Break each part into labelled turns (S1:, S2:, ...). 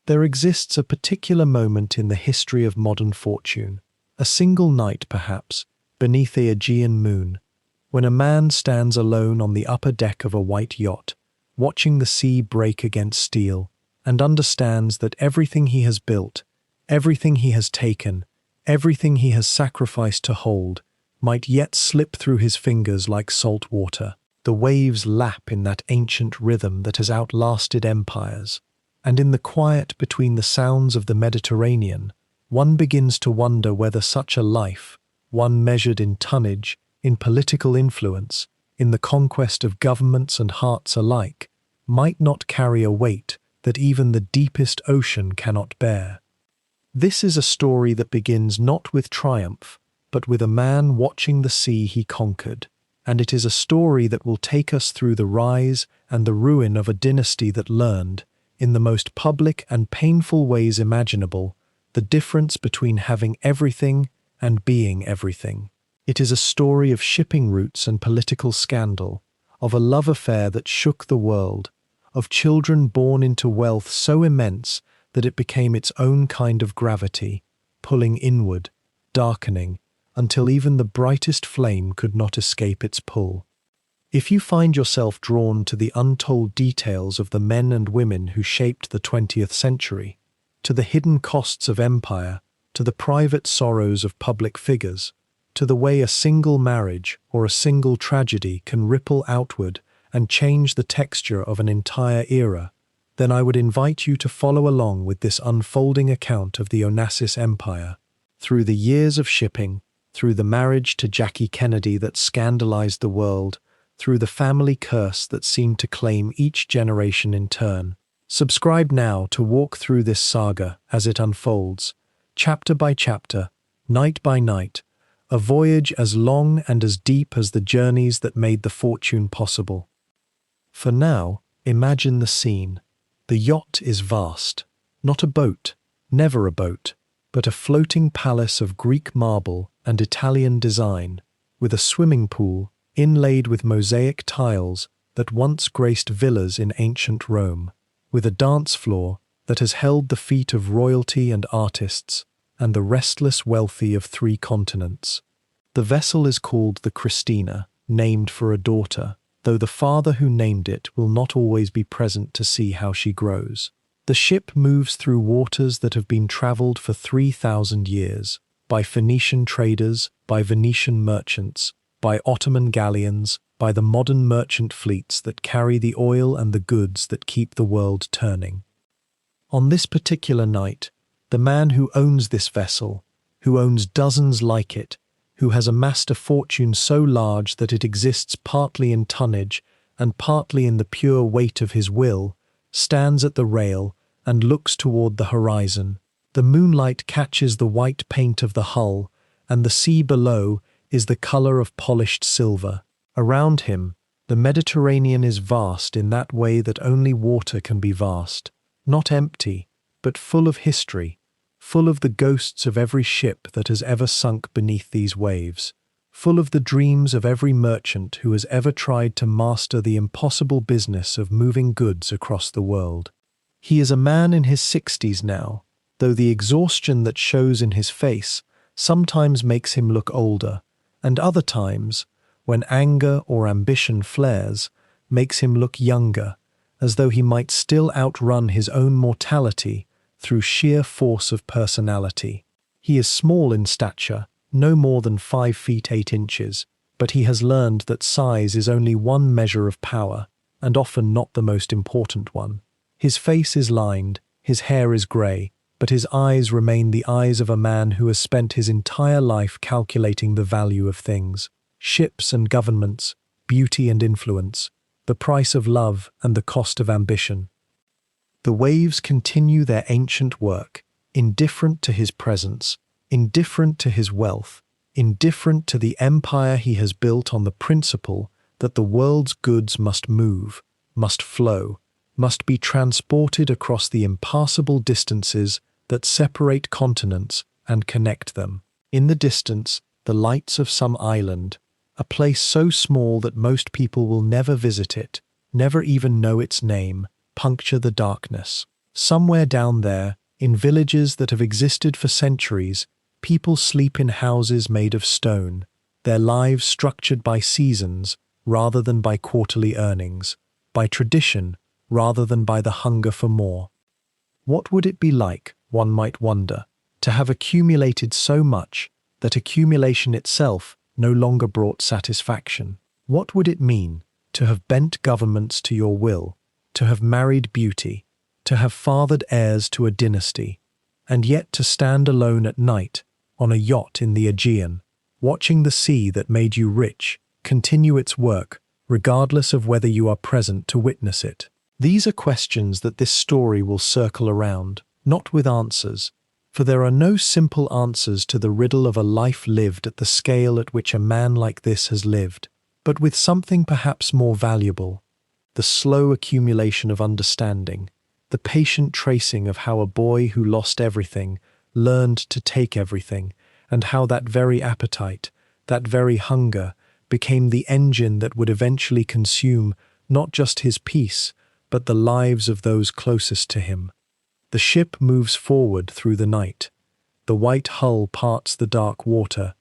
S1: There exists a particular moment in the history of modern fortune, a single night perhaps, beneath the Aegean moon, when a man stands alone on the upper deck of a white yacht, watching the sea break against steel, and understands that everything he has built, everything he has taken, everything he has sacrificed to hold, might yet slip through his fingers like salt water. The waves lap in that ancient rhythm that has outlasted empires, and in the quiet between the sounds of the Mediterranean, one begins to wonder whether such a life, one measured in tonnage, in political influence, in the conquest of governments and hearts alike, might not carry a weight that even the deepest ocean cannot bear. This is a story that begins not with triumph, but with a man watching the sea he conquered, and it is a story that will take us through the rise and the ruin of a dynasty that learned, in the most public and painful ways imaginable, the difference between having everything and being everything. It is a story of shipping routes and political scandal, of a love affair that shook the world, of children born into wealth so immense that it became its own kind of gravity, pulling inward, darkening, until even the brightest flame could not escape its pull. If you find yourself drawn to the untold details of the men and women who shaped the 20th century, to the hidden costs of empire, to the private sorrows of public figures, to the way a single marriage or a single tragedy can ripple outward and change the texture of an entire era, then I would invite you to follow along with this unfolding account of the Onassis Empire, through the years of shipping, through the marriage to Jackie Kennedy that scandalized the world, through the family curse that seemed to claim each generation in turn. Subscribe now to walk through this saga as it unfolds, chapter by chapter, night by night, a voyage as long and as deep as the journeys that made the fortune possible. For now, imagine the scene. The yacht is vast, not a boat, never a boat, but a floating palace of Greek marble and Italian design, with a swimming pool inlaid with mosaic tiles that once graced villas in ancient Rome, with a dance floor that has held the feet of royalty and artists, and the restless wealthy of 3 continents. The vessel is called the Christina, named for a daughter, though the father who named it will not always be present to see how she grows. The ship moves through waters that have been traveled for 3,000 years, by Phoenician traders, by Venetian merchants, by Ottoman galleons, by the modern merchant fleets that carry the oil and the goods that keep the world turning. On this particular night, the man who owns this vessel, who owns dozens like it, who has amassed a fortune so large that it exists partly in tonnage and partly in the pure weight of his will, stands at the rail and looks toward the horizon. The moonlight catches the white paint of the hull, and the sea below is the color of polished silver. Around him, the Mediterranean is vast in that way that only water can be vast, not empty, but full of history, full of the ghosts of every ship that has ever sunk beneath these waves, full of the dreams of every merchant who has ever tried to master the impossible business of moving goods across the world. He is a man in his 60s now, though the exhaustion that shows in his face sometimes makes him look older, and other times, when anger or ambition flares, makes him look younger, as though he might still outrun his own mortality through sheer force of personality. He is small in stature, no more than 5 feet 8 inches, but he has learned that size is only one measure of power, and often not the most important one. His face is lined, his hair is grey, but his eyes remain the eyes of a man who has spent his entire life calculating the value of things, ships and governments, beauty and influence, the price of love and the cost of ambition. The waves continue their ancient work, indifferent to his presence, indifferent to his wealth, indifferent to the empire he has built on the principle that the world's goods must move, must flow, must be transported across the impassable distances that separate continents and connect them. In the distance, the lights of some island, a place so small that most people will never visit it, never even know its name, puncture the darkness. Somewhere down there, in villages that have existed for centuries, people sleep in houses made of stone, their lives structured by seasons rather than by quarterly earnings, by tradition rather than by the hunger for more. What would it be like, one might wonder, to have accumulated so much that accumulation itself no longer brought satisfaction? What would it mean to have bent governments to your will, to have married beauty, to have fathered heirs to a dynasty, and yet to stand alone at night on a yacht in the Aegean, watching the sea that made you rich continue its work, regardless of whether you are present to witness it? These are questions that this story will circle around, not with answers, for there are no simple answers to the riddle of a life lived at the scale at which a man like this has lived, but with something perhaps more valuable: the slow accumulation of understanding, the patient tracing of how a boy who lost everything learned to take everything, and how that very appetite, that very hunger, became the engine that would eventually consume not just his peace, but the lives of those closest to him. The ship moves forward through the night. The white hull parts the dark water.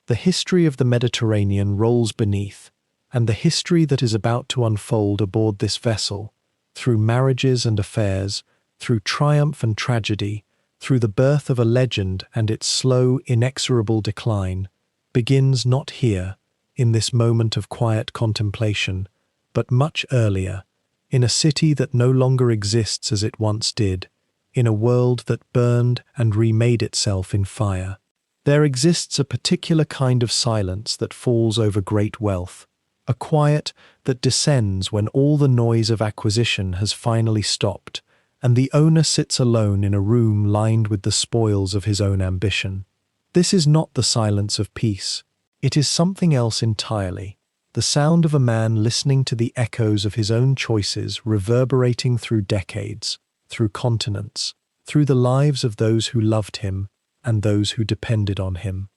S1: The history of the Mediterranean rolls beneath, and the history that is about to unfold aboard this vessel, through marriages and affairs, through triumph and tragedy, through the birth of a legend and its slow, inexorable decline, begins not here, in this moment of quiet contemplation, but much earlier, in a city that no longer exists as it once did, in a world that burned and remade itself in fire. There exists a particular kind of silence that falls over great wealth, a quiet that descends when all the noise of acquisition has finally stopped, and the owner sits alone in a room lined with the spoils of his own ambition. This is not the silence of peace. It is something else entirely. The sound of a man listening to the echoes of his own choices reverberating through decades, through continents, through the lives of those who loved him and those who depended on him.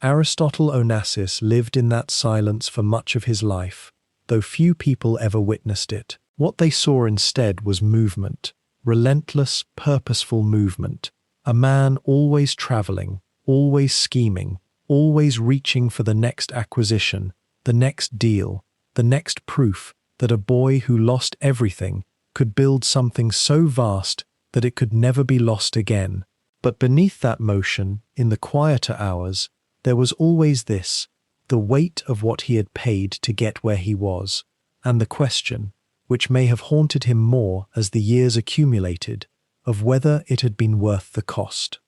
S1: Aristotle Onassis lived in that silence for much of his life, though few people ever witnessed it. What they saw instead was movement, relentless, purposeful movement. A man always traveling, always scheming, always reaching for the next acquisition, the next deal, the next proof that a boy who lost everything could build something so vast that it could never be lost again. But beneath that motion, in the quieter hours, there was always this, the weight of what he had paid to get where he was, and the question, which may have haunted him more as the years accumulated, of whether it had been worth the cost.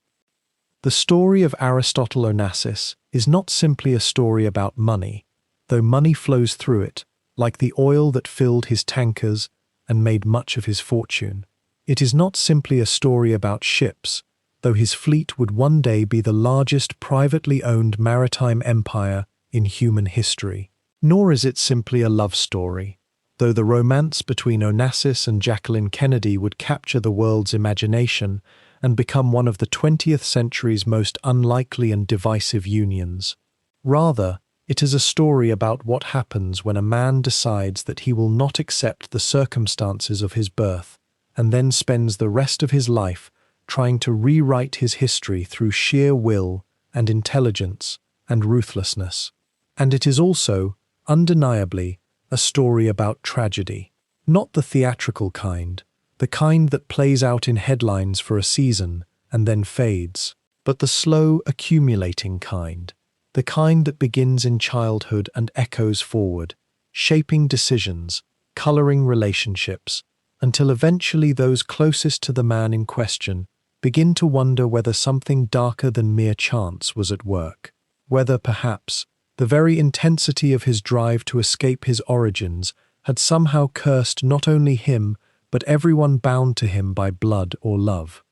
S1: The story of Aristotle Onassis is not simply a story about money, though money flows through it, like the oil that filled his tankers and made much of his fortune. It is not simply a story about ships, though his fleet would one day be the largest privately owned maritime empire in human history. Nor is it simply a love story, though the romance between Onassis and Jacqueline Kennedy would capture the world's imagination and become one of the 20th century's most unlikely and divisive unions. Rather, it is a story about what happens when a man decides that he will not accept the circumstances of his birth, and then spends the rest of his life trying to rewrite his history through sheer will and intelligence and ruthlessness. And it is also, undeniably, a story about tragedy. Not the theatrical kind, the kind that plays out in headlines for a season and then fades, but the slow, accumulating kind, the kind that begins in childhood and echoes forward, shaping decisions, coloring relationships, until eventually those closest to the man in question begin to wonder whether something darker than mere chance was at work, whether, perhaps, the very intensity of his drive to escape his origins had somehow cursed not only him, but everyone bound to him by blood or love.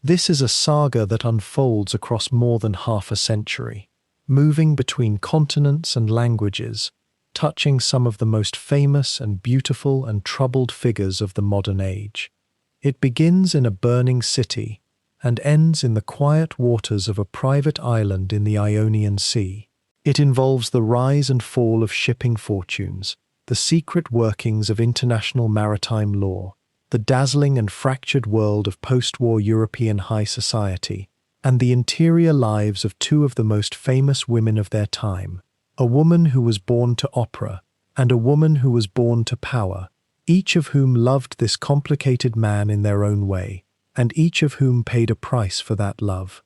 S1: This is a saga that unfolds across more than half a century, moving between continents and languages, touching some of the most famous and beautiful and troubled figures of the modern age. It begins in a burning city and ends in the quiet waters of a private island in the Ionian Sea. It involves the rise and fall of shipping fortunes, the secret workings of international maritime law, the dazzling and fractured world of post-war European high society, and the interior lives of two of the most famous women of their time, a woman who was born to opera and a woman who was born to power, each of whom loved this complicated man in their own way, and each of whom paid a price for that love.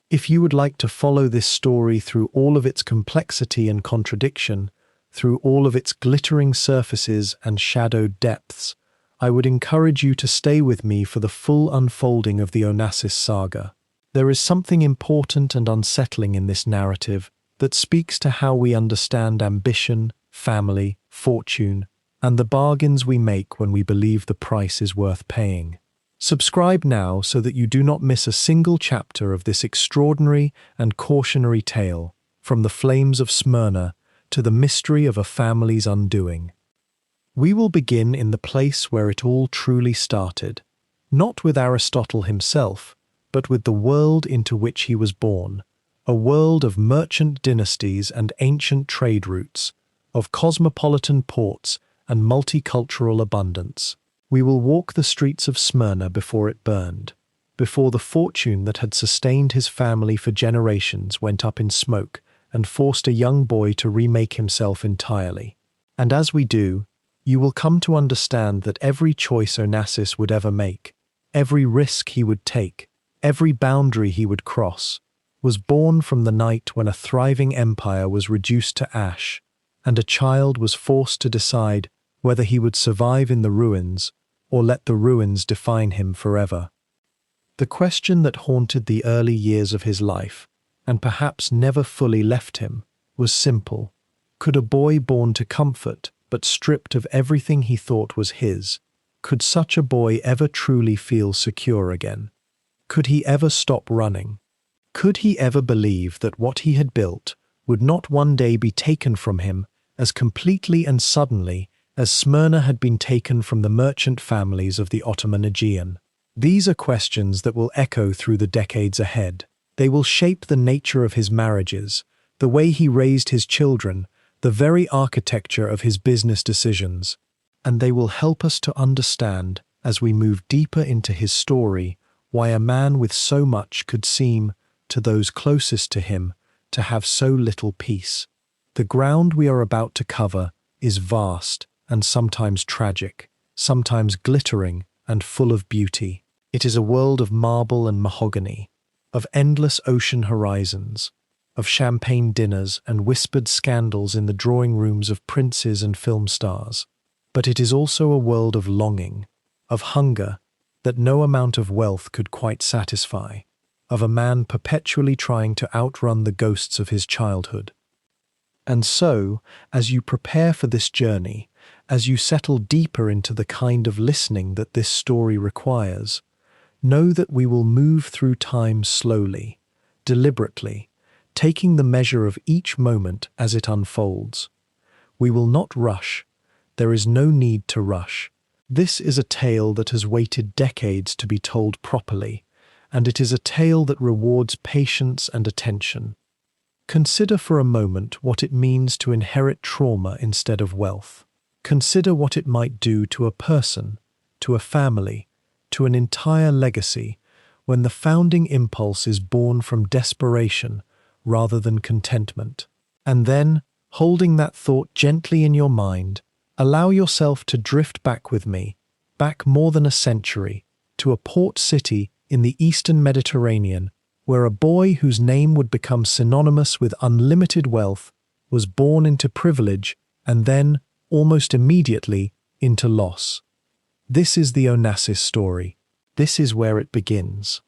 S1: If you would like to follow this story through all of its complexity and contradiction, through all of its glittering surfaces and shadowed depths, I would encourage you to stay with me for the full unfolding of the Onassis saga. There is something important and unsettling in this narrative that speaks to how we understand ambition, family, fortune, and the bargains we make when we believe the price is worth paying. Subscribe now so that you do not miss a single chapter of this extraordinary and cautionary tale, from the flames of Smyrna to the mystery of a family's undoing. We will begin in the place where it all truly started, not with Aristotle himself, but with the world into which he was born, a world of merchant dynasties and ancient trade routes, of cosmopolitan ports and multicultural abundance. We will walk the streets of Smyrna before it burned, before the fortune that had sustained his family for generations went up in smoke and forced a young boy to remake himself entirely. And as we do, you will come to understand that every choice Onassis would ever make, every risk he would take, every boundary he would cross, was born from the night when a thriving empire was reduced to ash, and a child was forced to decide whether he would survive in the ruins or let the ruins define him forever. The question that haunted the early years of his life, and perhaps never fully left him, was simple. Could a boy born to comfort, but stripped of everything he thought was his, could such a boy ever truly feel secure again? Could he ever stop running? Could he ever believe that what he had built would not one day be taken from him as completely and suddenly as Smyrna had been taken from the merchant families of the Ottoman Aegean? These are questions that will echo through the decades ahead. They will shape the nature of his marriages, the way he raised his children, the very architecture of his business decisions, and they will help us to understand, as we move deeper into his story, why a man with so much could seem, to those closest to him, to have so little peace. The ground we are about to cover is vast and sometimes tragic, sometimes glittering and full of beauty. It is a world of marble and mahogany, of endless ocean horizons, of champagne dinners and whispered scandals in the drawing rooms of princes and film stars. But it is also a world of longing, of hunger that no amount of wealth could quite satisfy, of a man perpetually trying to outrun the ghosts of his childhood. And so, as you prepare for this journey, as you settle deeper into the kind of listening that this story requires, know that we will move through time slowly, deliberately, taking the measure of each moment as it unfolds. We will not rush. There is no need to rush. This is a tale that has waited decades to be told properly, and it is a tale that rewards patience and attention. Consider for a moment what it means to inherit trauma instead of wealth. Consider what it might do to a person, to a family, to an entire legacy, when the founding impulse is born from desperation rather than contentment. And then, holding that thought gently in your mind, allow yourself to drift back with me, back more than a century, to a port city in the Eastern Mediterranean, where a boy whose name would become synonymous with unlimited wealth was born into privilege and then, almost immediately, into loss. This is the Onassis story. This is where it begins.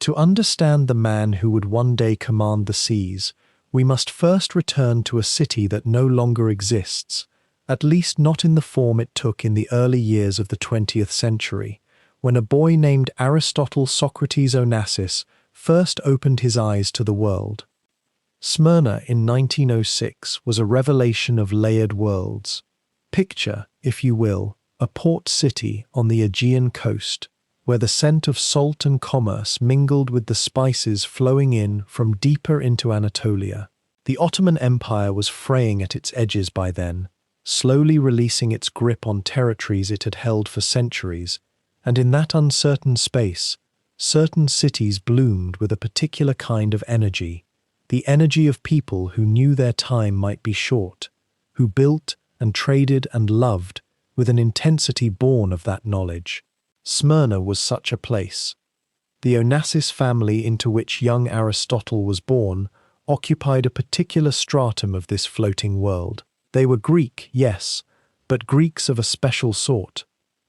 S1: To understand the man who would one day command the seas, we must first return to a city that no longer exists, at least not in the form it took in the early years of the 20th century, when a boy named Aristotle Socrates Onassis first opened his eyes to the world. Smyrna in 1906 was a revelation of layered worlds. Picture, if you will, a port city on the Aegean coast, where the scent of salt and commerce mingled with the spices flowing in from deeper into Anatolia. The Ottoman Empire was fraying at its edges by then, slowly releasing its grip on territories it had held for centuries, and in that uncertain space, certain cities bloomed with a particular kind of energy, the energy of people who knew their time might be short, who built and traded and loved with an intensity born of that knowledge. Smyrna was such a place. The Onassis family into which young Aristotle was born occupied a particular stratum of this floating world. They were Greek, yes, but Greeks of a special sort,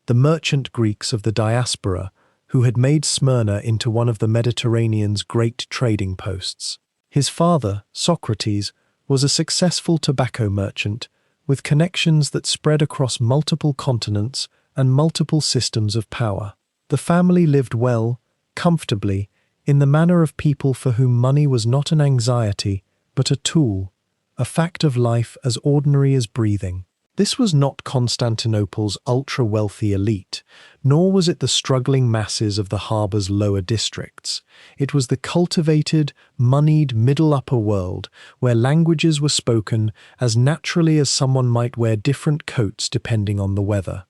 S1: the merchant Greeks of the diaspora who had made Smyrna into one of the Mediterranean's great trading posts. His father, Socrates, was a successful tobacco merchant with connections that spread across multiple continents and multiple systems of power. The family lived well, comfortably, in the manner of people for whom money was not an anxiety, but a tool, a fact of life as ordinary as breathing. This was not Constantinople's ultra-wealthy elite, nor was it the struggling masses of the harbour's lower districts. It was the cultivated, moneyed middle-upper world, where languages were spoken as naturally as someone might wear different coats depending on the weather.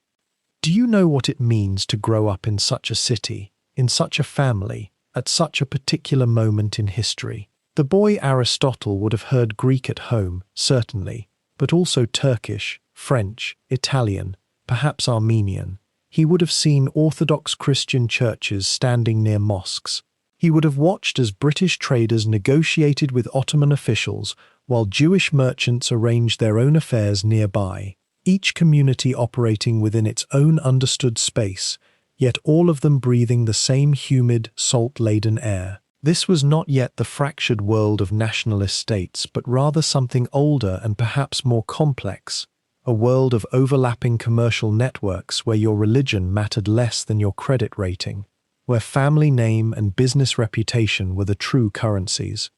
S1: Do you know what it means to grow up in such a city, in such a family, at such a particular moment in history? The boy Aristotle would have heard Greek at home, certainly, but also Turkish, French, Italian, perhaps Armenian. He would have seen Orthodox Christian churches standing near mosques. He would have watched as British traders negotiated with Ottoman officials while Jewish merchants arranged their own affairs nearby, each community operating within its own understood space, yet all of them breathing the same humid, salt-laden air. This was not yet the fractured world of nationalist states, but rather something older and perhaps more complex, a world of overlapping commercial networks where your religion mattered less than your credit rating, where family name and business reputation were the true currencies.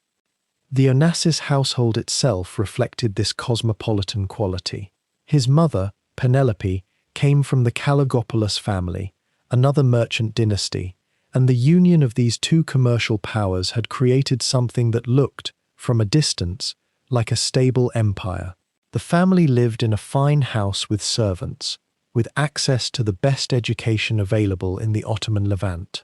S1: The Onassis household itself reflected this cosmopolitan quality. His mother, Penelope, came from the Kalligopolis family, another merchant dynasty, and the union of these two commercial powers had created something that looked, from a distance, like a stable empire. The family lived in a fine house with servants, with access to the best education available in the Ottoman Levant.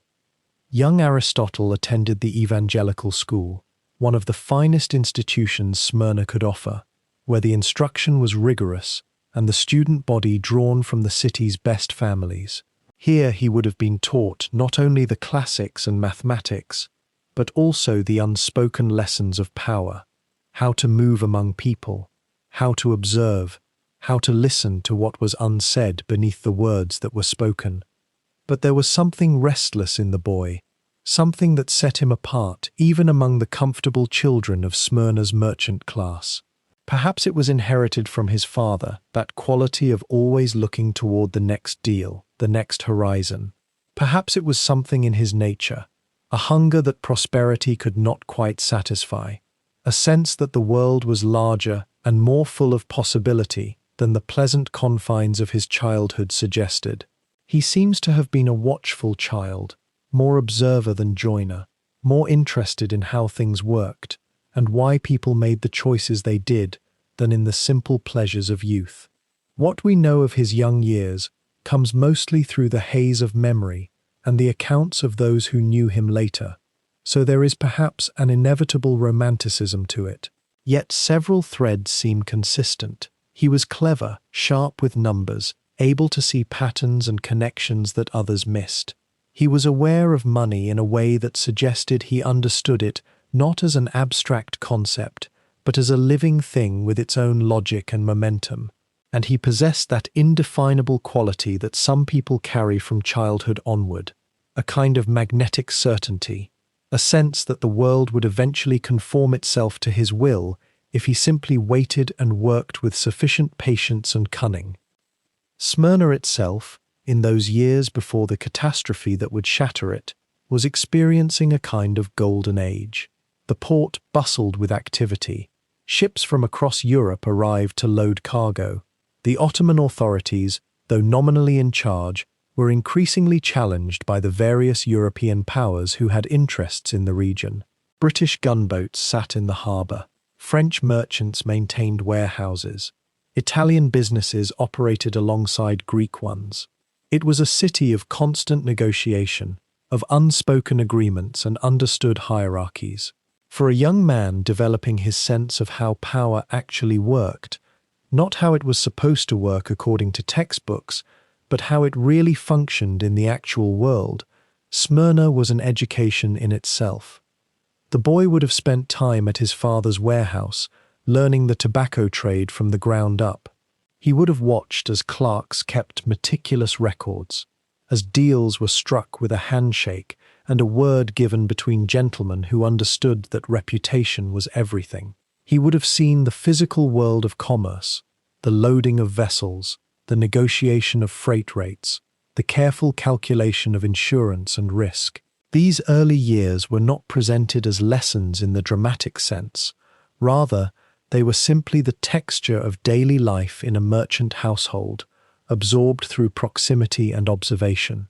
S1: Young Aristotle attended the evangelical school, one of the finest institutions Smyrna could offer, where the instruction was rigorous and the student body drawn from the city's best families. Here he would have been taught not only the classics and mathematics, but also the unspoken lessons of power, how to move among people, how to observe, how to listen to what was unsaid beneath the words that were spoken. But there was something restless in the boy, something that set him apart even among the comfortable children of Smyrna's merchant class. Perhaps it was inherited from his father, that quality of always looking toward the next deal, the next horizon. Perhaps it was something in his nature, a hunger that prosperity could not quite satisfy, a sense that the world was larger and more full of possibility than the pleasant confines of his childhood suggested. He seems to have been a watchful child, more observer than joiner, more interested in how things worked and why people made the choices they did than in the simple pleasures of youth. What we know of his young years comes mostly through the haze of memory and the accounts of those who knew him later, so there is perhaps an inevitable romanticism to it. Yet several threads seem consistent. He was clever, sharp with numbers, able to see patterns and connections that others missed. He was aware of money in a way that suggested he understood it not as an abstract concept, but as a living thing with its own logic and momentum. And he possessed that indefinable quality that some people carry from childhood onward, a kind of magnetic certainty, a sense that the world would eventually conform itself to his will if he simply waited and worked with sufficient patience and cunning. Smyrna itself, in those years before the catastrophe that would shatter it, was experiencing a kind of golden age. The port bustled with activity. Ships from across Europe arrived to load cargo. The Ottoman authorities, though nominally in charge, were increasingly challenged by the various European powers who had interests in the region. British gunboats sat in the harbour. French merchants maintained warehouses. Italian businesses operated alongside Greek ones. It was a city of constant negotiation, of unspoken agreements and understood hierarchies. For a young man developing his sense of how power actually worked, not how it was supposed to work according to textbooks, but how it really functioned in the actual world, Smyrna was an education in itself. The boy would have spent time at his father's warehouse, learning the tobacco trade from the ground up. He would have watched as clerks kept meticulous records, as deals were struck with a handshake and a word given between gentlemen who understood that reputation was everything. He would have seen the physical world of commerce, the loading of vessels, the negotiation of freight rates, the careful calculation of insurance and risk. These early years were not presented as lessons in the dramatic sense. Rather, they were simply the texture of daily life in a merchant household, absorbed through proximity and observation.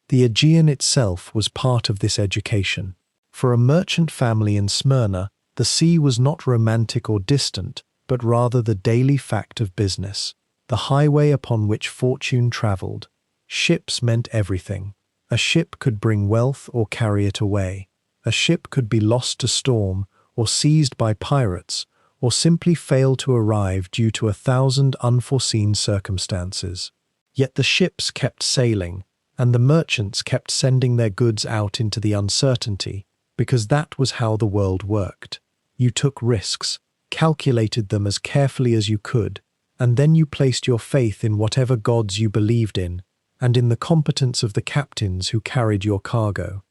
S1: The Aegean itself was part of this education. For a merchant family in Smyrna, the sea was not romantic or distant, but rather the daily fact of business, the highway upon which fortune travelled. Ships meant everything. A ship could bring wealth or carry it away. A ship could be lost to storm, or seized by pirates, or simply fail to arrive due to 1,000 unforeseen circumstances. Yet the ships kept sailing, and the merchants kept sending their goods out into the uncertainty, because that was how the world worked. You took risks, calculated them as carefully as you could, and then you placed your faith in whatever gods you believed in, and in the competence of the captains who carried your cargo.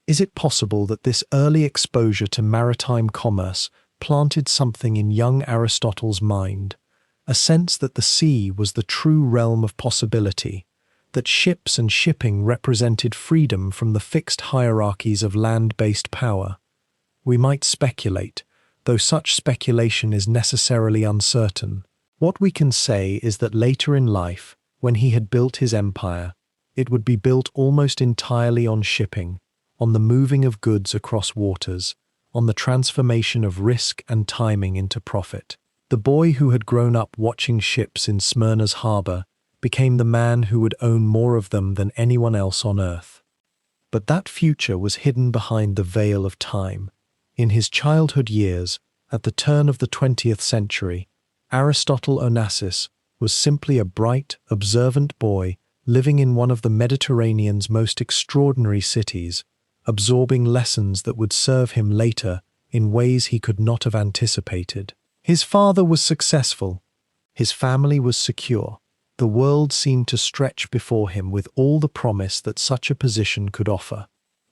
S1: Is it possible that this early exposure to maritime commerce planted something in young Aristotle's mind, a sense that the sea was the true realm of possibility, that ships and shipping represented freedom from the fixed hierarchies of land-based power? We might speculate, though such speculation is necessarily uncertain. What we can say is that later in life, when he had built his empire, it would be built almost entirely on shipping, on the moving of goods across waters, on the transformation of risk and timing into profit. The boy who had grown up watching ships in Smyrna's harbour became the man who would own more of them than anyone else on earth. But that future was hidden behind the veil of time. In his childhood years, at the turn of the 20th century, Aristotle Onassis was simply a bright, observant boy living in one of the Mediterranean's most extraordinary cities, absorbing lessons that would serve him later in ways he could not have anticipated. His father was successful. His family was secure. The world seemed to stretch before him with all the promise that such a position could offer.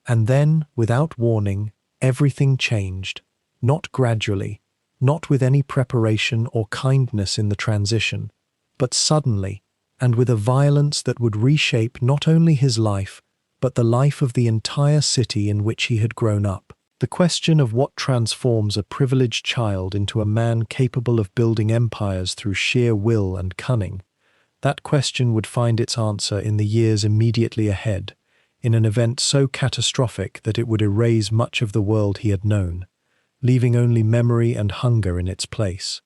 S1: And then, without warning, everything changed. Not gradually, not with any preparation or kindness in the transition, but suddenly, and with a violence that would reshape not only his life, but the life of the entire city in which he had grown up. The question of what transforms a privileged child into a man capable of building empires through sheer will and cunning, that question would find its answer in the years immediately ahead, in an event so catastrophic that it would erase much of the world he had known, leaving only memory and hunger in its place.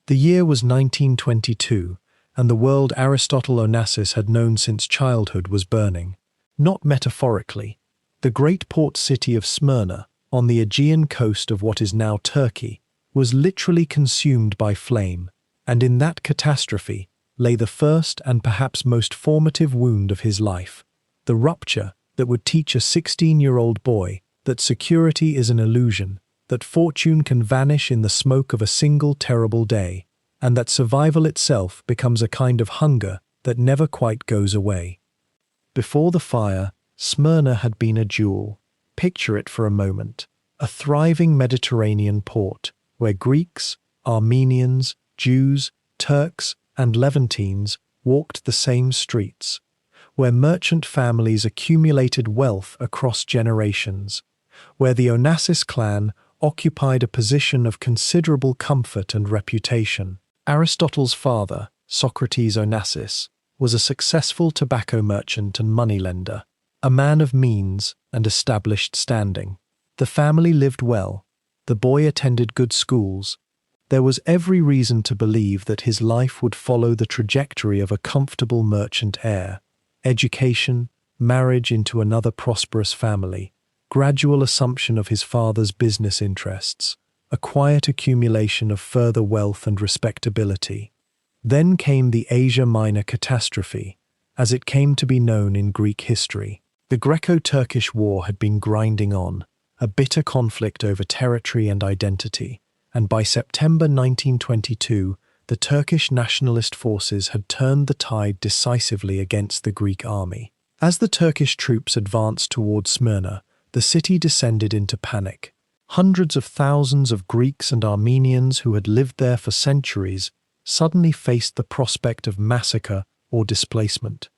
S1: The year was 1922, and the world Aristotle Onassis had known since childhood was burning. Not metaphorically. The great port city of Smyrna, on the Aegean coast of what is now Turkey, was literally consumed by flame, and in that catastrophe lay the first and perhaps most formative wound of his life, the rupture that would teach a 16-year-old boy that security is an illusion, that fortune can vanish in the smoke of a single terrible day, and that survival itself becomes a kind of hunger that never quite goes away. Before the fire, Smyrna had been a jewel. Picture it for a moment, a thriving Mediterranean port, where Greeks, Armenians, Jews, Turks, and Levantines walked the same streets, where merchant families accumulated wealth across generations, where the Onassis clan occupied a position of considerable comfort and reputation. Aristotle's father, Socrates Onassis, was a successful tobacco merchant and moneylender, a man of means and established standing. The family lived well, the boy attended good schools, There was every reason to believe that his life would follow the trajectory of a comfortable merchant heir: education, marriage into another prosperous family, gradual assumption of his father's business interests, a quiet accumulation of further wealth and respectability. Then came the Asia Minor catastrophe, as it came to be known in Greek history. The Greco-Turkish War had been grinding on, a bitter conflict over territory and identity, and by September 1922, the Turkish nationalist forces had turned the tide decisively against the Greek army. As the Turkish troops advanced towards Smyrna, the city descended into panic. Hundreds of thousands of Greeks and Armenians who had lived there for centuries suddenly faced the prospect of massacre or displacement.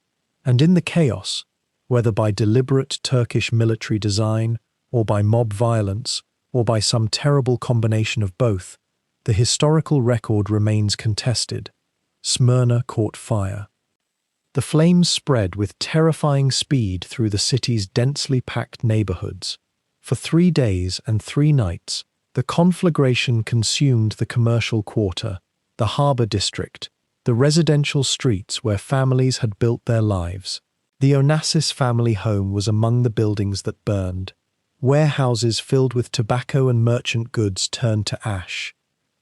S1: And in the chaos, whether by deliberate Turkish military design, or by mob violence, or by some terrible combination of both, the historical record remains contested. Smyrna caught fire. The flames spread with terrifying speed through the city's densely packed neighborhoods. For 3 days and 3 nights, the conflagration consumed the commercial quarter, the harbor district, the residential streets where families had built their lives. The Onassis family home was among the buildings that burned. Warehouses filled with tobacco and merchant goods turned to ash.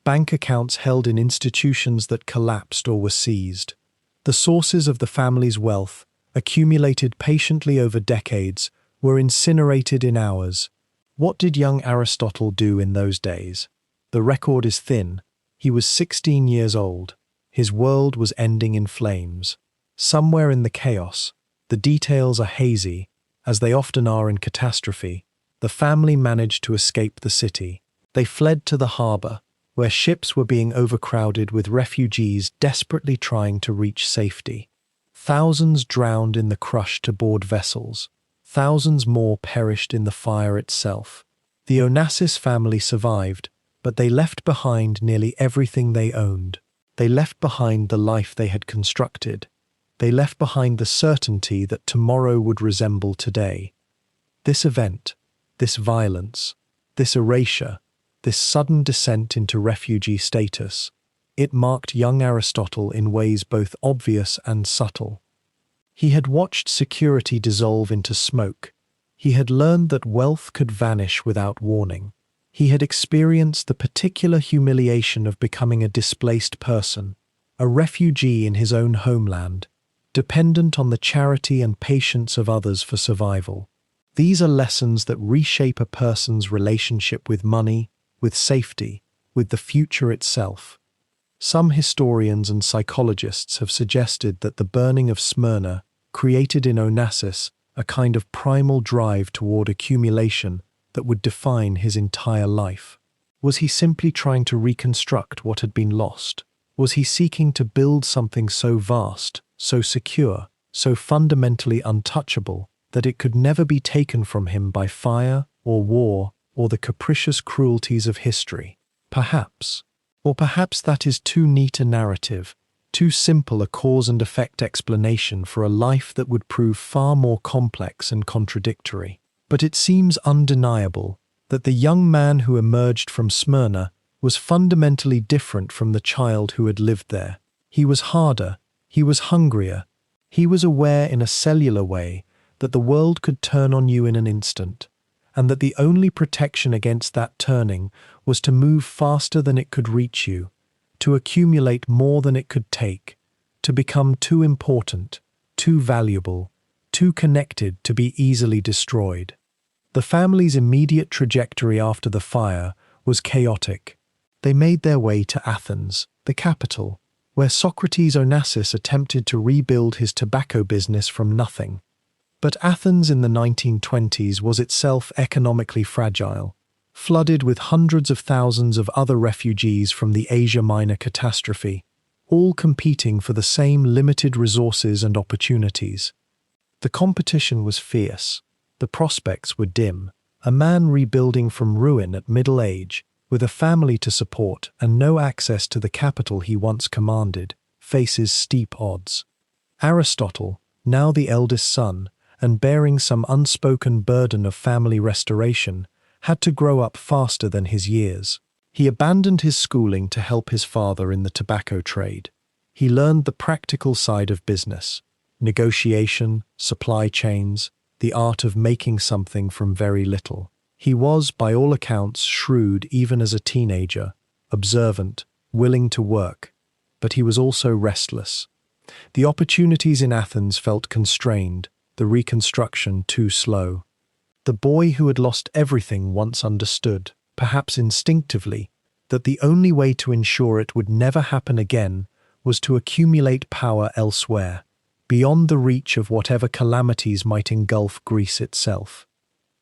S1: Bank accounts held in institutions that collapsed or were seized. The sources of the family's wealth, accumulated patiently over decades, were incinerated in hours. What did young Aristotle do in those days? The record is thin. He was 16 years old. His world was ending in flames. Somewhere in the chaos, the details are hazy, as they often are in catastrophe, the family managed to escape the city. They fled to the harbor, where ships were being overcrowded with refugees desperately trying to reach safety. Thousands drowned in the crush to board vessels. Thousands more perished in the fire itself. The Onassis family survived, but they left behind nearly everything they owned. They left behind the life they had constructed. They left behind the certainty that tomorrow would resemble today. This event, this violence, this erasure, this sudden descent into refugee status, it marked young Aristotle in ways both obvious and subtle. He had watched security dissolve into smoke. He had learned that wealth could vanish without warning. He had experienced the particular humiliation of becoming a displaced person, a refugee in his own homeland, dependent on the charity and patience of others for survival. These are lessons that reshape a person's relationship with money, with safety, with the future itself. Some historians and psychologists have suggested that the burning of Smyrna created in Onassis a kind of primal drive toward accumulation that would define his entire life. Was he simply trying to reconstruct what had been lost? Was he seeking to build something so vast, so secure, so fundamentally untouchable that it could never be taken from him by fire or war or the capricious cruelties of history? Perhaps. Or perhaps that is too neat a narrative, too simple a cause and effect explanation for a life that would prove far more complex and contradictory. But it seems undeniable that the young man who emerged from Smyrna was fundamentally different from the child who had lived there. He was harder, he was hungrier, he was aware in a cellular way that the world could turn on you in an instant, and that the only protection against that turning was to move faster than it could reach you, to accumulate more than it could take, to become too important, too valuable, too connected to be easily destroyed. The family's immediate trajectory after the fire was chaotic. They made their way to Athens, the capital, where Socrates Onassis attempted to rebuild his tobacco business from nothing. But Athens in the 1920s was itself economically fragile, flooded with hundreds of thousands of other refugees from the Asia Minor catastrophe, all competing for the same limited resources and opportunities. The competition was fierce. The prospects were dim. A man rebuilding from ruin at middle age, with a family to support and no access to the capital he once commanded, faces steep odds. Aristotle, now the eldest son, and bearing some unspoken burden of family restoration, had to grow up faster than his years. He abandoned his schooling to help his father in the tobacco trade. He learned the practical side of business: negotiation, supply chains, the art of making something from very little. He was, by all accounts, shrewd even as a teenager, observant, willing to work, but he was also restless. The opportunities in Athens felt constrained, the reconstruction too slow. The boy who had lost everything once understood, perhaps instinctively, that the only way to ensure it would never happen again was to accumulate power elsewhere, beyond the reach of whatever calamities might engulf Greece itself.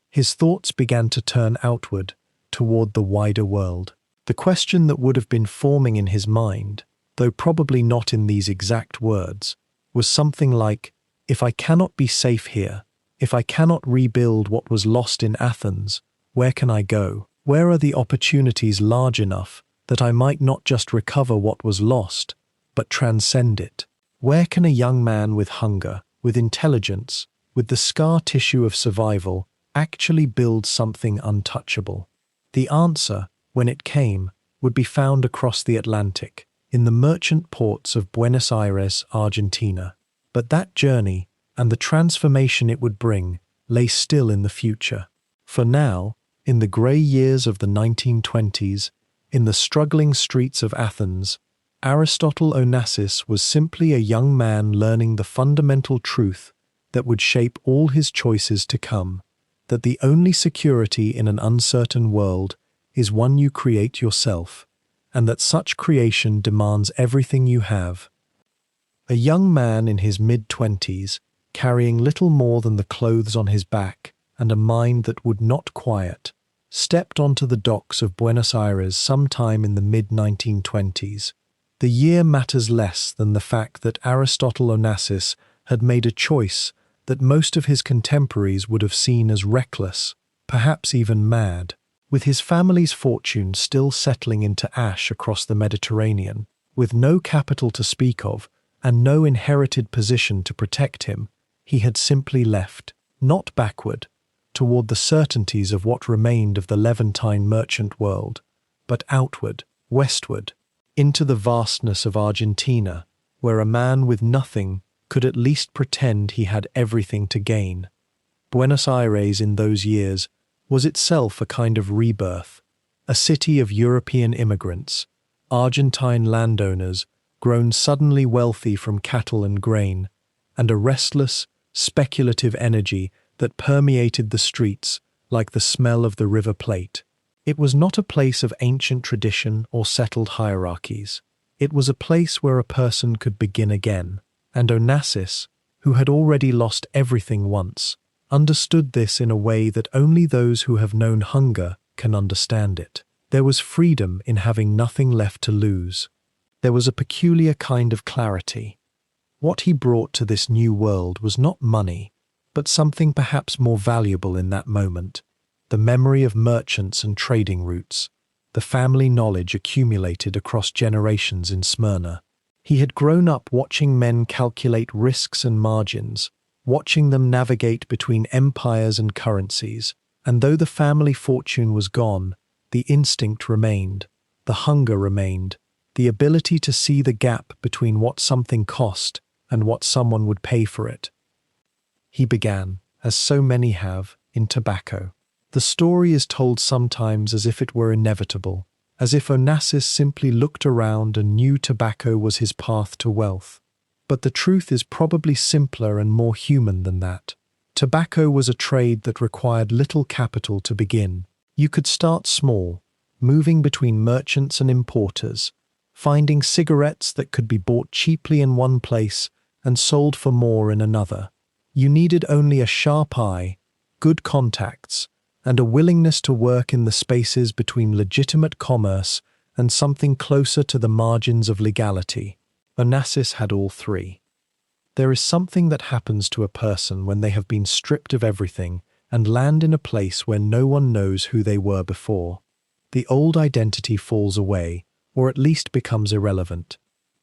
S1: His thoughts began to turn outward, toward the wider world. The question that would have been forming in his mind, though probably not in these exact words, was something like, if I cannot be safe here, if I cannot rebuild what was lost in Athens, where can I go? Where are the opportunities large enough that I might not just recover what was lost, but transcend it? Where can a young man with hunger, with intelligence, with the scar tissue of survival, actually build something untouchable? The answer, when it came, would be found across the Atlantic, in the merchant ports of Buenos Aires, Argentina. But that journey, and the transformation it would bring, lay still in the future. For now, in the grey years of the 1920s, in the struggling streets of Athens, Aristotle Onassis was simply a young man learning the fundamental truth that would shape all his choices to come, that the only security in an uncertain world is one you create yourself, and that such creation demands everything you have. A young man in his mid-20s, carrying little more than the clothes on his back and a mind that would not quiet, stepped onto the docks of Buenos Aires sometime in the mid-1920s. The year matters less than the fact that Aristotle Onassis had made a choice that most of his contemporaries would have seen as reckless, perhaps even mad. With his family's fortune still settling into ash across the Mediterranean, with no capital to speak of, and no inherited position to protect him, he had simply left, not backward, toward the certainties of what remained of the Levantine merchant world, but outward, westward, into the vastness of Argentina, where a man with nothing could at least pretend he had everything to gain. Buenos Aires in those years was itself a kind of rebirth, a city of European immigrants, Argentine landowners grown suddenly wealthy from cattle and grain, and a restless, speculative energy that permeated the streets like the smell of the River Plate. It was not a place of ancient tradition or settled hierarchies. It was a place where a person could begin again, and Onassis, who had already lost everything once, understood this in a way that only those who have known hunger can understand it. There was freedom in having nothing left to lose. There was a peculiar kind of clarity. What he brought to this new world was not money, but something perhaps more valuable in that moment: the memory of merchants and trading routes, the family knowledge accumulated across generations in Smyrna. He had grown up watching men calculate risks and margins, watching them navigate between empires and currencies, and though the family fortune was gone, the instinct remained, the hunger remained, the ability to see the gap between what something cost and what someone would pay for it. He began, as so many have, in tobacco. The story is told sometimes as if it were inevitable, as if Onassis simply looked around and knew tobacco was his path to wealth. But the truth is probably simpler and more human than that. Tobacco was a trade that required little capital to begin. You could start small, moving between merchants and importers, finding cigarettes that could be bought cheaply in one place and sold for more in another. You needed only a sharp eye, good contacts, and a willingness to work in the spaces between legitimate commerce and something closer to the margins of legality. Onassis had all three. There is something that happens to a person when they have been stripped of everything and land in a place where no one knows who they were before. The old identity falls away, or at least becomes irrelevant.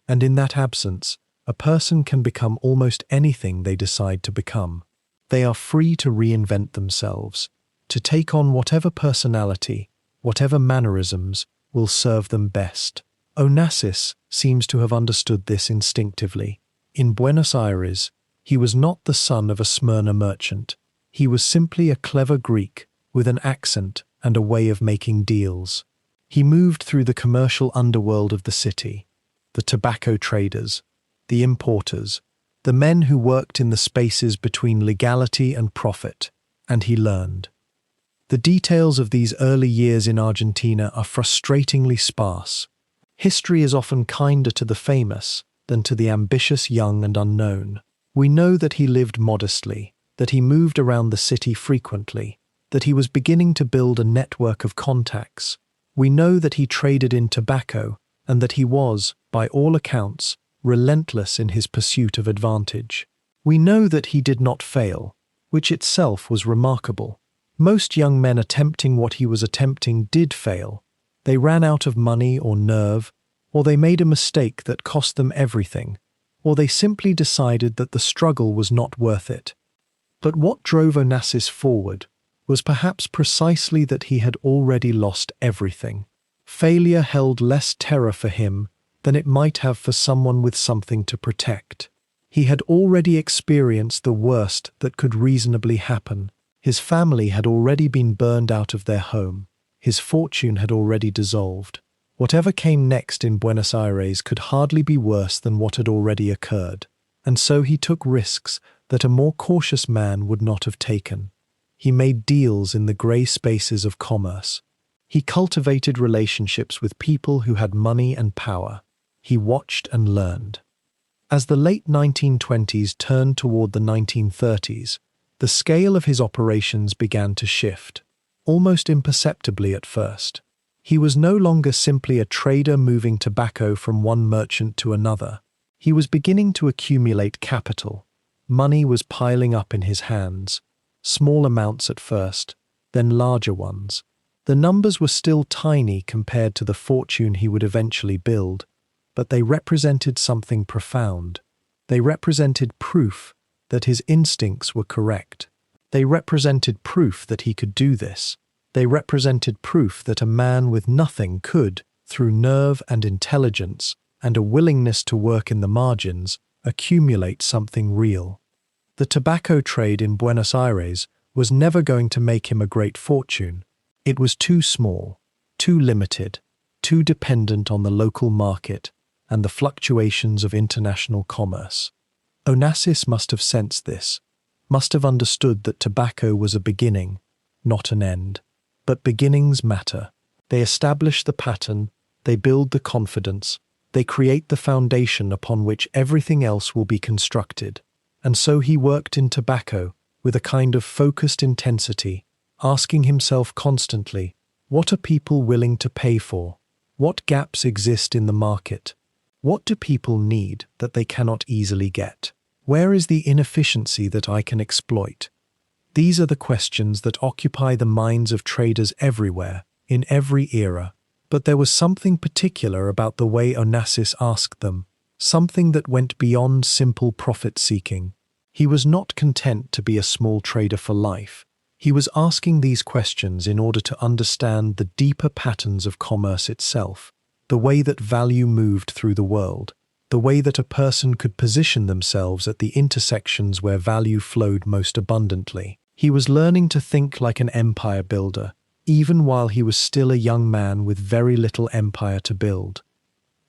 S1: And in that absence, a person can become almost anything they decide to become. They are free to reinvent themselves, to take on whatever personality, whatever mannerisms, will serve them best. Onassis seems to have understood this instinctively. In Buenos Aires, he was not the son of a Smyrna merchant. He was simply a clever Greek with an accent and a way of making deals. He moved through the commercial underworld of the city, the tobacco traders, the importers, the men who worked in the spaces between legality and profit, and he learned. The details of these early years in Argentina are frustratingly sparse. History is often kinder to the famous than to the ambitious young and unknown. We know that he lived modestly, that he moved around the city frequently, that he was beginning to build a network of contacts. We know that he traded in tobacco and that he was, by all accounts, relentless in his pursuit of advantage. We know that he did not fail, which itself was remarkable. Most young men attempting what he was attempting did fail. They ran out of money or nerve, or they made a mistake that cost them everything, or they simply decided that the struggle was not worth it. But what drove Onassis forward was perhaps precisely that he had already lost everything. Failure held less terror for him than it might have for someone with something to protect. He had already experienced the worst that could reasonably happen. His family had already been burned out of their home. His fortune had already dissolved. Whatever came next in Buenos Aires could hardly be worse than what had already occurred. And so he took risks that a more cautious man would not have taken. He made deals in the grey spaces of commerce. He cultivated relationships with people who had money and power. He watched and learned. As the late 1920s turned toward the 1930s, the scale of his operations began to shift, almost imperceptibly at first. He was no longer simply a trader moving tobacco from one merchant to another. He was beginning to accumulate capital. Money was piling up in his hands, small amounts at first, then larger ones. The numbers were still tiny compared to the fortune he would eventually build, but they represented something profound. They represented proof that his instincts were correct. They represented proof that he could do this. They represented proof that a man with nothing could, through nerve and intelligence and a willingness to work in the margins, accumulate something real. The tobacco trade in Buenos Aires was never going to make him a great fortune. It was too small, too limited, too dependent on the local market and the fluctuations of international commerce. Onassis must have sensed this, must have understood that tobacco was a beginning, not an end. But beginnings matter. They establish the pattern, they build the confidence, they create the foundation upon which everything else will be constructed. And so he worked in tobacco with a kind of focused intensity, asking himself constantly, what are people willing to pay for? What gaps exist in the market? What do people need that they cannot easily get? Where is the inefficiency that I can exploit? These are the questions that occupy the minds of traders everywhere, in every era. But there was something particular about the way Onassis asked them, something that went beyond simple profit-seeking. He was not content to be a small trader for life. He was asking these questions in order to understand the deeper patterns of commerce itself, the way that value moved through the world, the way that a person could position themselves at the intersections where value flowed most abundantly. He was learning to think like an empire builder, even while he was still a young man with very little empire to build.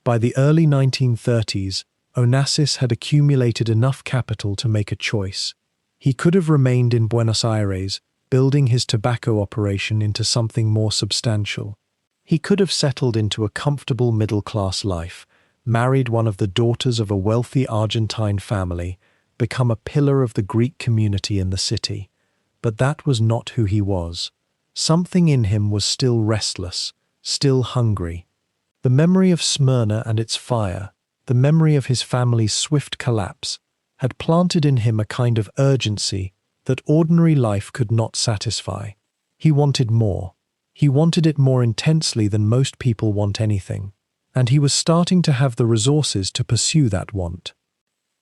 S1: By the early 1930s, Onassis had accumulated enough capital to make a choice. He could have remained in Buenos Aires, building his tobacco operation into something more substantial. He could have settled into a comfortable middle-class life, married one of the daughters of a wealthy Argentine family, become a pillar of the Greek community in the city. But that was not who he was. Something in him was still restless, still hungry. The memory of Smyrna and its fire, the memory of his family's swift collapse, had planted in him a kind of urgency that ordinary life could not satisfy. He wanted more. He wanted it more intensely than most people want anything, and he was starting to have the resources to pursue that want.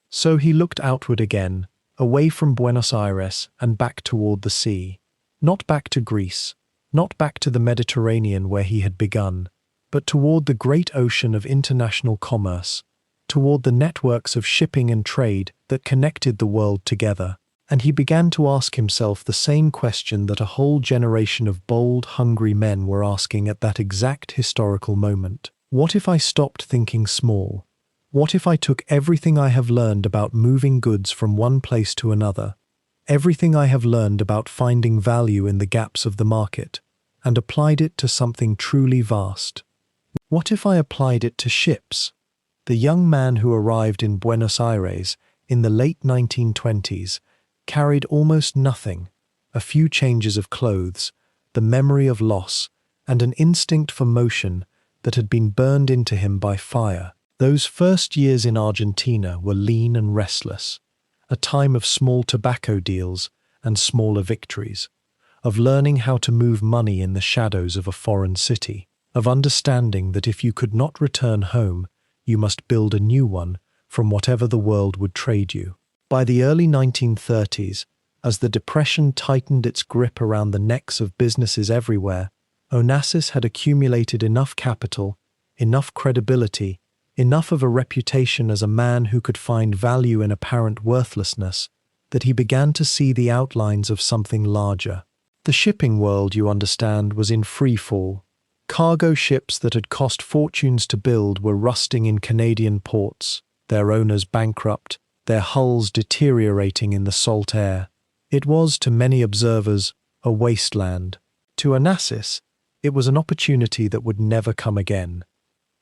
S1: So he looked outward again, away from Buenos Aires and back toward the sea. Not back to Greece, not back to the Mediterranean where he had begun, but toward the great ocean of international commerce, toward the networks of shipping and trade that connected the world together. And he began to ask himself the same question that a whole generation of bold, hungry men were asking at that exact historical moment. What if I stopped thinking small? What if I took everything I have learned about moving goods from one place to another, everything I have learned about finding value in the gaps of the market, and applied it to something truly vast? What if I applied it to ships? The young man who arrived in Buenos Aires in the late 1920s carried almost nothing, a few changes of clothes, the memory of loss, and an instinct for motion that had been burned into him by fire. Those first years in Argentina were lean and restless, a time of small tobacco deals and smaller victories, of learning how to move money in the shadows of a foreign city, of understanding that if you could not return home, you must build a new one from whatever the world would trade you. By the early 1930s, as the Depression tightened its grip around the necks of businesses everywhere, Onassis had accumulated enough capital, enough credibility, enough of a reputation as a man who could find value in apparent worthlessness, that he began to see the outlines of something larger. The shipping world, you understand, was in free fall. Cargo ships that had cost fortunes to build were rusting in Canadian ports, their owners bankrupt, their hulls deteriorating in the salt air. It was, to many observers, a wasteland. To Onassis, it was an opportunity that would never come again.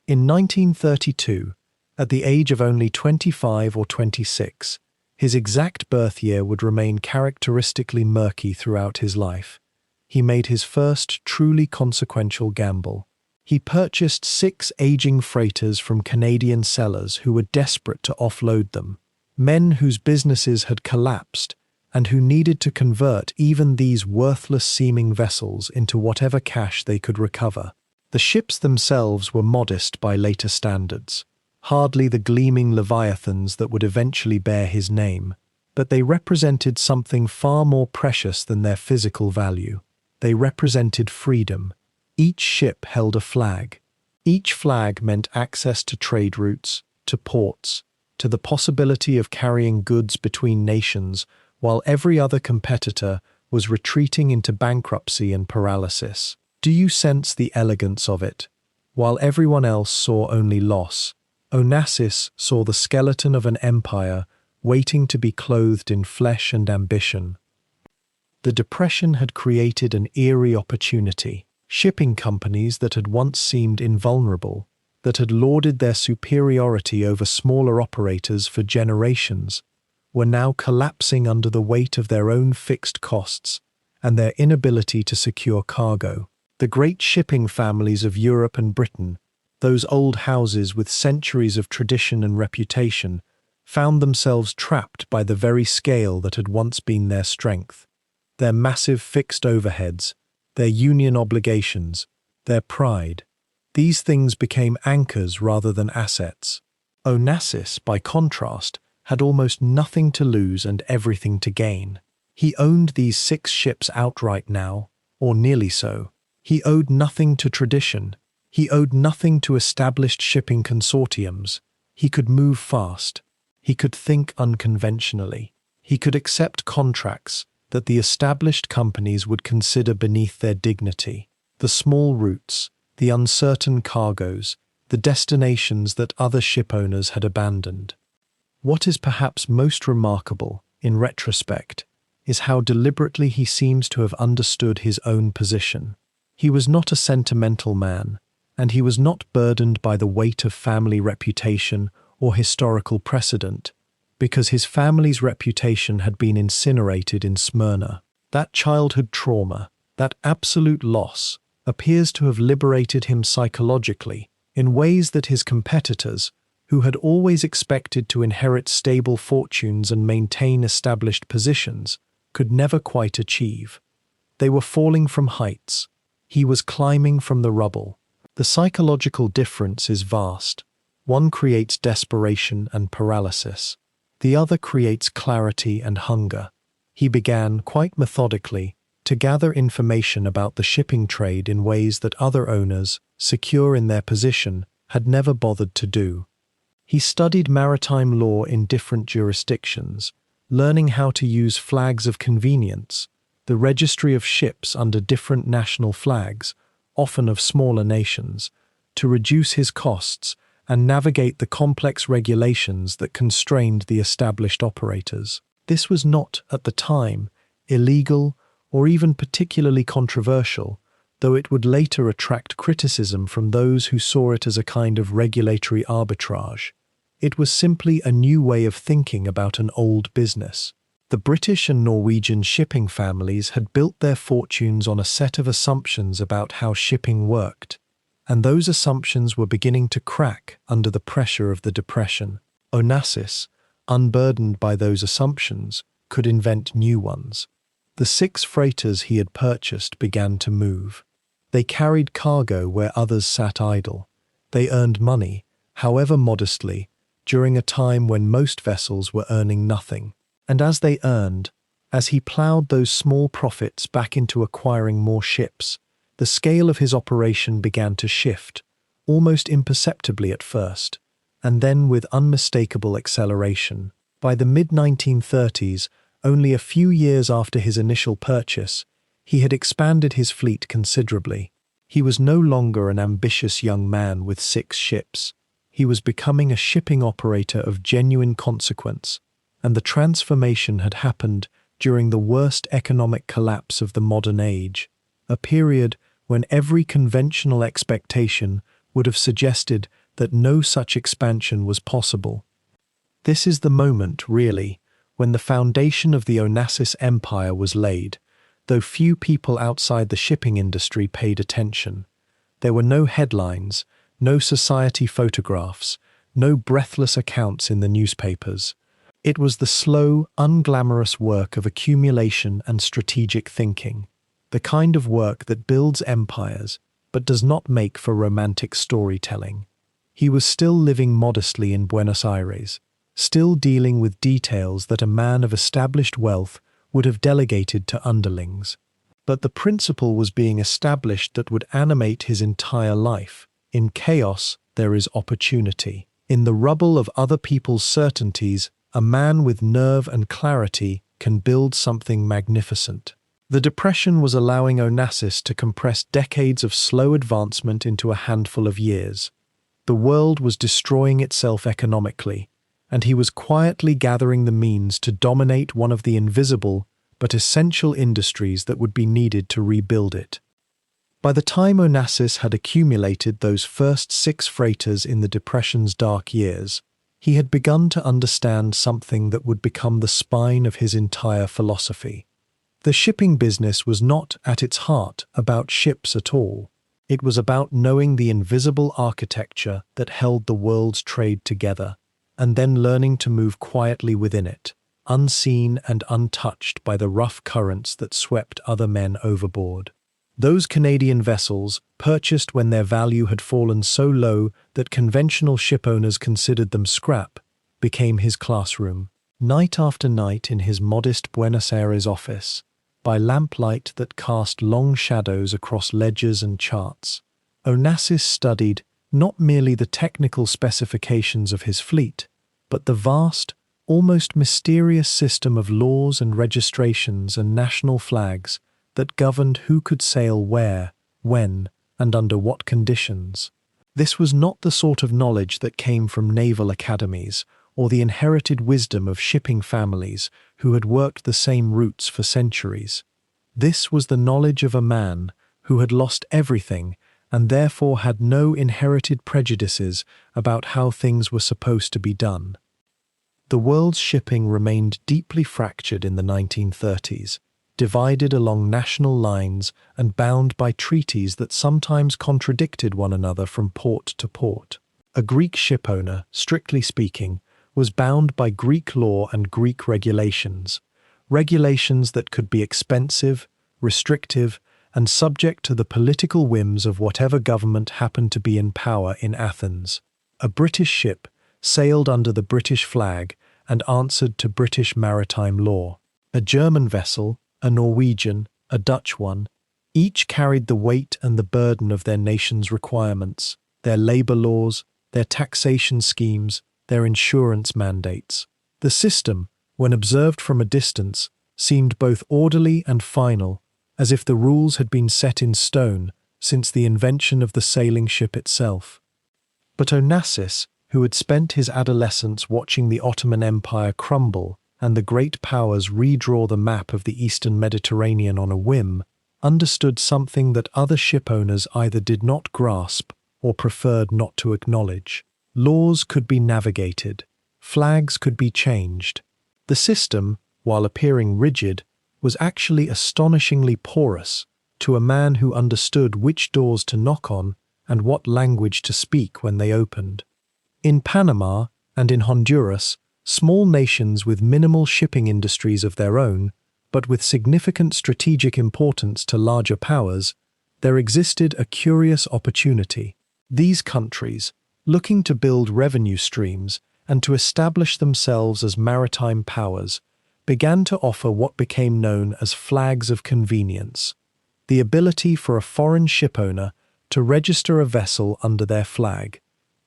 S1: In 1932, at the age of only 25 or 26, his exact birth year would remain characteristically murky throughout his life. He made his first truly consequential gamble. He purchased 6 aging freighters from Canadian sellers who were desperate to offload them, men whose businesses had collapsed and who needed to convert even these worthless-seeming vessels into whatever cash they could recover. The ships themselves were modest by later standards, hardly the gleaming leviathans that would eventually bear his name, but they represented something far more precious than their physical value. They represented freedom. Each ship held a flag. Each flag meant access to trade routes, to ports, to the possibility of carrying goods between nations, while every other competitor was retreating into bankruptcy and paralysis. Do you sense the elegance of it? While everyone else saw only loss, Onassis saw the skeleton of an empire waiting to be clothed in flesh and ambition. The Depression had created an eerie opportunity. Shipping companies that had once seemed invulnerable, that had lauded their superiority over smaller operators for generations, were now collapsing under the weight of their own fixed costs and their inability to secure cargo. The great shipping families of Europe and Britain, those old houses with centuries of tradition and reputation, found themselves trapped by the very scale that had once been their strength. Their massive fixed overheads, their union obligations, their pride. These things became anchors rather than assets. Onassis, by contrast, had almost nothing to lose and everything to gain. He owned these 6 ships outright now, or nearly so. He owed nothing to tradition. He owed nothing to established shipping consortiums. He could move fast. He could think unconventionally. He could accept contracts that the established companies would consider beneath their dignity. The small routes, the uncertain cargoes, the destinations that other shipowners had abandoned. What is perhaps most remarkable, in retrospect, is how deliberately he seems to have understood his own position. He was not a sentimental man, and he was not burdened by the weight of family reputation or historical precedent, because his family's reputation had been incinerated in Smyrna. That childhood trauma, that absolute loss, appears to have liberated him psychologically in ways that his competitors, who had always expected to inherit stable fortunes and maintain established positions, could never quite achieve. They were falling from heights. He was climbing from the rubble. The psychological difference is vast. One creates desperation and paralysis. The other creates clarity and hunger. He began, quite methodically, to gather information about the shipping trade in ways that other owners, secure in their position, had never bothered to do. He studied maritime law in different jurisdictions, learning how to use flags of convenience, the registry of ships under different national flags, often of smaller nations, to reduce his costs and navigate the complex regulations that constrained the established operators. This was not, at the time, illegal or even particularly controversial, though it would later attract criticism from those who saw it as a kind of regulatory arbitrage. It was simply a new way of thinking about an old business. The British and Norwegian shipping families had built their fortunes on a set of assumptions about how shipping worked, and those assumptions were beginning to crack under the pressure of the Depression. Onassis, unburdened by those assumptions, could invent new ones. The 6 freighters he had purchased began to move. They carried cargo where others sat idle. They earned money, however modestly, during a time when most vessels were earning nothing. And as they earned, as he ploughed those small profits back into acquiring more ships, the scale of his operation began to shift, almost imperceptibly at first, and then with unmistakable acceleration. By the mid-1930s, only a few years after his initial purchase, he had expanded his fleet considerably. He was no longer an ambitious young man with 6 ships. He was becoming a shipping operator of genuine consequence, and the transformation had happened during the worst economic collapse of the modern age, a period when every conventional expectation would have suggested that no such expansion was possible. This is the moment, really, when the foundation of the Onassis Empire was laid, though few people outside the shipping industry paid attention. There were no headlines, no society photographs, no breathless accounts in the newspapers. It was the slow, unglamorous work of accumulation and strategic thinking, the kind of work that builds empires but does not make for romantic storytelling. He was still living modestly in Buenos Aires, still dealing with details that a man of established wealth would have delegated to underlings. But the principle was being established that would animate his entire life. In chaos, there is opportunity. In the rubble of other people's certainties, a man with nerve and clarity can build something magnificent. The Depression was allowing Onassis to compress decades of slow advancement into a handful of years. The world was destroying itself economically, and he was quietly gathering the means to dominate one of the invisible but essential industries that would be needed to rebuild it. By the time Onassis had accumulated those first 6 freighters in the Depression's dark years, he had begun to understand something that would become the spine of his entire philosophy. The shipping business was not, at its heart, about ships at all. It was about knowing the invisible architecture that held the world's trade together, and then learning to move quietly within it, unseen and untouched by the rough currents that swept other men overboard. Those Canadian vessels, purchased when their value had fallen so low that conventional shipowners considered them scrap, became his classroom. Night after night in his modest Buenos Aires office, by lamplight that cast long shadows across ledgers and charts, Onassis studied not merely the technical specifications of his fleet, but the vast, almost mysterious system of laws and registrations and national flags that governed who could sail where, when, and under what conditions. This was not the sort of knowledge that came from naval academies or the inherited wisdom of shipping families who had worked the same routes for centuries. This was the knowledge of a man who had lost everything and therefore had no inherited prejudices about how things were supposed to be done. The world's shipping remained deeply fractured in the 1930s, divided along national lines and bound by treaties that sometimes contradicted one another from port to port. A Greek shipowner, strictly speaking, was bound by Greek law and Greek regulations that could be expensive, restrictive, and subject to the political whims of whatever government happened to be in power in Athens. A British ship sailed under the British flag and answered to British maritime law. A German vessel, a Norwegian, a Dutch one, Each carried the weight and the burden of their nation's requirements, their labor laws, their taxation schemes, their insurance mandates. The system, when observed from a distance, seemed both orderly and final, as if the rules had been set in stone since the invention of the sailing ship itself. But Onassis, who had spent his adolescence watching the Ottoman Empire crumble and the great powers redraw the map of the Eastern Mediterranean on a whim, understood something that other shipowners either did not grasp or preferred not to acknowledge. Laws could be navigated, flags could be changed. The system, while appearing rigid, was actually astonishingly porous to a man who understood which doors to knock on and what language to speak when they opened. In Panama and in Honduras, small nations with minimal shipping industries of their own, but with significant strategic importance to larger powers, there existed a curious opportunity. These countries, looking to build revenue streams and to establish themselves as maritime powers, began to offer what became known as flags of convenience, the ability for a foreign shipowner to register a vessel under their flag,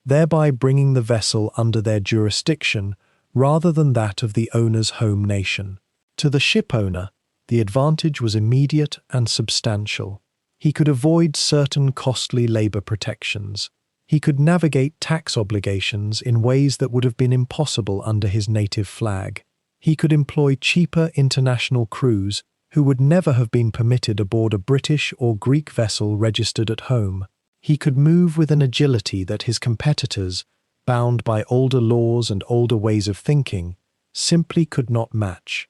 S1: thereby bringing the vessel under their jurisdiction rather than that of the owner's home nation. To the shipowner, the advantage was immediate and substantial. He could avoid certain costly labor protections. He could navigate tax obligations in ways that would have been impossible under his native flag. He could employ cheaper international crews who would never have been permitted aboard a British or Greek vessel registered at home. He could move with an agility that his competitors, bound by older laws and older ways of thinking, simply could not match.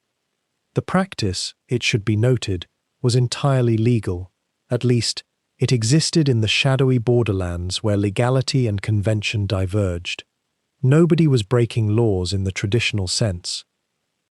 S1: The practice, it should be noted, was entirely legal. At least, it existed in the shadowy borderlands where legality and convention diverged. Nobody was breaking laws in the traditional sense.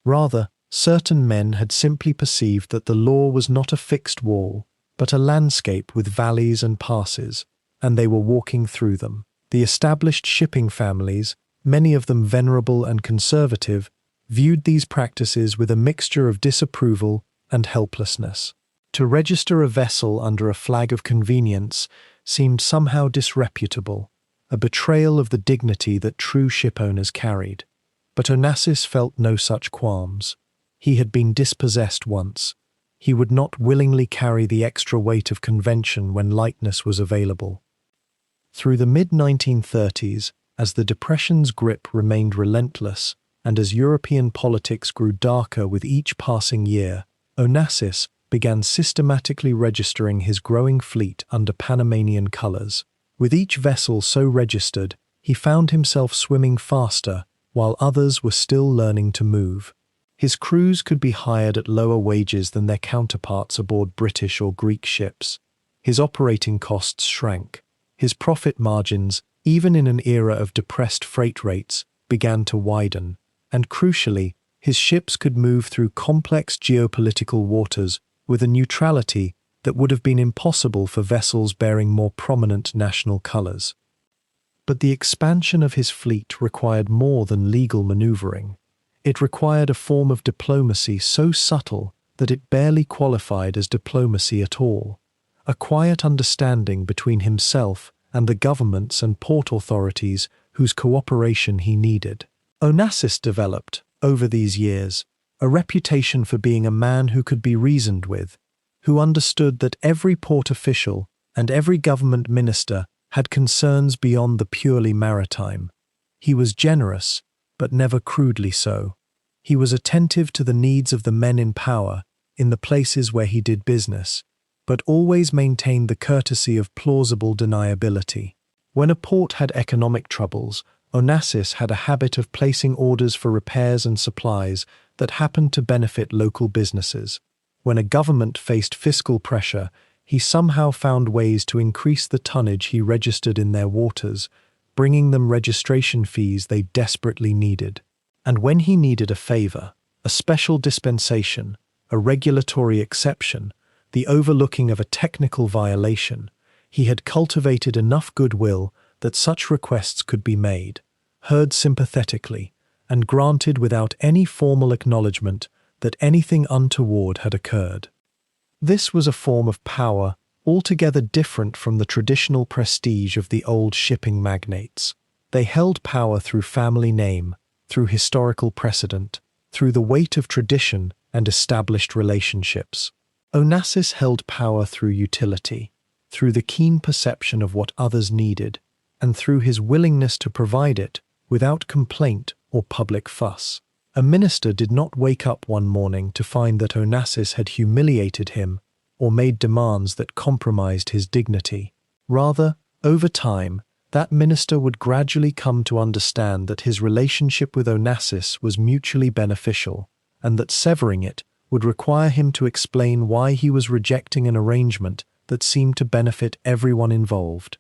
S1: Rather, certain men had simply perceived that the law was not a fixed wall, but a landscape with valleys and passes, and they were walking through them. The established shipping families, many of them venerable and conservative, viewed these practices with a mixture of disapproval and helplessness. To register a vessel under a flag of convenience seemed somehow disreputable, a betrayal of the dignity that true shipowners carried. But Onassis felt no such qualms. He had been dispossessed once. He would not willingly carry the extra weight of convention when lightness was available. Through the mid-1930s, as the Depression's grip remained relentless, and as European politics grew darker with each passing year, Onassis began systematically registering his growing fleet under Panamanian colors. With each vessel so registered, he found himself swimming faster, while others were still learning to move. His crews could be hired at lower wages than their counterparts aboard British or Greek ships. His operating costs shrank. His profit margins, even in an era of depressed freight rates, began to widen. And crucially, his ships could move through complex geopolitical waters with a neutrality that would have been impossible for vessels bearing more prominent national colors. But the expansion of his fleet required more than legal maneuvering. It required a form of diplomacy so subtle that it barely qualified as diplomacy at all, a quiet understanding between himself and the governments and port authorities whose cooperation he needed. Onassis developed, over these years, a reputation for being a man who could be reasoned with, who understood that every port official and every government minister had concerns beyond the purely maritime. He was generous, but never crudely so. He was attentive to the needs of the men in power in the places where he did business, but always maintained the courtesy of plausible deniability. When a port had economic troubles, Onassis had a habit of placing orders for repairs and supplies that happened to benefit local businesses. When a government faced fiscal pressure, he somehow found ways to increase the tonnage he registered in their waters, bringing them registration fees they desperately needed. And when he needed a favor, a special dispensation, a regulatory exception, the overlooking of a technical violation, he had cultivated enough goodwill that such requests could be made, heard sympathetically, and granted without any formal acknowledgement that anything untoward had occurred. This was a form of power altogether different from the traditional prestige of the old shipping magnates. They held power through family name, through historical precedent, through the weight of tradition and established relationships. Onassis held power through utility, through the keen perception of what others needed, and through his willingness to provide it without complaint or public fuss. A minister did not wake up one morning to find that Onassis had humiliated him or made demands that compromised his dignity. Rather, over time, that minister would gradually come to understand that his relationship with Onassis was mutually beneficial, and that severing it would require him to explain why he was rejecting an arrangement that seemed to benefit everyone involved.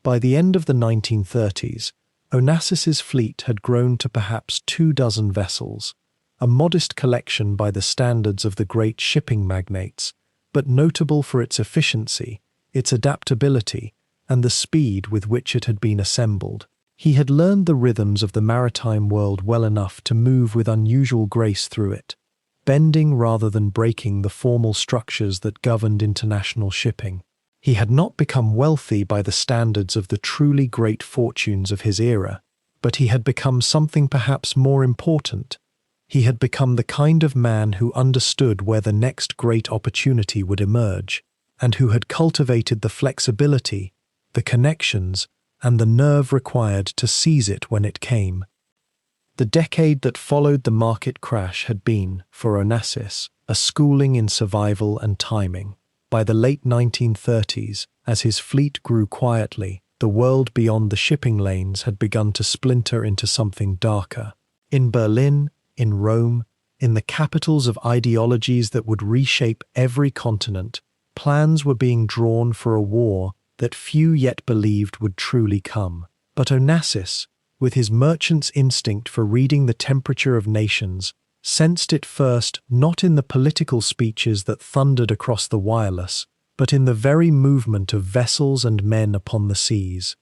S1: By the end of the 1930s, Onassis's fleet had grown to perhaps 24 vessels, a modest collection by the standards of the great shipping magnates, but notable for its efficiency, its adaptability, and the speed with which it had been assembled. He had learned the rhythms of the maritime world well enough to move with unusual grace through it, bending rather than breaking the formal structures that governed international shipping. He had not become wealthy by the standards of the truly great fortunes of his era, but he had become something perhaps more important. He had become the kind of man who understood where the next great opportunity would emerge, and who had cultivated the flexibility, the connections, and the nerve required to seize it when it came. The decade that followed the market crash had been, for Onassis, a schooling in survival and timing. By the late 1930s, as his fleet grew quietly, the world beyond the shipping lanes had begun to splinter into something darker. In Berlin, in Rome, in the capitals of ideologies that would reshape every continent, plans were being drawn for a war that few yet believed would truly come. But Onassis, with his merchant's instinct for reading the temperature of nations, sensed it first not in the political speeches that thundered across the wireless, but in the very movement of vessels and men upon the seas.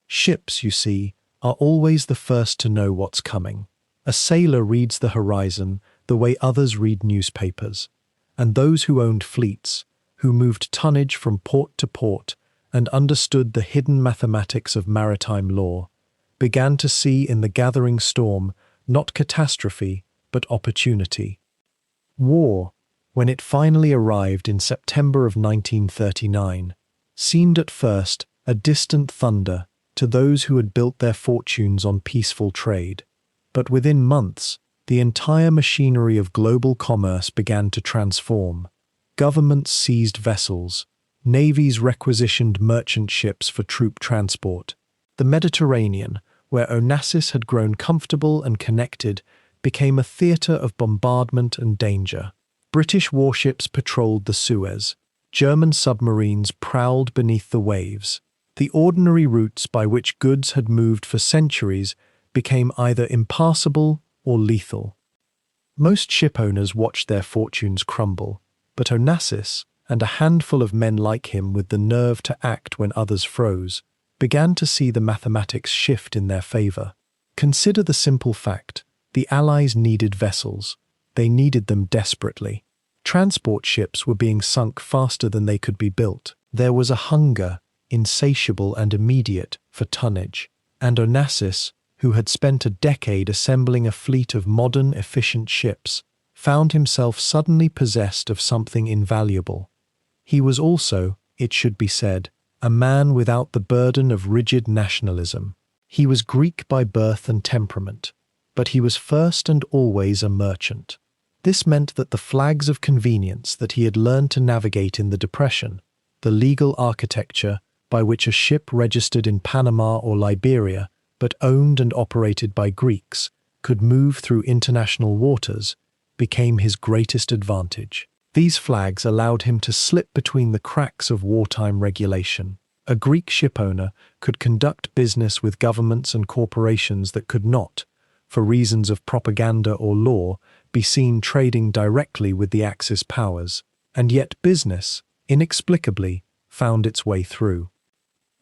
S1: Ships, you see, are always the first to know what's coming. A sailor reads the horizon the way others read newspapers, and those who owned fleets, who moved tonnage from port to port and understood the hidden mathematics of maritime law, began to see in the gathering storm not catastrophe, but opportunity. War, when it finally arrived in September of 1939, seemed at first a distant thunder to those who had built their fortunes on peaceful trade. But within months, the entire machinery of global commerce began to transform. Governments seized vessels, navies requisitioned merchant ships for troop transport. The Mediterranean, where Onassis had grown comfortable and connected, became a theatre of bombardment and danger. British warships patrolled the Suez. German submarines prowled beneath the waves. The ordinary routes by which goods had moved for centuries became either impassable or lethal. Most shipowners watched their fortunes crumble, but Onassis, and a handful of men like him with the nerve to act when others froze, began to see the mathematics shift in their favour. Consider the simple fact: the Allies needed vessels. They needed them desperately. Transport ships were being sunk faster than they could be built. There was a hunger, insatiable and immediate, for tonnage. And Onassis, who had spent a decade assembling a fleet of modern, efficient ships, found himself suddenly possessed of something invaluable. He was also, it should be said, a man without the burden of rigid nationalism. He was Greek by birth and temperament, but he was first and always a merchant. This meant that the flags of convenience that he had learned to navigate in the Depression, the legal architecture by which a ship registered in Panama or Liberia, but owned and operated by Greeks, could move through international waters, became his greatest advantage. These flags allowed him to slip between the cracks of wartime regulation. A Greek shipowner could conduct business with governments and corporations that could not, for reasons of propaganda or law, be seen trading directly with the Axis powers, and yet business, inexplicably, found its way through.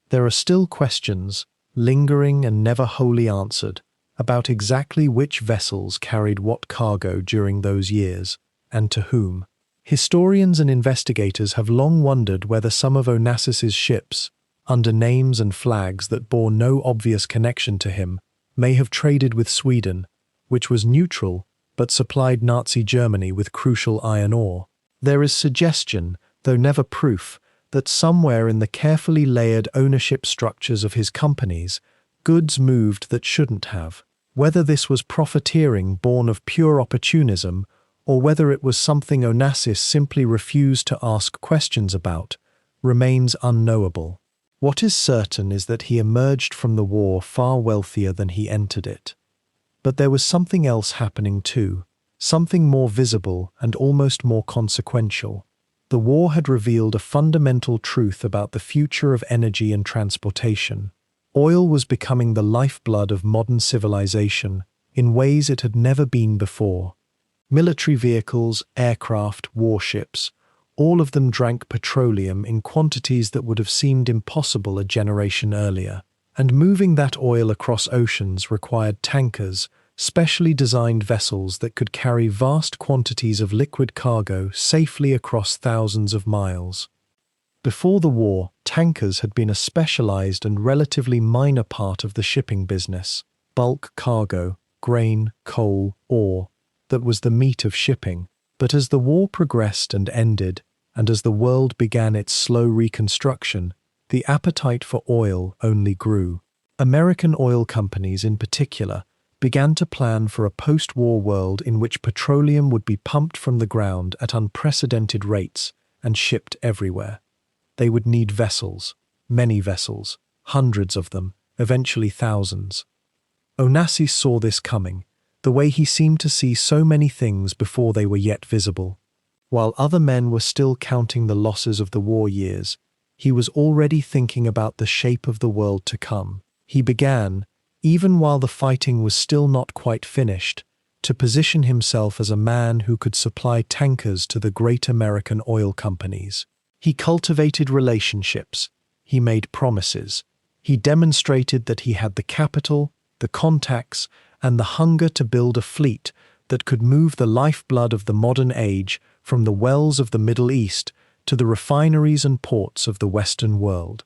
S1: There are still questions, lingering and never wholly answered, about exactly which vessels carried what cargo during those years, and to whom. Historians and investigators have long wondered whether some of Onassis's ships, under names and flags that bore no obvious connection to him, may have traded with Sweden, which was neutral but supplied Nazi Germany with crucial iron ore. There is suggestion, though never proof, that somewhere in the carefully layered ownership structures of his companies, goods moved that shouldn't have. Whether this was profiteering born of pure opportunism, or whether it was something Onassis simply refused to ask questions about, remains unknowable. What is certain is that he emerged from the war far wealthier than he entered it. But there was something else happening too, something more visible and almost more consequential. The war had revealed a fundamental truth about the future of energy and transportation. Oil was becoming the lifeblood of modern civilization in ways it had never been before. Military vehicles, aircraft, warships, all of them drank petroleum in quantities that would have seemed impossible a generation earlier. And moving that oil across oceans required tankers, specially designed vessels that could carry vast quantities of liquid cargo safely across thousands of miles. Before the war, tankers had been a specialized and relatively minor part of the shipping business. Bulk cargo, grain, coal, ore, that was the meat of shipping. But as the war progressed and ended, and as the world began its slow reconstruction, the appetite for oil only grew. American oil companies in particular began to plan for a post-war world in which petroleum would be pumped from the ground at unprecedented rates and shipped everywhere. They would need vessels, many vessels, hundreds of them, eventually thousands. Onassis saw this coming, the way he seemed to see so many things before they were yet visible. While other men were still counting the losses of the war years, he was already thinking about the shape of the world to come. He began, even while the fighting was still not quite finished, to position himself as a man who could supply tankers to the great American oil companies. He cultivated relationships, he made promises, he demonstrated that he had the capital, the contacts, and the hunger to build a fleet that could move the lifeblood of the modern age from the wells of the Middle East to the refineries and ports of the Western world.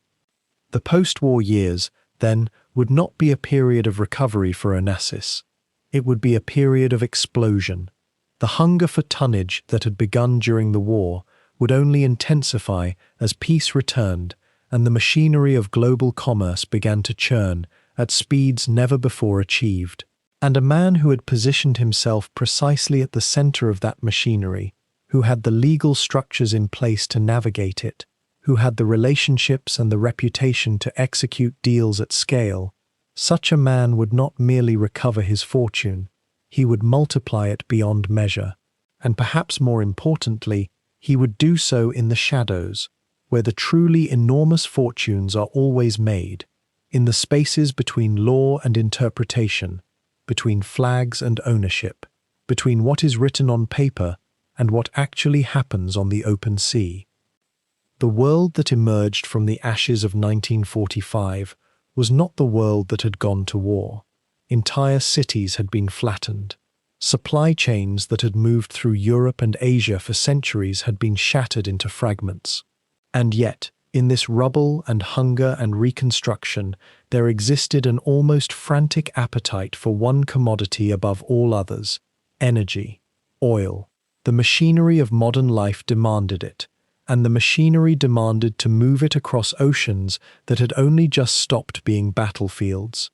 S1: The post-war years, then, would not be a period of recovery for Onassis. It would be a period of explosion. The hunger for tonnage that had begun during the war would only intensify as peace returned and the machinery of global commerce began to churn at speeds never before achieved. And a man who had positioned himself precisely at the center of that machinery, who had the legal structures in place to navigate it, who had the relationships and the reputation to execute deals at scale, such a man would not merely recover his fortune, he would multiply it beyond measure. And perhaps more importantly, he would do so in the shadows, where the truly enormous fortunes are always made, in the spaces between law and interpretation, between flags and ownership, between what is written on paper and what actually happens on the open sea. The world that emerged from the ashes of 1945 was not the world that had gone to war. Entire cities had been flattened. Supply chains that had moved through Europe and Asia for centuries had been shattered into fragments. And yet, in this rubble and hunger and reconstruction, there existed an almost frantic appetite for one commodity above all others: energy, oil. The machinery of modern life demanded it, and the machinery demanded to move it across oceans that had only just stopped being battlefields.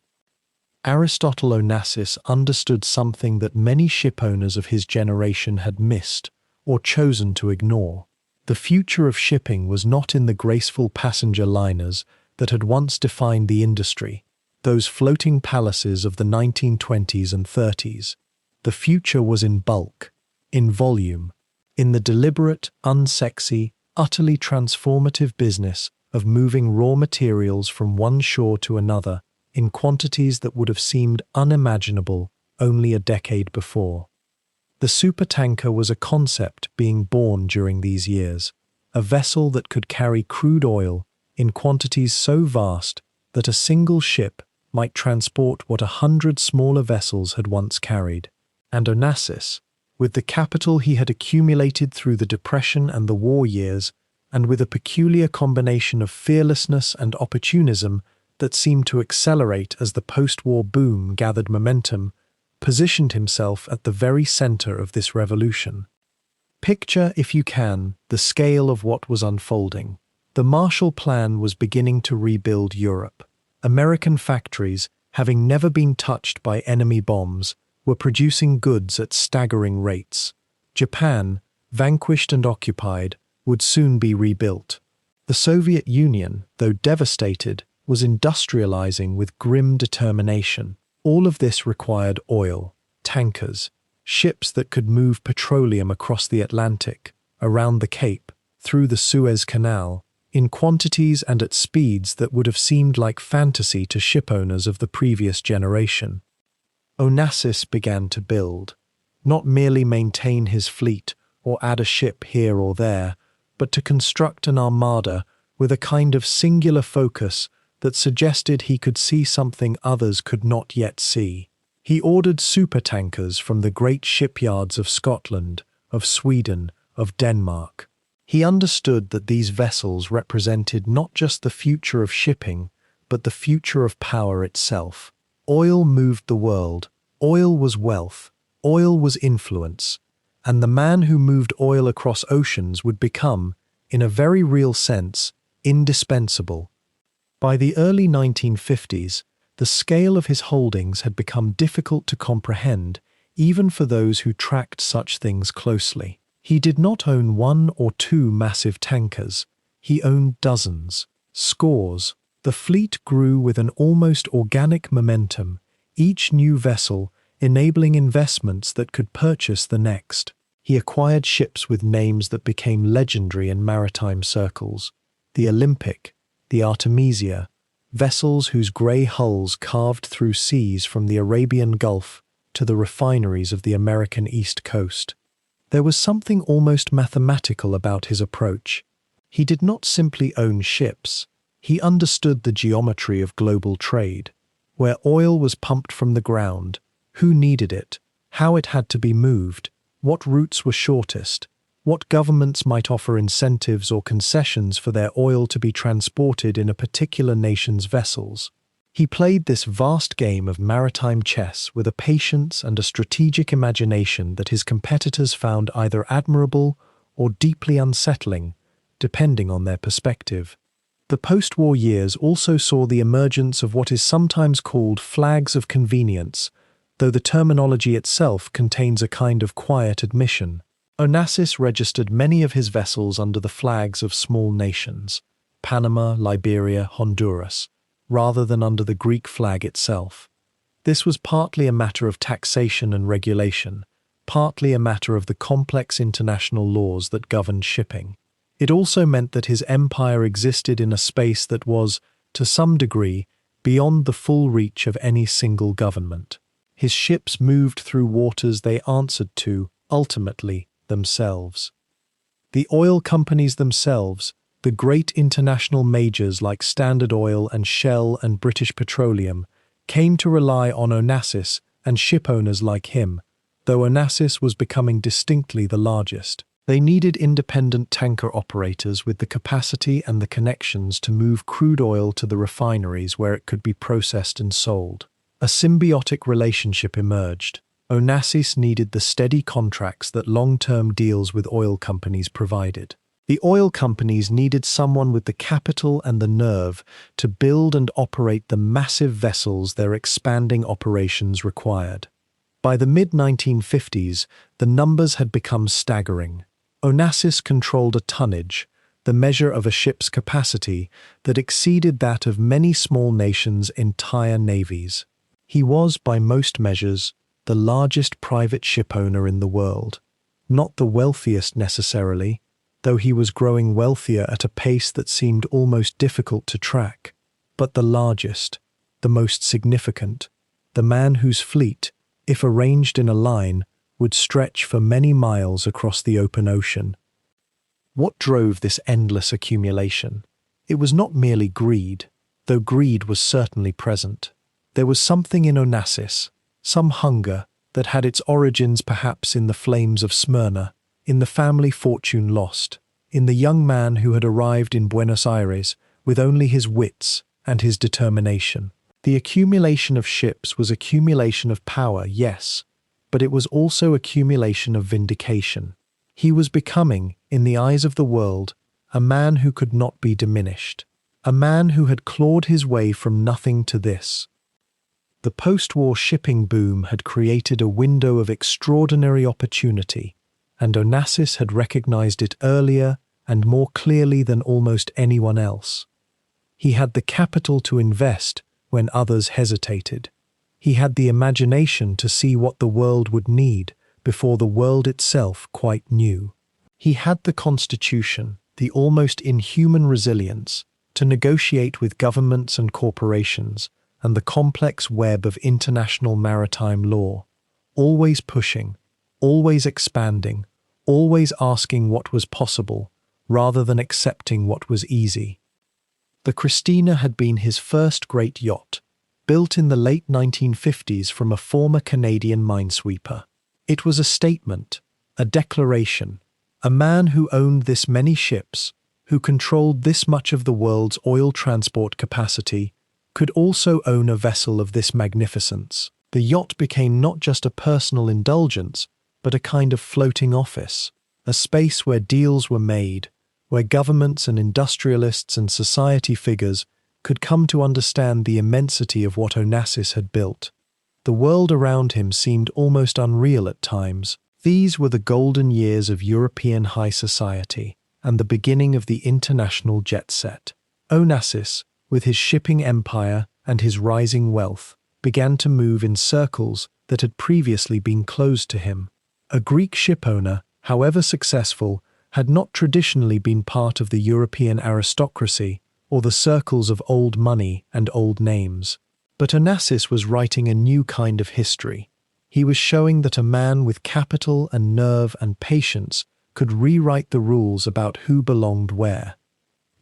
S1: Aristotle Onassis understood something that many shipowners of his generation had missed or chosen to ignore. The future of shipping was not in the graceful passenger liners that had once defined the industry, those floating palaces of the 1920s and 30s. The future was in bulk, in volume, in the deliberate, unsexy, utterly transformative business of moving raw materials from one shore to another in quantities that would have seemed unimaginable only a decade before. The supertanker was a concept being born during these years, a vessel that could carry crude oil in quantities so vast that a single ship might transport what 100 smaller vessels had once carried. And Onassis, With the capital he had accumulated through the Depression and the war years, and with a peculiar combination of fearlessness and opportunism that seemed to accelerate as the post-war boom gathered momentum, positioned himself at the very center of this revolution. Picture, if you can, the scale of what was unfolding. The Marshall Plan was beginning to rebuild Europe. American factories, having never been touched by enemy bombs, were producing goods at staggering rates. Japan, vanquished and occupied, would soon be rebuilt. The Soviet Union, though devastated, was industrializing with grim determination. All of this required oil, tankers, ships that could move petroleum across the Atlantic, around the Cape, through the Suez Canal, in quantities and at speeds that would have seemed like fantasy to shipowners of the previous generation. Onassis began to build, not merely maintain his fleet or add a ship here or there, but to construct an armada with a kind of singular focus that suggested he could see something others could not yet see. He ordered supertankers from the great shipyards of Scotland, of Sweden, of Denmark. He understood that these vessels represented not just the future of shipping, but the future of power itself. Oil moved the world, oil was wealth, oil was influence, and the man who moved oil across oceans would become, in a very real sense, indispensable. By the early 1950s, the scale of his holdings had become difficult to comprehend, even for those who tracked such things closely. He did not own one or two massive tankers. He owned dozens, scores. The fleet grew with an almost organic momentum, each new vessel enabling investments that could purchase the next. He acquired ships with names that became legendary in maritime circles: the Olympic, the Artemisia, vessels whose grey hulls carved through seas from the Arabian Gulf to the refineries of the American East Coast. There was something almost mathematical about his approach. He did not simply own ships. He understood the geometry of global trade, where oil was pumped from the ground, who needed it, how it had to be moved, what routes were shortest, what governments might offer incentives or concessions for their oil to be transported in a particular nation's vessels. He played this vast game of maritime chess with a patience and a strategic imagination that his competitors found either admirable or deeply unsettling, depending on their perspective. The post-war years also saw the emergence of what is sometimes called flags of convenience, though the terminology itself contains a kind of quiet admission. Onassis registered many of his vessels under the flags of small nations, Panama, Liberia, Honduras, rather than under the Greek flag itself. This was partly a matter of taxation and regulation, partly a matter of the complex international laws that governed shipping. It also meant that his empire existed in a space that was, to some degree, beyond the full reach of any single government. His ships moved through waters they answered to, ultimately, themselves. The oil companies themselves, the great international majors like Standard Oil and Shell and British Petroleum, came to rely on Onassis and shipowners like him, though Onassis was becoming distinctly the largest. They needed independent tanker operators with the capacity and the connections to move crude oil to the refineries where it could be processed and sold. A symbiotic relationship emerged. Onassis needed the steady contracts that long-term deals with oil companies provided. The oil companies needed someone with the capital and the nerve to build and operate the massive vessels their expanding operations required. By the mid-1950s, the numbers had become staggering. Onassis controlled a tonnage, the measure of a ship's capacity, that exceeded that of many small nations' entire navies. He was, by most measures, the largest private shipowner in the world. Not the wealthiest necessarily, though he was growing wealthier at a pace that seemed almost difficult to track, but the largest, the most significant, the man whose fleet, if arranged in a line, would stretch for many miles across the open ocean. What drove this endless accumulation? It was not merely greed, though greed was certainly present. There was something in Onassis, some hunger, that had its origins perhaps in the flames of Smyrna, in the family fortune lost, in the young man who had arrived in Buenos Aires with only his wits and his determination. The accumulation of ships was accumulation of power, yes, but it was also accumulation of vindication. He was becoming, in the eyes of the world, a man who could not be diminished, a man who had clawed his way from nothing to this. The post-war shipping boom had created a window of extraordinary opportunity, and Onassis had recognized it earlier and more clearly than almost anyone else. He had the capital to invest when others hesitated. He had the imagination to see what the world would need before the world itself quite knew. He had the constitution, the almost inhuman resilience, to negotiate with governments and corporations and the complex web of international maritime law, always pushing, always expanding, always asking what was possible, rather than accepting what was easy. The Christina had been his first great yacht, built in the late 1950s from a former Canadian minesweeper. It was a statement, a declaration. A man who owned this many ships, who controlled this much of the world's oil transport capacity, could also own a vessel of this magnificence. The yacht became not just a personal indulgence, but a kind of floating office, a space where deals were made, where governments and industrialists and society figures could come to understand the immensity of what Onassis had built. The world around him seemed almost unreal at times. These were the golden years of European high society and the beginning of the international jet set. Onassis, with his shipping empire and his rising wealth, began to move in circles that had previously been closed to him. A Greek shipowner, however successful, had not traditionally been part of the European aristocracy or the circles of old money and old names. But Onassis was writing a new kind of history. He was showing that a man with capital and nerve and patience could rewrite the rules about who belonged where.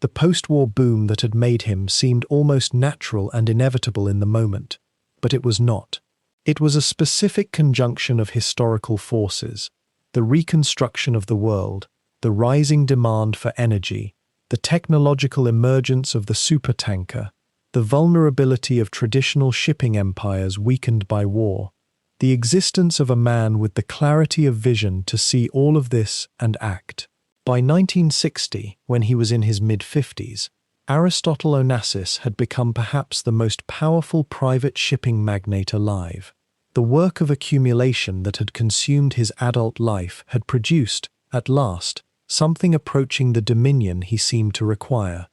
S1: The post-war boom that had made him seemed almost natural and inevitable in the moment, but it was not. It was a specific conjunction of historical forces, the reconstruction of the world, the rising demand for energy, the technological emergence of the supertanker, the vulnerability of traditional shipping empires weakened by war, the existence of a man with the clarity of vision to see all of this and act. By 1960, when he was in his mid-50s, Aristotle Onassis had become perhaps the most powerful private shipping magnate alive. The work of accumulation that had consumed his adult life had produced, at last, something approaching the dominion he seemed to require.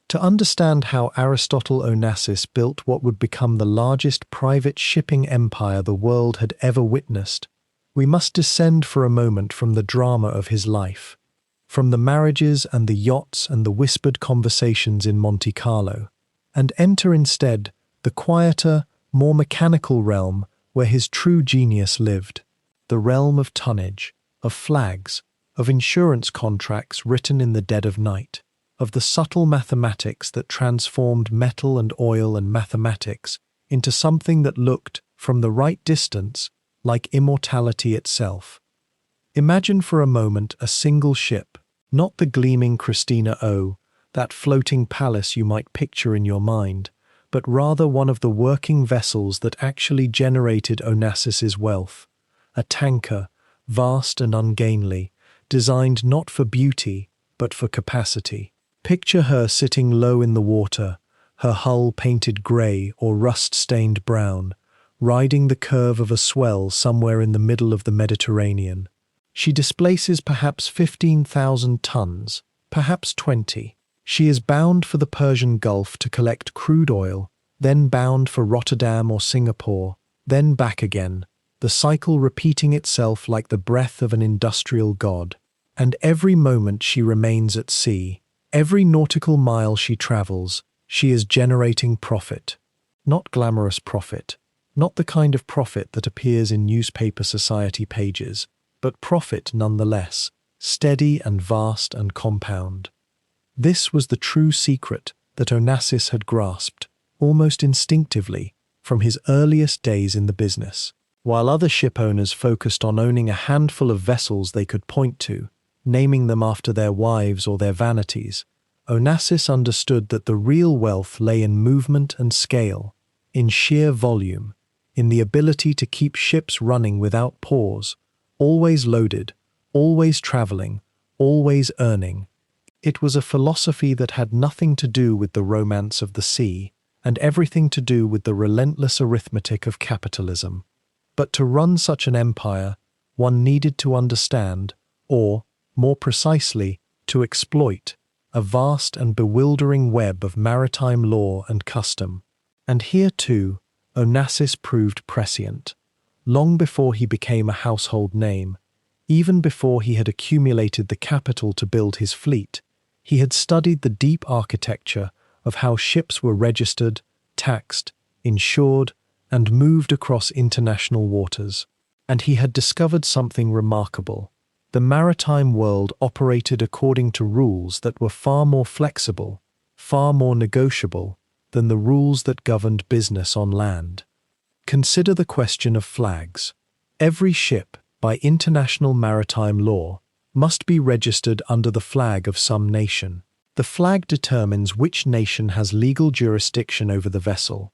S1: To understand how Aristotle Onassis built what would become the largest private shipping empire the world had ever witnessed, we must descend for a moment from the drama of his life, from the marriages and the yachts and the whispered conversations in Monte Carlo, and enter instead the quieter, more mechanical realm where his true genius lived, the realm of tonnage, of flags, of insurance contracts written in the dead of night, of the subtle mathematics that transformed metal and oil and mathematics into something that looked, from the right distance, like immortality itself. Imagine for a moment a single ship, not the gleaming Christina O, that floating palace you might picture in your mind, but rather one of the working vessels that actually generated Onassis's wealth, a tanker, vast and ungainly, designed not for beauty, but for capacity. Picture her sitting low in the water, her hull painted grey or rust-stained brown, riding the curve of a swell somewhere in the middle of the Mediterranean. She displaces perhaps 15,000 tons, perhaps 20. She is bound for the Persian Gulf to collect crude oil, then bound for Rotterdam or Singapore, then back again, the cycle repeating itself like the breath of an industrial god. And every moment she remains at sea, every nautical mile she travels, she is generating profit. Not glamorous profit, not the kind of profit that appears in newspaper society pages, but profit nonetheless, steady and vast and compound. This was the true secret that Onassis had grasped, almost instinctively, from his earliest days in the business. While other ship owners focused on owning a handful of vessels they could point to, naming them after their wives or their vanities, Onassis understood that the real wealth lay in movement and scale, in sheer volume, in the ability to keep ships running without pause, always loaded, always traveling, always earning. It was a philosophy that had nothing to do with the romance of the sea, and everything to do with the relentless arithmetic of capitalism. But to run such an empire, one needed to understand, or, more precisely, to exploit, a vast and bewildering web of maritime law and custom. And here, too, Onassis proved prescient. Long before he became a household name, even before he had accumulated the capital to build his fleet, he had studied the deep architecture of how ships were registered, taxed, insured, and moved across international waters. And he had discovered something remarkable. The maritime world operated according to rules that were far more flexible, far more negotiable than the rules that governed business on land. Consider the question of flags. Every ship, by international maritime law, must be registered under the flag of some nation. The flag determines which nation has legal jurisdiction over the vessel,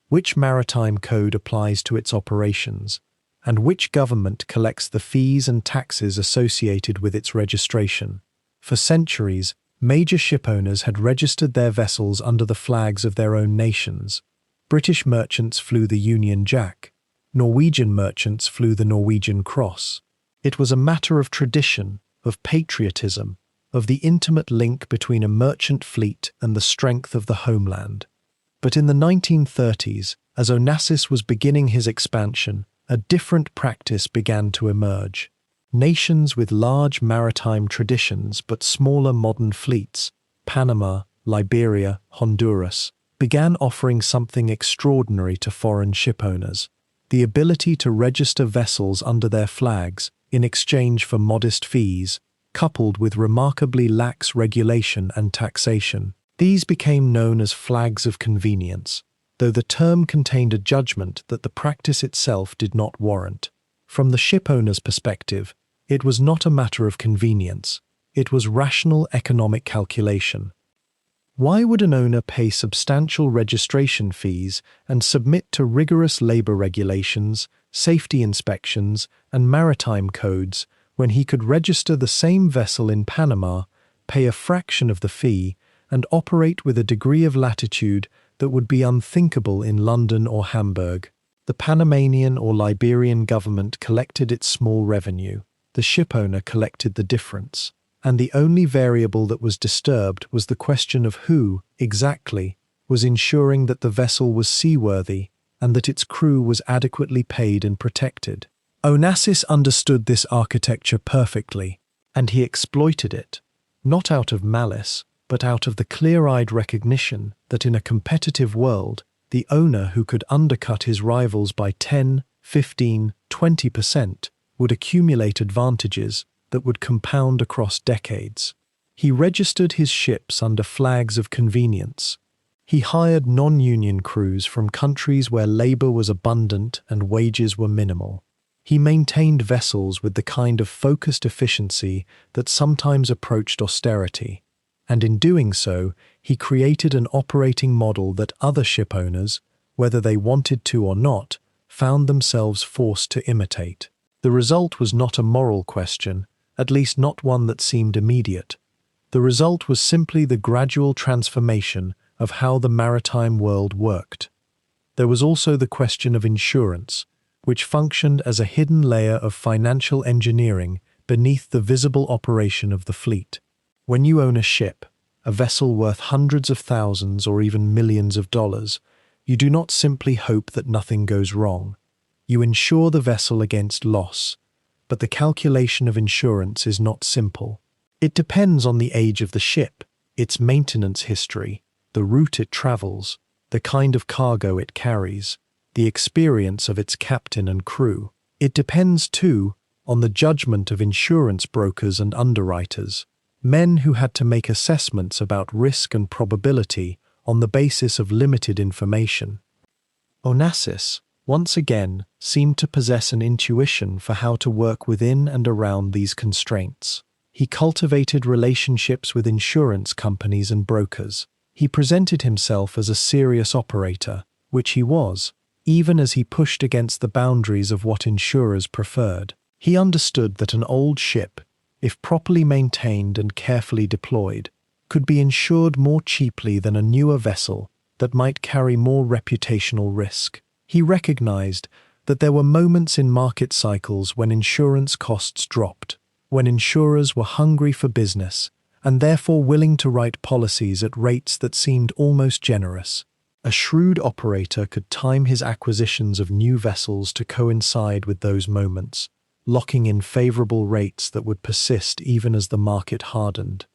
S1: which maritime code applies to its operations, and which government collects the fees and taxes associated with its registration. For centuries, major shipowners had registered their vessels under the flags of their own nations. British merchants flew the Union Jack. Norwegian merchants flew the Norwegian Cross. It was a matter of tradition, of patriotism, of the intimate link between a merchant fleet and the strength of the homeland. But in the 1930s, as Onassis was beginning his expansion, a different practice began to emerge. Nations with large maritime traditions but smaller modern fleets, Panama, Liberia, Honduras, began offering something extraordinary to foreign shipowners: the ability to register vessels under their flags in exchange for modest fees, coupled with remarkably lax regulation and taxation. These became known as flags of convenience, though the term contained a judgment that the practice itself did not warrant. From the shipowner's perspective, it was not a matter of convenience, it was rational economic calculation. Why would an owner pay substantial registration fees and submit to rigorous labor regulations, safety inspections, and maritime codes when he could register the same vessel in Panama, pay a fraction of the fee, and operate with a degree of latitude that would be unthinkable in London or Hamburg? The Panamanian or Liberian government collected its small revenue. The shipowner collected the difference. And the only variable that was disturbed was the question of who, exactly, was ensuring that the vessel was seaworthy and that its crew was adequately paid and protected. Onassis understood this architecture perfectly, and he exploited it, not out of malice, but out of the clear-eyed recognition that in a competitive world, the owner who could undercut his rivals by 10, 15, 20% would accumulate advantages that would compound across decades. He registered his ships under flags of convenience. He hired non-union crews from countries where labor was abundant and wages were minimal. He maintained vessels with the kind of focused efficiency that sometimes approached austerity. And in doing so, he created an operating model that other shipowners, whether they wanted to or not, found themselves forced to imitate. The result was not a moral question, at least not one that seemed immediate. The result was simply the gradual transformation of how the maritime world worked. There was also the question of insurance, which functioned as a hidden layer of financial engineering beneath the visible operation of the fleet. When you own a ship, a vessel worth hundreds of thousands or even millions of dollars, you do not simply hope that nothing goes wrong. You insure the vessel against loss. But the calculation of insurance is not simple. It depends on the age of the ship, its maintenance history, the route it travels, the kind of cargo it carries, the experience of its captain and crew. It depends, too, on the judgment of insurance brokers and underwriters, men who had to make assessments about risk and probability on the basis of limited information. Onassis, once again, seemed to possess an intuition for how to work within and around these constraints. He cultivated relationships with insurance companies and brokers. He presented himself as a serious operator, which he was, even as he pushed against the boundaries of what insurers preferred. He understood that an old ship, if properly maintained and carefully deployed, could be insured more cheaply than a newer vessel that might carry more reputational risk. He recognized that there were moments in market cycles when insurance costs dropped, when insurers were hungry for business and therefore willing to write policies at rates that seemed almost generous. A shrewd operator could time his acquisitions of new vessels to coincide with those moments, locking in favorable rates that would persist even as the market hardened.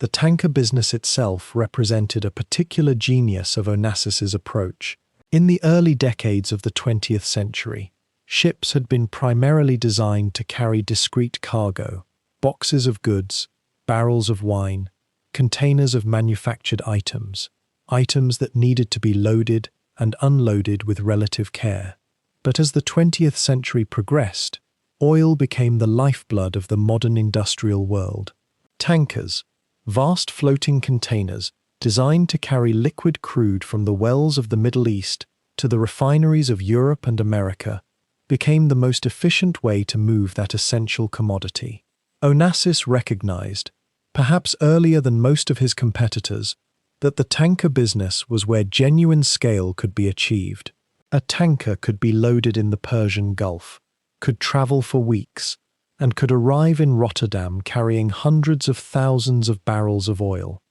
S1: The tanker business itself represented a particular genius of Onassis's approach. In the early decades of the 20th century, ships had been primarily designed to carry discrete cargo, boxes of goods, barrels of wine, containers of manufactured items that needed to be loaded and unloaded with relative care. But as the 20th century progressed, oil became the lifeblood of the modern industrial world. Tankers, vast floating containers designed to carry liquid crude from the wells of the Middle East to the refineries of Europe and America, became the most efficient way to move that essential commodity. Onassis recognized, perhaps earlier than most of his competitors, that the tanker business was where genuine scale could be achieved. A tanker could be loaded in the Persian Gulf, could travel for weeks, and could arrive in Rotterdam carrying hundreds of thousands of barrels of oil.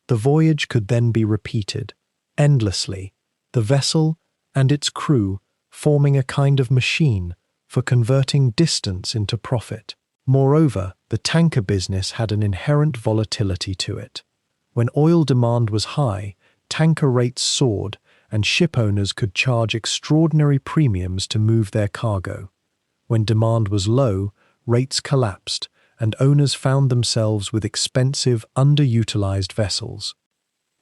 S1: The voyage could then be repeated, endlessly, the vessel and its crew forming a kind of machine for converting distance into profit. Moreover, the tanker business had an inherent volatility to it. When oil demand was high, tanker rates soared, and ship owners could charge extraordinary premiums to move their cargo. When demand was low, rates collapsed, and owners found themselves with expensive, underutilized vessels.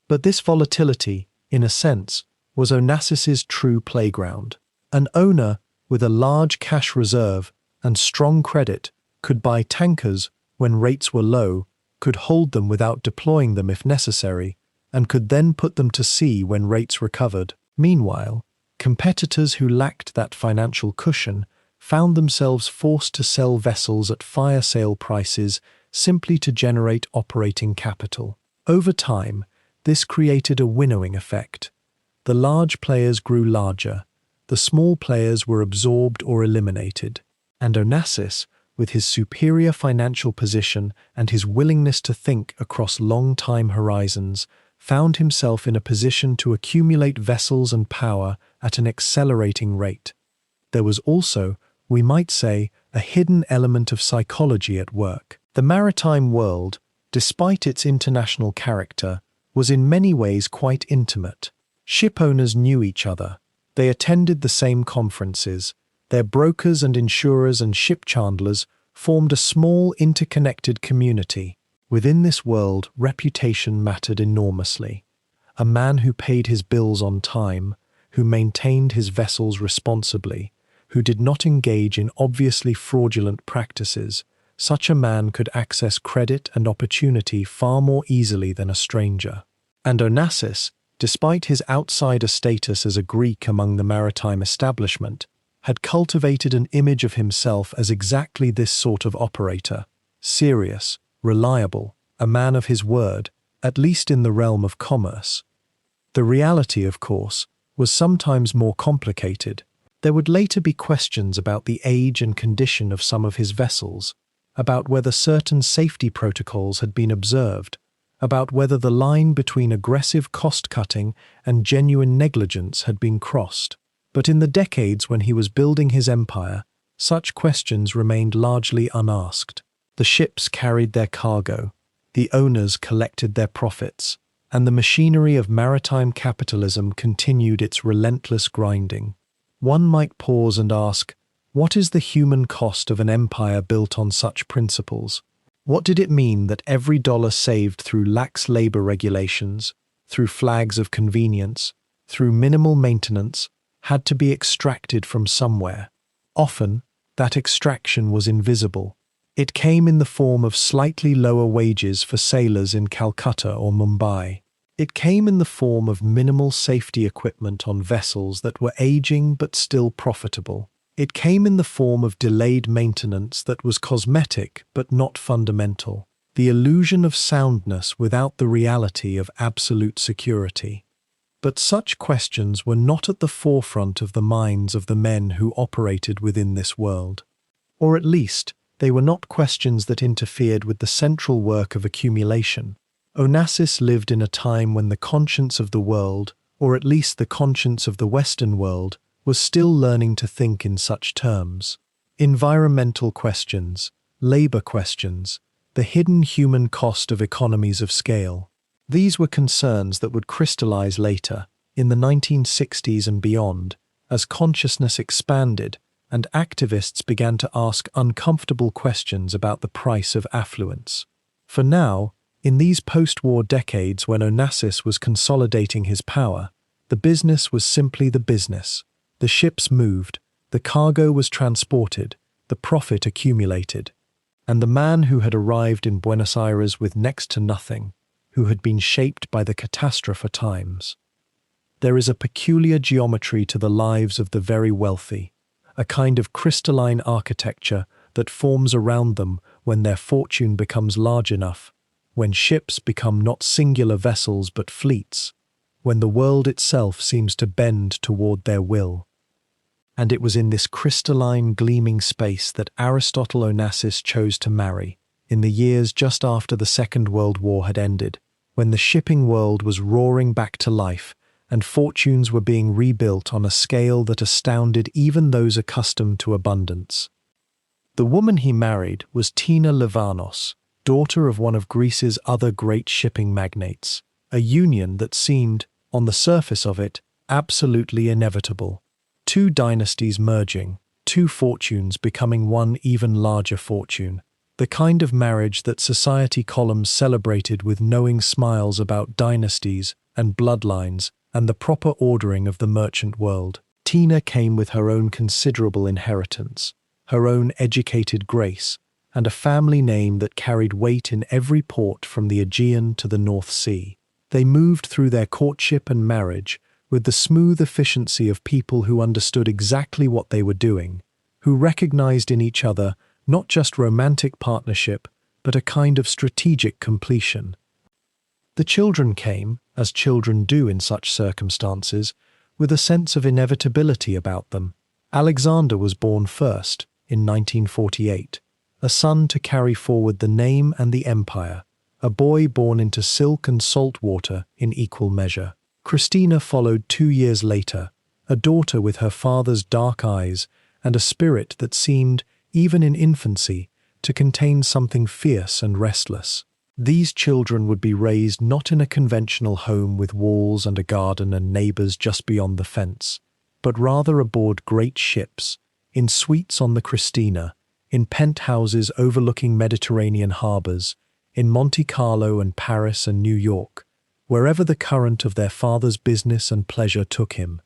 S1: But this volatility, in a sense, was Onassis's true playground. An owner with a large cash reserve and strong credit could buy tankers when rates were low, could hold them without deploying them if necessary, and could then put them to sea when rates recovered. Meanwhile, competitors who lacked that financial cushion found themselves forced to sell vessels at fire sale prices simply to generate operating capital. Over time, this created a winnowing effect. The large players grew larger, the small players were absorbed or eliminated, and Onassis, with his superior financial position and his willingness to think across long time horizons, found himself in a position to accumulate vessels and power at an accelerating rate. There was also, we might say, a hidden element of psychology at work. The maritime world, despite its international character, was in many ways quite intimate. Ship owners knew each other. They attended the same conferences. Their brokers and insurers and ship chandlers formed a small, interconnected community. Within this world, reputation mattered enormously. A man who paid his bills on time, who maintained his vessels responsibly, who did not engage in obviously fraudulent practices, such a man could access credit and opportunity far more easily than a stranger. And Onassis, despite his outsider status as a Greek among the maritime establishment, had cultivated an image of himself as exactly this sort of operator, serious, reliable, a man of his word, at least in the realm of commerce. The reality, of course, was sometimes more complicated. There would later be questions about the age and condition of some of his vessels, about whether certain safety protocols had been observed, about whether the line between aggressive cost-cutting and genuine negligence had been crossed. But in the decades when he was building his empire, such questions remained largely unasked. The ships carried their cargo, the owners collected their profits, and the machinery of maritime capitalism continued its relentless grinding. One might pause and ask, what is the human cost of an empire built on such principles? What did it mean that every dollar saved through lax labor regulations, through flags of convenience, through minimal maintenance, had to be extracted from somewhere. Often, that extraction was invisible. It came in the form of slightly lower wages for sailors in Calcutta or Mumbai. It came in the form of minimal safety equipment on vessels that were aging but still profitable. It came in the form of delayed maintenance that was cosmetic but not fundamental. The illusion of soundness without the reality of absolute security. But such questions were not at the forefront of the minds of the men who operated within this world. Or at least, they were not questions that interfered with the central work of accumulation. Onassis lived in a time when the conscience of the world, or at least the conscience of the Western world, was still learning to think in such terms. Environmental questions, labor questions, the hidden human cost of economies of scale. These were concerns that would crystallize later, in the 1960s and beyond, as consciousness expanded and activists began to ask uncomfortable questions about the price of affluence. For now, in these post-war decades when Onassis was consolidating his power, the business was simply the business. The ships moved, the cargo was transported, the profit accumulated. And the man who had arrived in Buenos Aires with next to nothing, who had been shaped by the catastrophe times. There is a peculiar geometry to the lives of the very wealthy, a kind of crystalline architecture that forms around them when their fortune becomes large enough, when ships become not singular vessels but fleets, when the world itself seems to bend toward their will. And it was in this crystalline, gleaming space that Aristotle Onassis chose to marry, in the years just after the Second World War had ended, when the shipping world was roaring back to life and fortunes were being rebuilt on a scale that astounded even those accustomed to abundance. The woman he married was Tina Livanos, daughter of one of Greece's other great shipping magnates, a union that seemed, on the surface of it, absolutely inevitable. Two dynasties merging, two fortunes becoming one even larger fortune. The kind of marriage that society columns celebrated with knowing smiles about dynasties and bloodlines and the proper ordering of the merchant world. Tina came with her own considerable inheritance, her own educated grace, and a family name that carried weight in every port from the Aegean to the North Sea. They moved through their courtship and marriage with the smooth efficiency of people who understood exactly what they were doing, who recognized in each other not just romantic partnership, but a kind of strategic completion. The children came, as children do in such circumstances, with a sense of inevitability about them. Alexander was born first, in 1948, a son to carry forward the name and the empire, a boy born into silk and salt water in equal measure. Christina followed 2 years later, a daughter with her father's dark eyes and a spirit that seemed, even in infancy, to contain something fierce and restless. These children would be raised not in a conventional home with walls and a garden and neighbors just beyond the fence, but rather aboard great ships, in suites on the Christina, in penthouses overlooking Mediterranean harbors, in Monte Carlo and Paris and New York, wherever the current of their father's business and pleasure took him.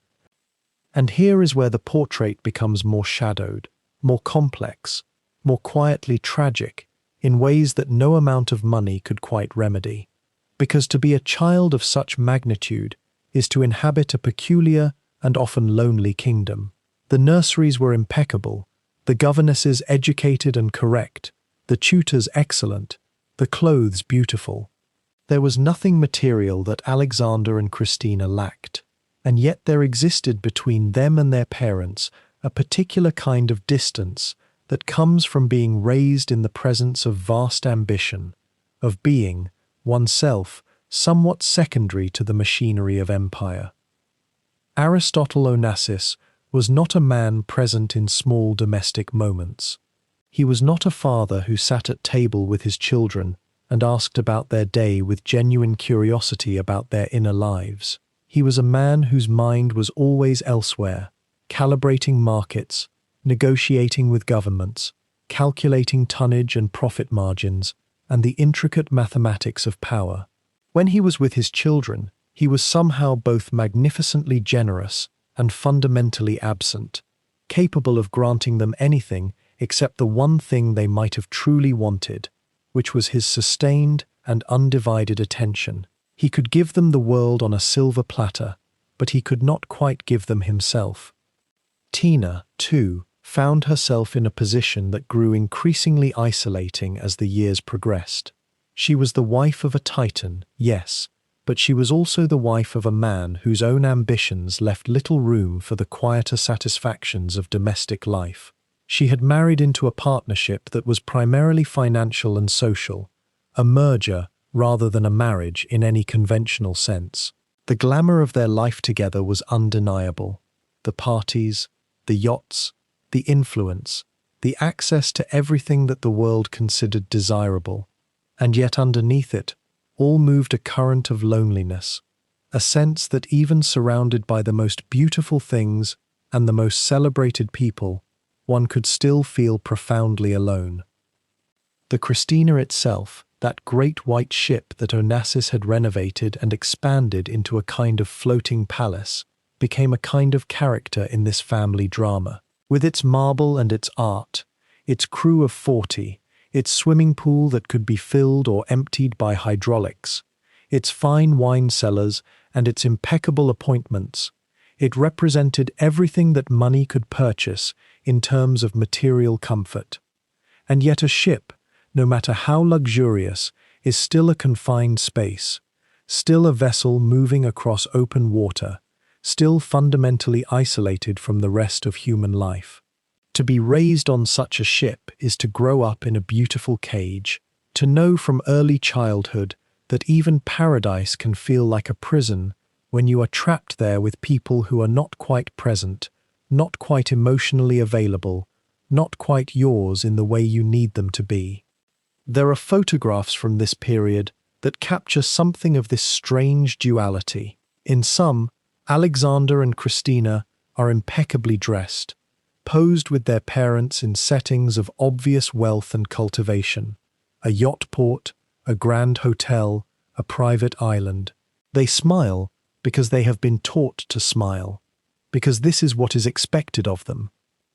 S1: And here is where the portrait becomes more shadowed, more complex, more quietly tragic, in ways that no amount of money could quite remedy. Because to be a child of such magnitude is to inhabit a peculiar and often lonely kingdom. The nurseries were impeccable, the governesses educated and correct, the tutors excellent, the clothes beautiful. There was nothing material that Alexander and Christina lacked, and yet there existed between them and their parents a particular kind of distance that comes from being raised in the presence of vast ambition, of being, oneself, somewhat secondary to the machinery of empire. Aristotle Onassis was not a man present in small domestic moments. He was not a father who sat at table with his children and asked about their day with genuine curiosity about their inner lives. He was a man whose mind was always elsewhere, calibrating markets, negotiating with governments, calculating tonnage and profit margins, and the intricate mathematics of power. When he was with his children, he was somehow both magnificently generous and fundamentally absent, capable of granting them anything except the one thing they might have truly wanted, which was his sustained and undivided attention. He could give them the world on a silver platter, but he could not quite give them himself. Tina, too, found herself in a position that grew increasingly isolating as the years progressed. She was the wife of a titan, yes, but she was also the wife of a man whose own ambitions left little room for the quieter satisfactions of domestic life. She had married into a partnership that was primarily financial and social, a merger rather than a marriage in any conventional sense. The glamour of their life together was undeniable. The parties, the yachts, the influence, the access to everything that the world considered desirable. And yet underneath it, all moved a current of loneliness, a sense that even surrounded by the most beautiful things and the most celebrated people, one could still feel profoundly alone. The Christina itself, that great white ship that Onassis had renovated and expanded into a kind of floating palace, became a kind of character in this family drama. With its marble and its art, its crew of 40, its swimming pool that could be filled or emptied by hydraulics, its fine wine cellars and its impeccable appointments, it represented everything that money could purchase in terms of material comfort. And yet a ship, no matter how luxurious, is still a confined space, still a vessel moving across open water, still fundamentally isolated from the rest of human life. To be raised on such a ship is to grow up in a beautiful cage, to know from early childhood that even paradise can feel like a prison when you are trapped there with people who are not quite present, not quite emotionally available, not quite yours in the way you need them to be. There are photographs from this period that capture something of this strange duality. In some, Alexander and Christina are impeccably dressed, posed with their parents in settings of obvious wealth and cultivation, a yacht port, a grand hotel, a private island. They smile because they have been taught to smile, because this is what is expected of them,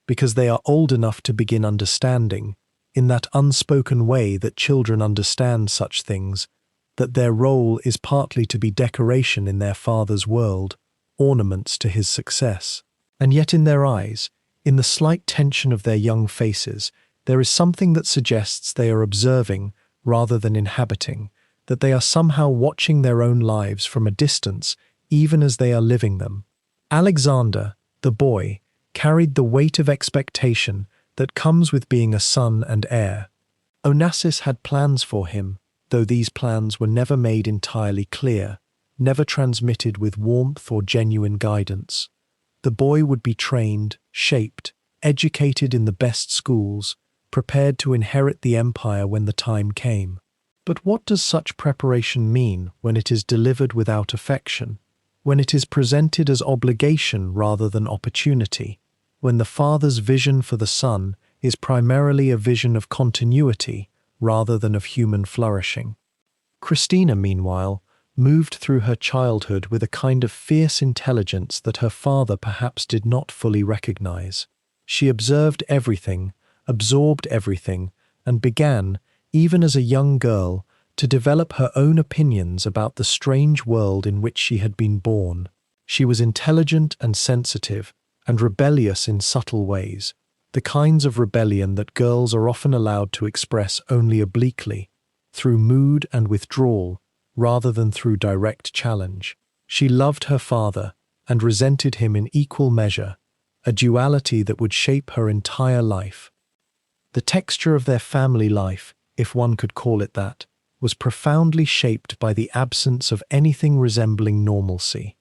S1: because they are old enough to begin understanding, in that unspoken way that children understand such things, that their role is partly to be decoration in their father's world, ornaments to his success. And yet in their eyes, in the slight tension of their young faces, there is something that suggests they are observing rather than inhabiting, that they are somehow watching their own lives from a distance even as they are living them. Alexander, the boy, carried the weight of expectation that comes with being a son and heir. Onassis had plans for him, though these plans were never made entirely clear, never transmitted with warmth or genuine guidance. The boy would be trained, shaped, educated in the best schools, prepared to inherit the empire when the time came. But what does such preparation mean when it is delivered without affection, when it is presented as obligation rather than opportunity, when the father's vision for the son is primarily a vision of continuity rather than of human flourishing? Christina, meanwhile, moved through her childhood with a kind of fierce intelligence that her father perhaps did not fully recognize. She observed everything, absorbed everything, and began, even as a young girl, to develop her own opinions about the strange world in which she had been born. She was intelligent and sensitive, and rebellious in subtle ways, the kinds of rebellion that girls are often allowed to express only obliquely, through mood and withdrawal, rather than through direct challenge. She loved her father and resented him in equal measure, a duality that would shape her entire life. The texture of their family life, if one could call it that, was profoundly shaped by the absence of anything resembling normalcy.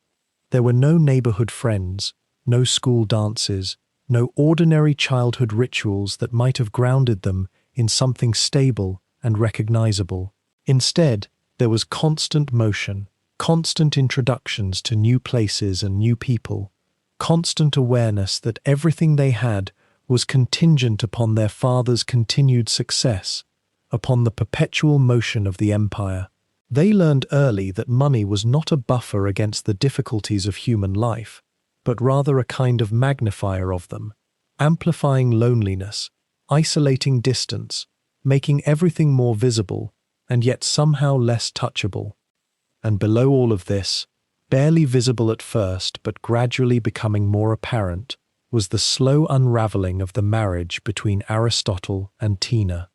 S1: There were no neighborhood friends, no school dances, no ordinary childhood rituals that might have grounded them in something stable and recognizable. Instead, there was constant motion, constant introductions to new places and new people, constant awareness that everything they had was contingent upon their father's continued success, upon the perpetual motion of the empire. They learned early that money was not a buffer against the difficulties of human life, but rather a kind of magnifier of them, amplifying loneliness, isolating distance, making everything more visible, and yet somehow less touchable. And below all of this, barely visible at first but gradually becoming more apparent, was the slow unraveling of the marriage between Aristotle and Tina.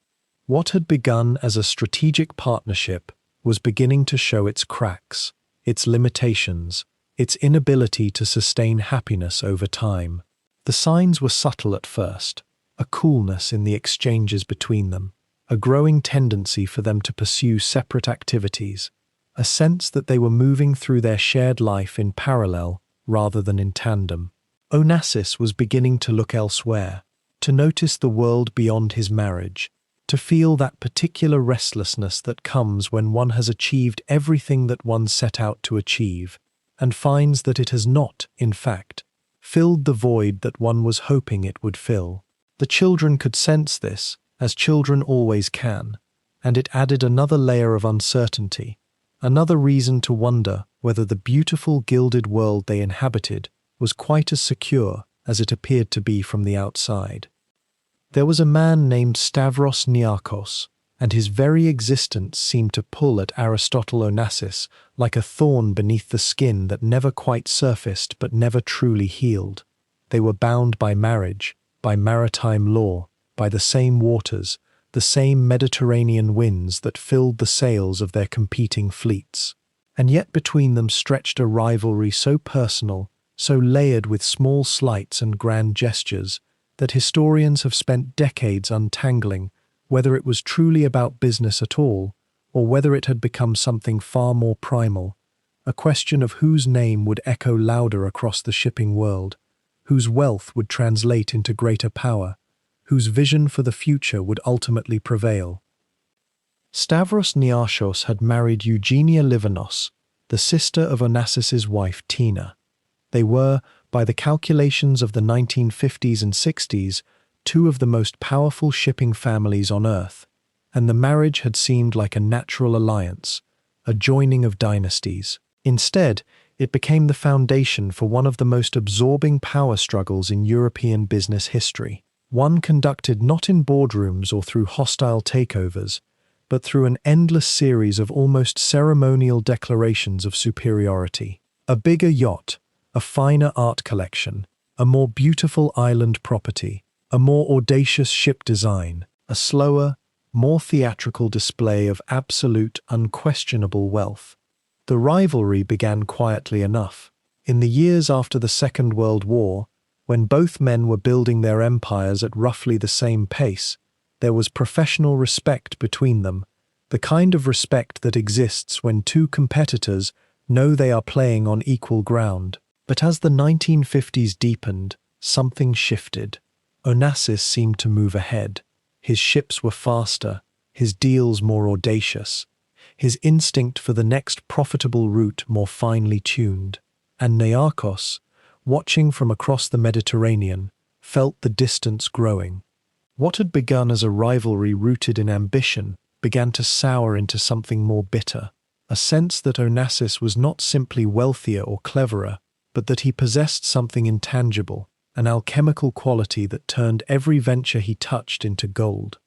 S1: What had begun as a strategic partnership was beginning to show its cracks, its limitations, its inability to sustain happiness over time. The signs were subtle at first, a coolness in the exchanges between them, a growing tendency for them to pursue separate activities, a sense that they were moving through their shared life in parallel rather than in tandem. Onassis was beginning to look elsewhere, to notice the world beyond his marriage, to feel that particular restlessness that comes when one has achieved everything that one set out to achieve, and finds that it has not, in fact, filled the void that one was hoping it would fill. The children could sense this, as children always can, and it added another layer of uncertainty, another reason to wonder whether the beautiful gilded world they inhabited was quite as secure as it appeared to be from the outside. There was a man named Stavros Niarchos, and his very existence seemed to pull at Aristotle Onassis like a thorn beneath the skin that never quite surfaced but never truly healed. They were bound by marriage, by maritime law, by the same waters, the same Mediterranean winds that filled the sails of their competing fleets. And yet between them stretched a rivalry so personal, so layered with small slights and grand gestures, that historians have spent decades untangling whether it was truly about business at all, or whether it had become something far more primal, a question of whose name would echo louder across the shipping world, whose wealth would translate into greater power, whose vision for the future would ultimately prevail. Stavros Niarchos had married Eugenia Livanos, the sister of Onassis's wife Tina. They were, by the calculations of the 1950s and 60s, two of the most powerful shipping families on Earth, and the marriage had seemed like a natural alliance, a joining of dynasties. Instead, it became the foundation for one of the most absorbing power struggles in European business history, one conducted not in boardrooms or through hostile takeovers, but through an endless series of almost ceremonial declarations of superiority. A bigger yacht, a finer art collection, a more beautiful island property, a more audacious ship design, a slower, more theatrical display of absolute, unquestionable wealth. The rivalry began quietly enough. In the years after the Second World War, when both men were building their empires at roughly the same pace, there was professional respect between them, the kind of respect that exists when two competitors know they are playing on equal ground. But as the 1950s deepened, something shifted. Onassis seemed to move ahead. His ships were faster, his deals more audacious, his instinct for the next profitable route more finely tuned. And Niarchos, watching from across the Mediterranean, felt the distance growing. What had begun as a rivalry rooted in ambition began to sour into something more bitter, a sense that Onassis was not simply wealthier or cleverer, but that he possessed something intangible, an alchemical quality that turned every venture he touched into gold.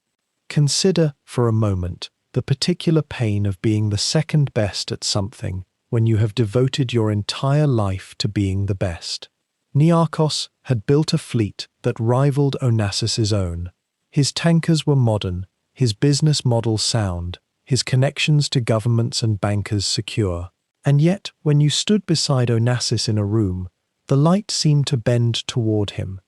S1: Consider, for a moment, the particular pain of being the second best at something when you have devoted your entire life to being the best. Niarchos had built a fleet that rivaled Onassis's own. His tankers were modern, his business model sound, his connections to governments and bankers secure. And yet, when you stood beside Onassis in a room, the light seemed to bend toward him.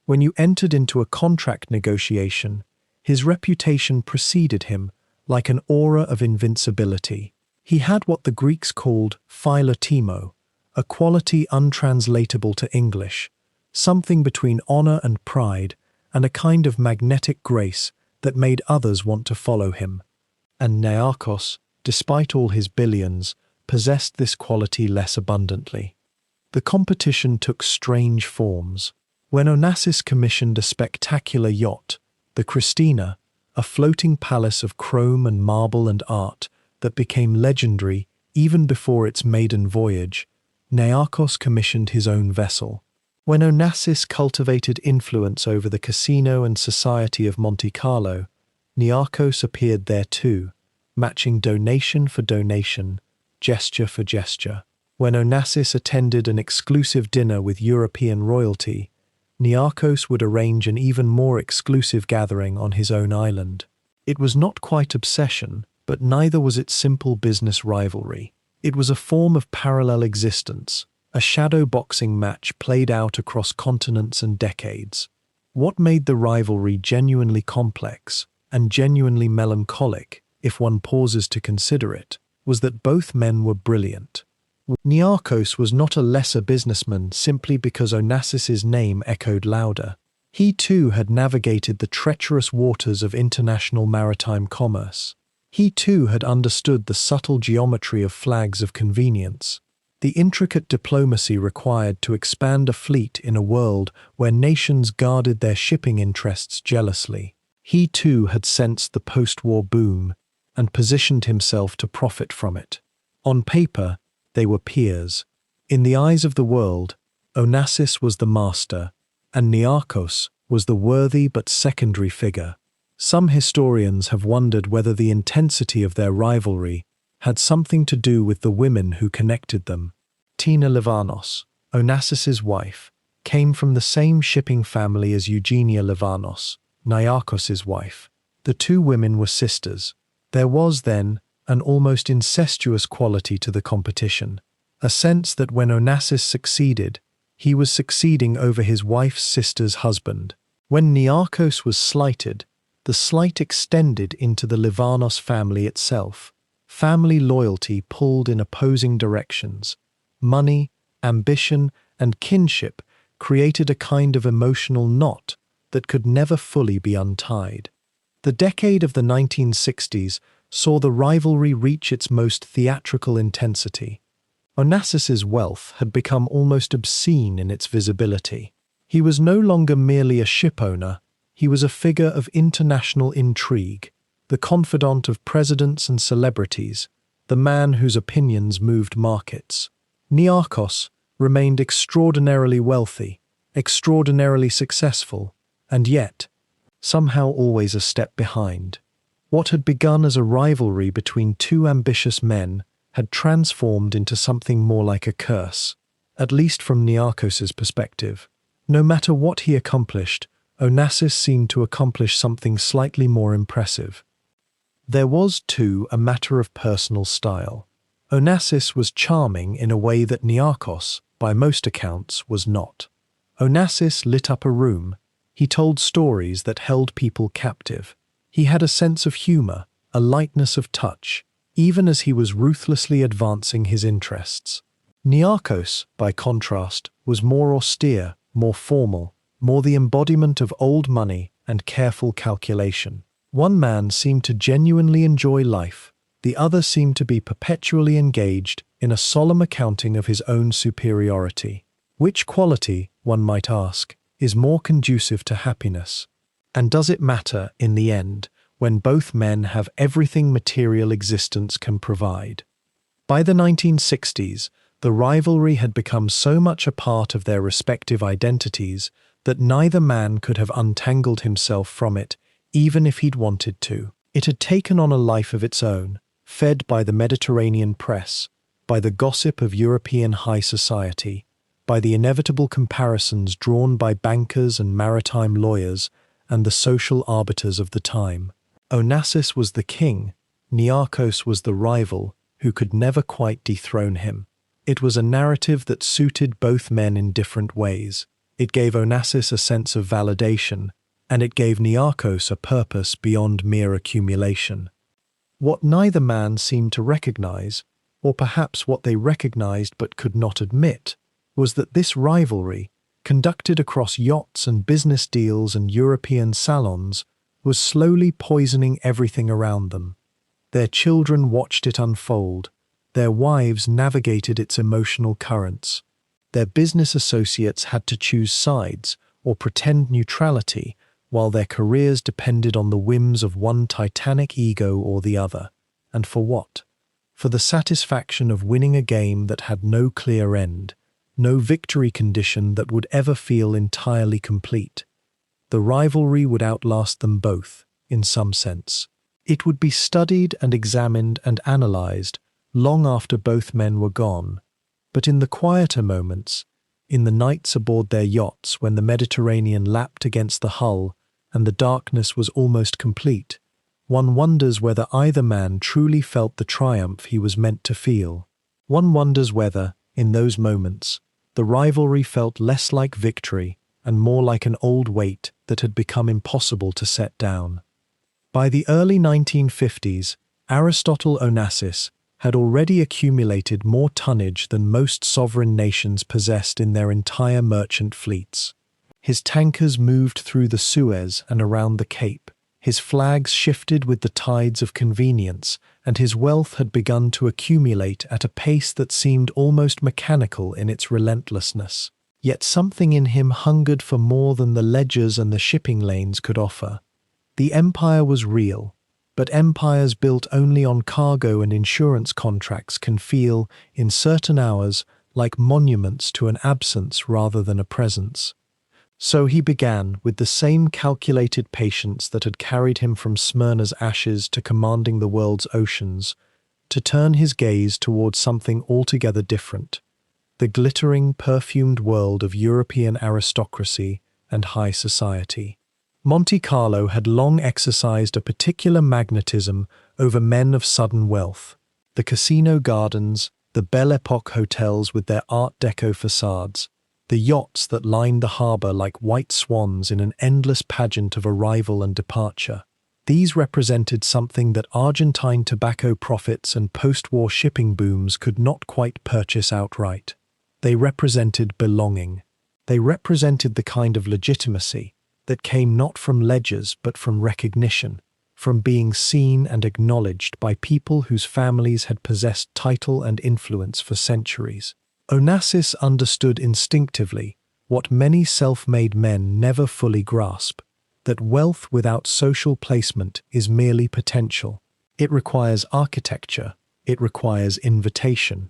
S1: When you entered into a contract negotiation, his reputation preceded him like an aura of invincibility. He had what the Greeks called philotimo, a quality untranslatable to English, something between honor and pride, and a kind of magnetic grace that made others want to follow him. And Niarchos, despite all his billions, possessed this quality less abundantly. The competition took strange forms. When Onassis commissioned a spectacular yacht, the Christina, a floating palace of chrome and marble and art that became legendary even before its maiden voyage, Niarchos commissioned his own vessel, When Onassis cultivated influence over the casino and society of Monte Carlo, Niarchos appeared there too, matching donation for donation, gesture for gesture. When Onassis attended an exclusive dinner with European royalty, Niarchos would arrange an even more exclusive gathering on his own island. It was not quite obsession, but neither was it simple business rivalry. It was a form of parallel existence, a shadow boxing match played out across continents and decades. What made the rivalry genuinely complex and genuinely melancholic, if one pauses to consider it, was that both men were brilliant. Niarchos was not a lesser businessman simply because Onassis's name echoed louder. He too had navigated the treacherous waters of international maritime commerce. He too had understood the subtle geometry of flags of convenience, the intricate diplomacy required to expand a fleet in a world where nations guarded their shipping interests jealously. He too had sensed the post-war boom and positioned himself to profit from it. On paper, they were peers. In the eyes of the world, Onassis was the master, and Niarchos was the worthy but secondary figure. Some historians have wondered whether the intensity of their rivalry had something to do with the women who connected them. Tina Livanos, Onassis's wife, came from the same shipping family as Eugenia Livanos, Niarchos's wife. The two women were sisters. There was, then, an almost incestuous quality to the competition, a sense that when Onassis succeeded, he was succeeding over his wife's sister's husband. When Niarchos was slighted, the slight extended into the Livanos family itself. Family loyalty pulled in opposing directions. Money, ambition, and kinship created a kind of emotional knot that could never fully be untied. The decade of the 1960s saw the rivalry reach its most theatrical intensity. Onassis's wealth had become almost obscene in its visibility. He was no longer merely a shipowner, he was a figure of international intrigue, the confidant of presidents and celebrities, the man whose opinions moved markets. Niarchos remained extraordinarily wealthy, extraordinarily successful, and yet, somehow always a step behind. What had begun as a rivalry between two ambitious men had transformed into something more like a curse, at least from Niarchos's perspective. No matter what he accomplished, Onassis seemed to accomplish something slightly more impressive. There was, too, a matter of personal style. Onassis was charming in a way that Niarchos, by most accounts, was not. Onassis lit up a room. He told stories that held people captive. He had a sense of humor, a lightness of touch, even as he was ruthlessly advancing his interests. Niarchos, by contrast, was more austere, more formal, more the embodiment of old money and careful calculation. One man seemed to genuinely enjoy life, the other seemed to be perpetually engaged in a solemn accounting of his own superiority. Which quality, one might ask, is more conducive to happiness? And does it matter, in the end, when both men have everything material existence can provide? By the 1960s, the rivalry had become so much a part of their respective identities that neither man could have untangled himself from it, even if he'd wanted to. It had taken on a life of its own, fed by the Mediterranean press, by the gossip of European high society, by the inevitable comparisons drawn by bankers and maritime lawyers and the social arbiters of the time. Onassis was the king, Niarchos was the rival who could never quite dethrone him. It was a narrative that suited both men in different ways. It gave Onassis a sense of validation, and it gave Niarchos a purpose beyond mere accumulation. What neither man seemed to recognize, or perhaps what they recognized but could not admit, was that this rivalry, conducted across yachts and business deals and European salons, was slowly poisoning everything around them. Their children watched it unfold. Their wives navigated its emotional currents. Their business associates had to choose sides or pretend neutrality, while their careers depended on the whims of one titanic ego or the other. And for what? For the satisfaction of winning a game that had no clear end. no victory condition that would ever feel entirely complete. The rivalry would outlast them both, in some sense. It would be studied and examined and analyzed long after both men were gone. But in the quieter moments, in the nights aboard their yachts when the Mediterranean lapped against the hull and the darkness was almost complete, one wonders whether either man truly felt the triumph he was meant to feel. One wonders whether, in those moments, the rivalry felt less like victory and more like an old weight that had become impossible to set down. By the early 1950s, Aristotle Onassis had already accumulated more tonnage than most sovereign nations possessed in their entire merchant fleets. His tankers moved through the Suez and around the Cape. His flags shifted with the tides of convenience, and his wealth had begun to accumulate at a pace that seemed almost mechanical in its relentlessness. Yet something in him hungered for more than the ledgers and the shipping lanes could offer. The empire was real, but empires built only on cargo and insurance contracts can feel, in certain hours, like monuments to an absence rather than a presence. So he began, with the same calculated patience that had carried him from Smyrna's ashes to commanding the world's oceans, to turn his gaze towards something altogether different, the glittering, perfumed world of European aristocracy and high society. Monte Carlo had long exercised a particular magnetism over men of sudden wealth. The casino gardens, the Belle Epoque hotels with their Art Deco facades, the yachts that lined the harbour like white swans in an endless pageant of arrival and departure. These represented something that Argentine tobacco profits and post-war shipping booms could not quite purchase outright. They represented belonging. They represented the kind of legitimacy that came not from ledgers but from recognition, from being seen and acknowledged by people whose families had possessed title and influence for centuries. Onassis understood instinctively what many self-made men never fully grasp, that wealth without social placement is merely potential. It requires architecture, it requires invitation.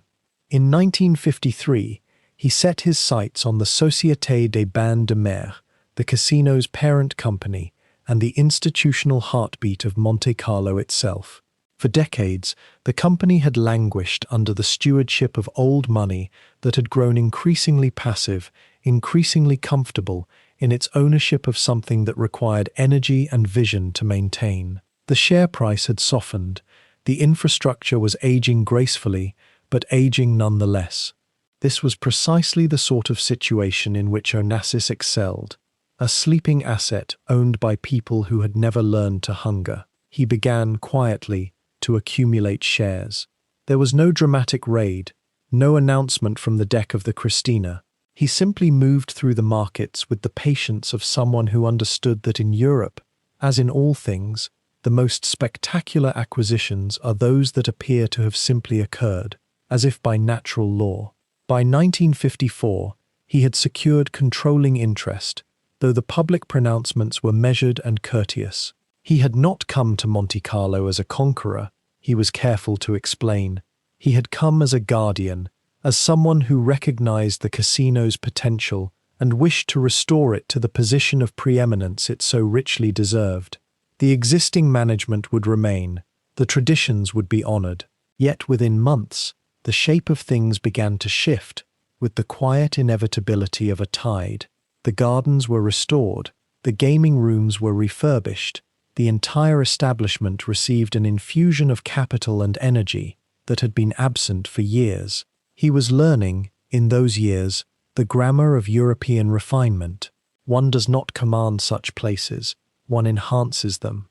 S1: In 1953, he set his sights on the Société des Bains de Mer, the casino's parent company, and the institutional heartbeat of Monte Carlo itself. For decades, the company had languished under the stewardship of old money that had grown increasingly passive, increasingly comfortable in its ownership of something that required energy and vision to maintain. The share price had softened, the infrastructure was aging gracefully, but aging nonetheless. This was precisely the sort of situation in which Onassis excelled, a sleeping asset owned by people who had never learned to hunger. He began quietly to accumulate shares. There was no dramatic raid, no announcement from the deck of the Christina. He simply moved through the markets with the patience of someone who understood that in Europe, as in all things, the most spectacular acquisitions are those that appear to have simply occurred, as if by natural law. By 1954, he had secured controlling interest, though the public pronouncements were measured and courteous. He had not come to Monte Carlo as a conqueror, he was careful to explain. He had come as a guardian, as someone who recognized the casino's potential and wished to restore it to the position of preeminence it so richly deserved. The existing management would remain, the traditions would be honored. Yet within months, the shape of things began to shift, with the quiet inevitability of a tide. The gardens were restored, the gaming rooms were refurbished, the entire establishment received an infusion of capital and energy that had been absent for years. He was learning, in those years, the grammar of European refinement. One does not command such places, one enhances them.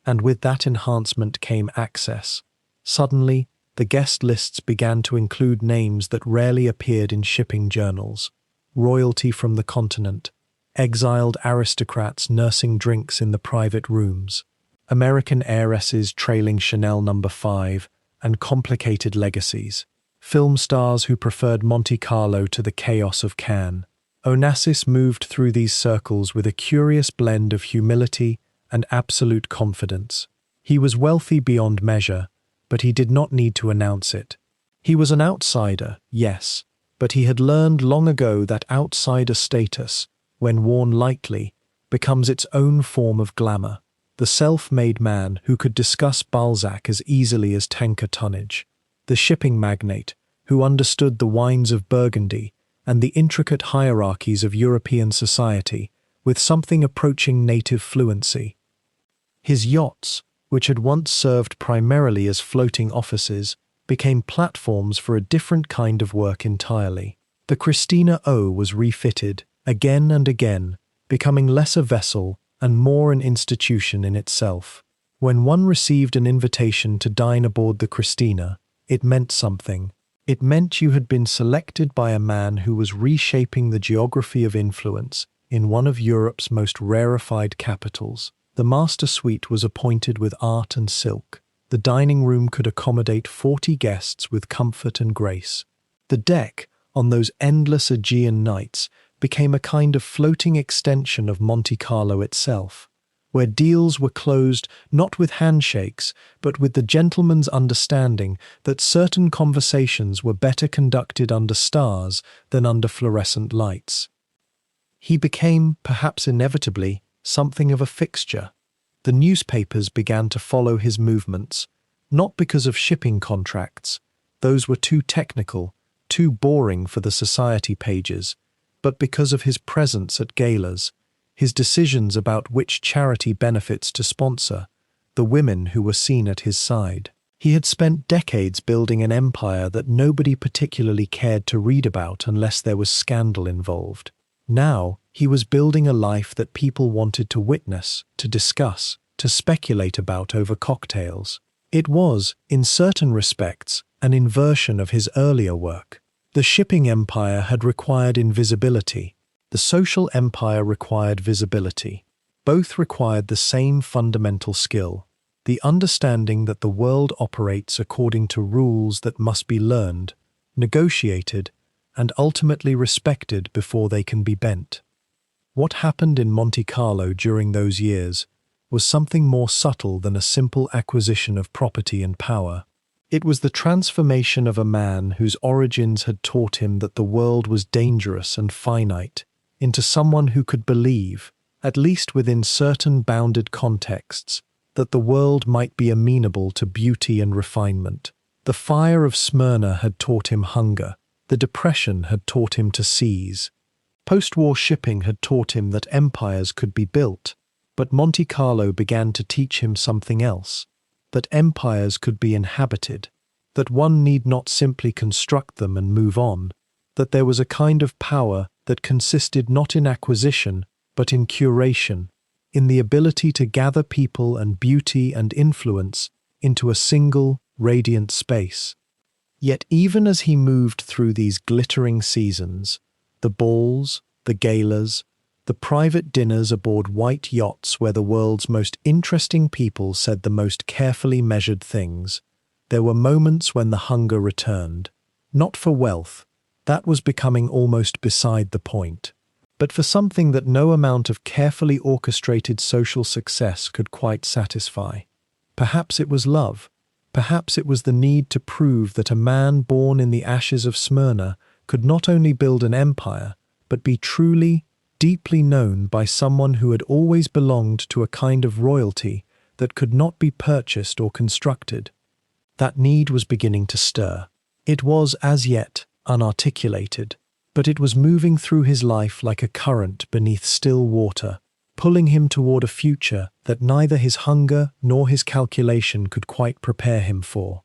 S1: And with that enhancement came access. Suddenly, the guest lists began to include names that rarely appeared in shipping journals. Royalty from the continent, exiled aristocrats nursing drinks in the private rooms, American heiresses trailing Chanel No. 5, and complicated legacies, film stars who preferred Monte Carlo to the chaos of Cannes. Onassis moved through these circles with a curious blend of humility and absolute confidence. He was wealthy beyond measure, but he did not need to announce it. He was an outsider, yes, but he had learned long ago that outsider status, when worn lightly, becomes its own form of glamour. The self-made man who could discuss Balzac as easily as tanker tonnage. The shipping magnate who understood the wines of Burgundy and the intricate hierarchies of European society with something approaching native fluency. His yachts, which had once served primarily as floating offices, became platforms for a different kind of work entirely. The Christina O was refitted again and again, becoming less a vessel and more an institution in itself. When one received an invitation to dine aboard the Christina, it meant something. It meant you had been selected by a man who was reshaping the geography of influence in one of Europe's most rarefied capitals. The master suite was appointed with art and silk. The dining room could accommodate 40 guests with comfort and grace. The deck, on those endless Aegean nights, became a kind of floating extension of Monte Carlo itself, where deals were closed not with handshakes, but with the gentleman's understanding that certain conversations were better conducted under stars than under fluorescent lights. He became, perhaps inevitably, something of a fixture. The newspapers began to follow his movements, not because of shipping contracts, those were too technical, too boring for the society pages, but because of his presence at galas, his decisions about which charity benefits to sponsor, the women who were seen at his side. He had spent decades building an empire that nobody particularly cared to read about unless there was scandal involved. Now, he was building a life that people wanted to witness, to discuss, to speculate about over cocktails. It was, in certain respects, an inversion of his earlier work. The shipping empire had required invisibility. The social empire required visibility. Both required the same fundamental skill, the understanding that the world operates according to rules that must be learned, negotiated, and ultimately respected before they can be bent. What happened in Monte Carlo during those years was something more subtle than a simple acquisition of property and power. It was the transformation of a man whose origins had taught him that the world was dangerous and finite, into someone who could believe, at least within certain bounded contexts, that the world might be amenable to beauty and refinement. The fire of Smyrna had taught him hunger. The Depression had taught him to seize. Post-war shipping had taught him that empires could be built. But Monte Carlo began to teach him something else, that empires could be inhabited, that one need not simply construct them and move on, that there was a kind of power that consisted not in acquisition, but in curation, in the ability to gather people and beauty and influence into a single, radiant space. Yet even as he moved through these glittering seasons, the balls, the galas, the private dinners aboard white yachts where the world's most interesting people said the most carefully measured things, there were moments when the hunger returned, not for wealth, that was becoming almost beside the point, but for something that no amount of carefully orchestrated social success could quite satisfy. Perhaps it was love. Perhaps it was the need to prove that a man born in the ashes of Smyrna could not only build an empire, but be truly, deeply known by someone who had always belonged to a kind of royalty that could not be purchased or constructed. That need was beginning to stir. It was, as yet, unarticulated, but it was moving through his life like a current beneath still water, pulling him toward a future that neither his hunger nor his calculation could quite prepare him for.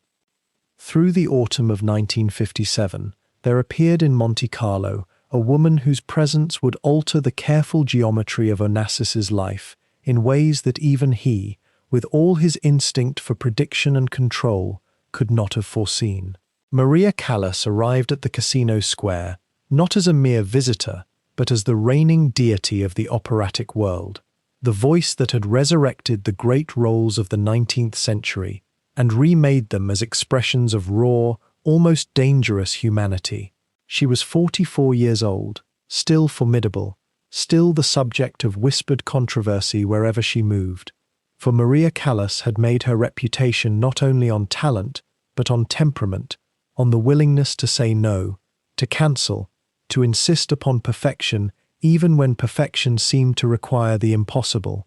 S1: Through the autumn of 1957, there appeared in Monte Carlo a woman whose presence would alter the careful geometry of Onassis's life in ways that even he, with all his instinct for prediction and control, could not have foreseen. Maria Callas arrived at the casino square, not as a mere visitor, but as the reigning deity of the operatic world, the voice that had resurrected the great roles of the 19th century and remade them as expressions of raw, almost dangerous humanity. She was 44 years old, still formidable, still the subject of whispered controversy wherever she moved, for Maria Callas had made her reputation not only on talent, but on temperament, on the willingness to say no, to cancel, to insist upon perfection even when perfection seemed to require the impossible.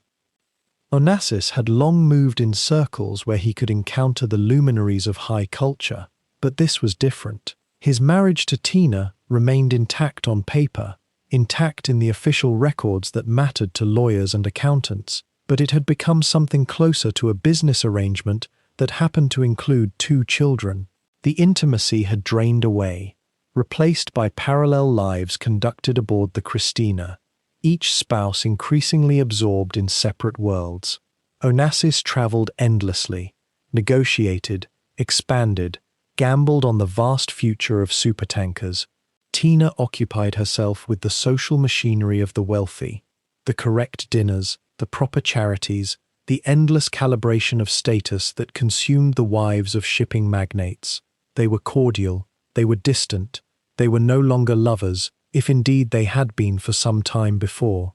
S1: Onassis had long moved in circles where he could encounter the luminaries of high culture, but this was different. His marriage to Tina remained intact on paper, intact in the official records that mattered to lawyers and accountants, but it had become something closer to a business arrangement that happened to include 2 children. The intimacy had drained away, replaced by parallel lives conducted aboard the Christina, each spouse increasingly absorbed in separate worlds. Onassis traveled endlessly, negotiated, expanded, gambled on the vast future of supertankers. Tina occupied herself with the social machinery of the wealthy, the correct dinners, the proper charities, the endless calibration of status that consumed the wives of shipping magnates. They were cordial, they were distant, they were no longer lovers, if indeed they had been for some time before.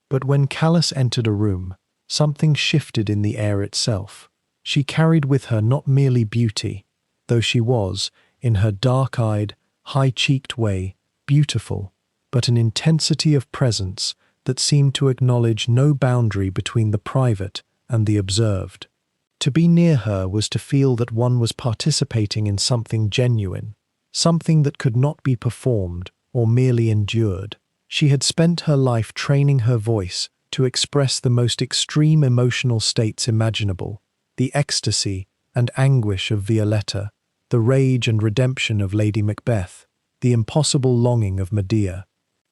S1: But when Callas entered a room, something shifted in the air itself. She carried with her not merely beauty, though she was, in her dark-eyed, high-cheeked way, beautiful, but an intensity of presence that seemed to acknowledge no boundary between the private and the observed. To be near her was to feel that one was participating in something genuine, something that could not be performed or merely endured. She had spent her life training her voice to express the most extreme emotional states imaginable, the ecstasy and anguish of Violetta, the rage and redemption of Lady Macbeth, the impossible longing of Medea.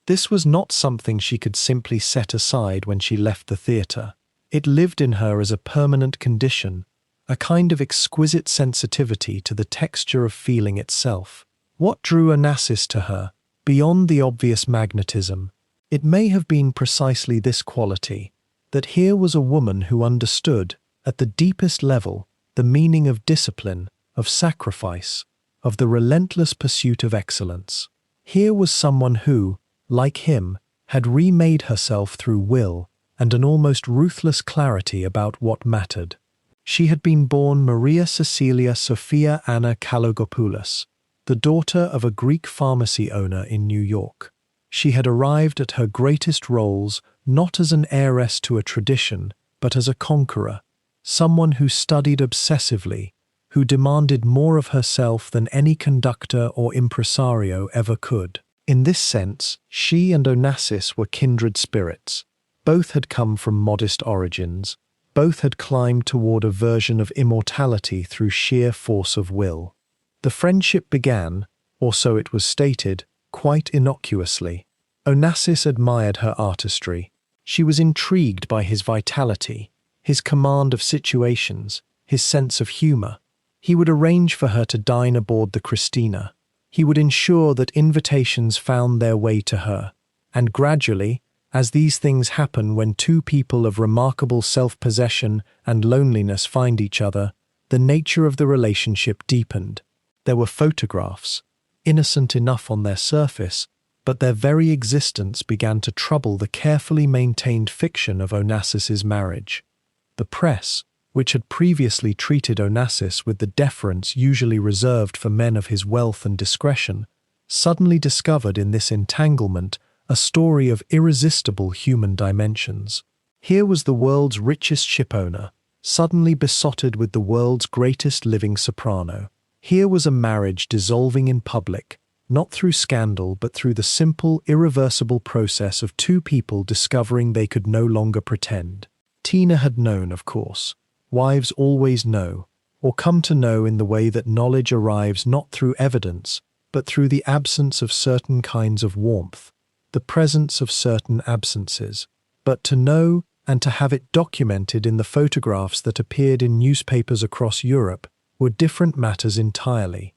S1: This was not something she could simply set aside when she left the theatre. It lived in her as a permanent condition, a kind of exquisite sensitivity to the texture of feeling itself. What drew Onassis to her, beyond the obvious magnetism? It may have been precisely this quality, that here was a woman who understood, at the deepest level, the meaning of discipline, of sacrifice, of the relentless pursuit of excellence. Here was someone who, like him, had remade herself through will and an almost ruthless clarity about what mattered. She had been born Maria Cecilia Sophia Anna Kalogopoulos, the daughter of a Greek pharmacy owner in New York. She had arrived at her greatest roles not as an heiress to a tradition, but as a conqueror, someone who studied obsessively, who demanded more of herself than any conductor or impresario ever could. In this sense, she and Onassis were kindred spirits. Both had come from modest origins. Both had climbed toward a version of immortality through sheer force of will. The friendship began, or so it was stated, quite innocuously. Onassis admired her artistry. She was intrigued by his vitality, his command of situations, his sense of humor. He would arrange for her to dine aboard the Christina. He would ensure that invitations found their way to her. And gradually, as these things happen when 2 people of remarkable self-possession and loneliness find each other, the nature of the relationship deepened. There were photographs, innocent enough on their surface, but their very existence began to trouble the carefully maintained fiction of Onassis's marriage. The press, which had previously treated Onassis with the deference usually reserved for men of his wealth and discretion, suddenly discovered in this entanglement a story of irresistible human dimensions. Here was the world's richest shipowner, suddenly besotted with the world's greatest living soprano. Here was a marriage dissolving in public, not through scandal but through the simple, irreversible process of 2 people discovering they could no longer pretend. Tina had known, of course. Wives always know, or come to know in the way that knowledge arrives not through evidence, but through the absence of certain kinds of warmth, the presence of certain absences. But to know and to have it documented in the photographs that appeared in newspapers across Europe were different matters entirely.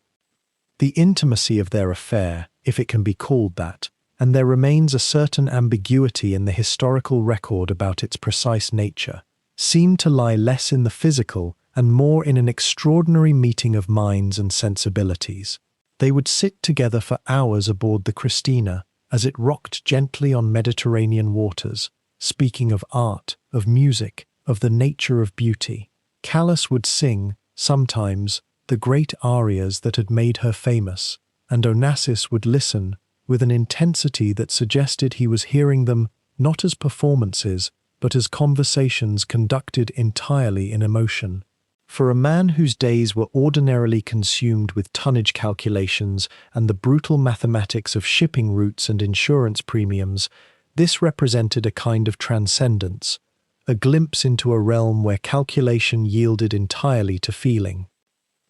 S1: The intimacy of their affair, if it can be called that, and there remains a certain ambiguity in the historical record about its precise nature, seemed to lie less in the physical and more in an extraordinary meeting of minds and sensibilities. They would sit together for hours aboard the Christina as it rocked gently on Mediterranean waters, speaking of art, of music, of the nature of beauty. Callas would sing, sometimes, the great arias that had made her famous, and Onassis would listen with an intensity that suggested he was hearing them not as performances, but as conversations conducted entirely in emotion. For a man whose days were ordinarily consumed with tonnage calculations and the brutal mathematics of shipping routes and insurance premiums, this represented a kind of transcendence, a glimpse into a realm where calculation yielded entirely to feeling.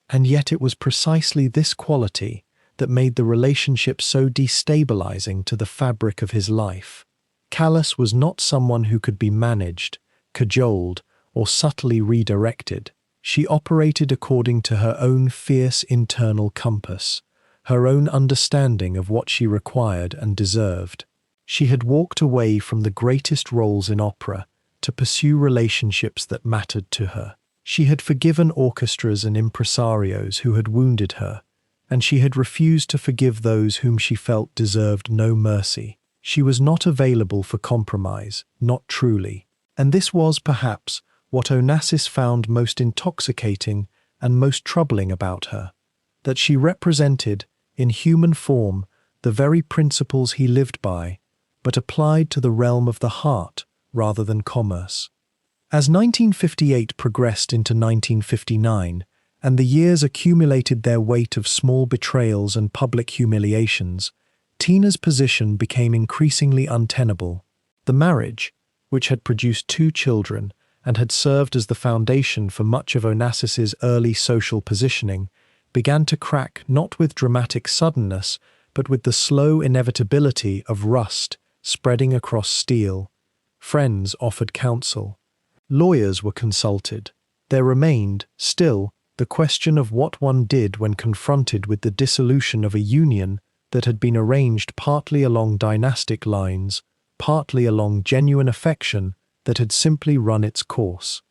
S1: And yet it was precisely this quality that made the relationship so destabilizing to the fabric of his life. Callas was not someone who could be managed, cajoled, or subtly redirected. She operated according to her own fierce internal compass, her own understanding of what she required and deserved. She had walked away from the greatest roles in opera to pursue relationships that mattered to her. She had forgiven orchestras and impresarios who had wounded her, and she had refused to forgive those whom she felt deserved no mercy. She was not available for compromise, not truly. And this was, perhaps, what Onassis found most intoxicating and most troubling about her, that she represented, in human form, the very principles he lived by, but applied to the realm of the heart rather than commerce. As 1958 progressed into 1959, and the years accumulated their weight of small betrayals and public humiliations, Tina's position became increasingly untenable. The marriage, which had produced 2 children and had served as the foundation for much of Onassis's early social positioning, began to crack not with dramatic suddenness, but with the slow inevitability of rust spreading across steel. Friends offered counsel. Lawyers were consulted. There remained, still, the question of what one did when confronted with the dissolution of a union that had been arranged partly along dynastic lines, partly along genuine affection that had simply run its course.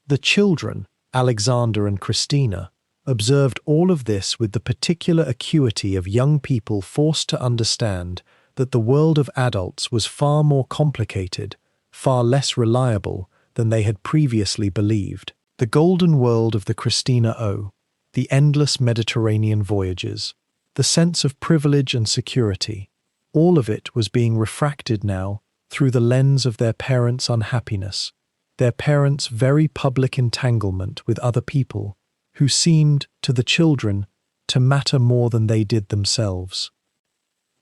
S1: The children, Alexander and Christina, observed all of this with the particular acuity of young people forced to understand that the world of adults was far more complicated, far less reliable than they had previously believed. The golden world of the Christina O, the endless Mediterranean voyages, the sense of privilege and security, all of it was being refracted now through the lens of their parents' unhappiness, their parents' very public entanglement with other people who seemed, to the children, to matter more than they did themselves.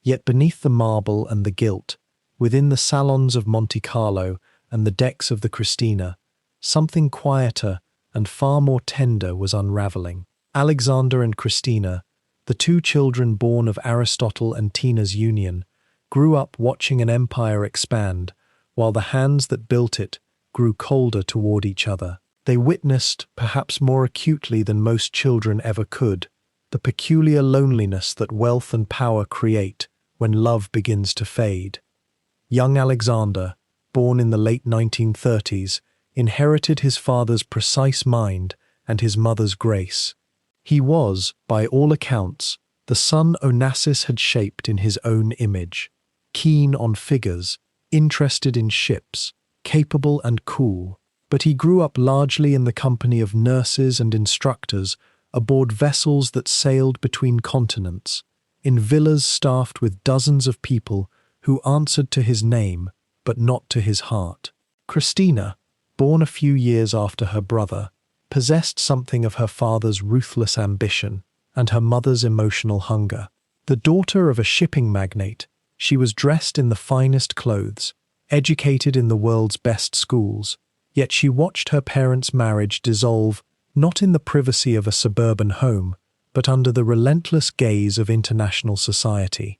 S1: Yet beneath the marble and the gilt, within the salons of Monte Carlo and the decks of the Christina, something quieter and far more tender was unraveling. Alexander and Christina, the 2 children born of Aristotle and Tina's union, grew up watching an empire expand, while the hands that built it grew colder toward each other. They witnessed, perhaps more acutely than most children ever could, the peculiar loneliness that wealth and power create when love begins to fade. Young Alexander, born in the late 1930s, inherited his father's precise mind and his mother's grace. He was, by all accounts, the son Onassis had shaped in his own image, keen on figures, interested in ships, capable and cool. But he grew up largely in the company of nurses and instructors aboard vessels that sailed between continents, in villas staffed with dozens of people who answered to his name, but not to his heart. Christina, born a few years after her brother, possessed something of her father's ruthless ambition and her mother's emotional hunger. The daughter of a shipping magnate, she was dressed in the finest clothes, educated in the world's best schools, yet she watched her parents' marriage dissolve not in the privacy of a suburban home, but under the relentless gaze of international society.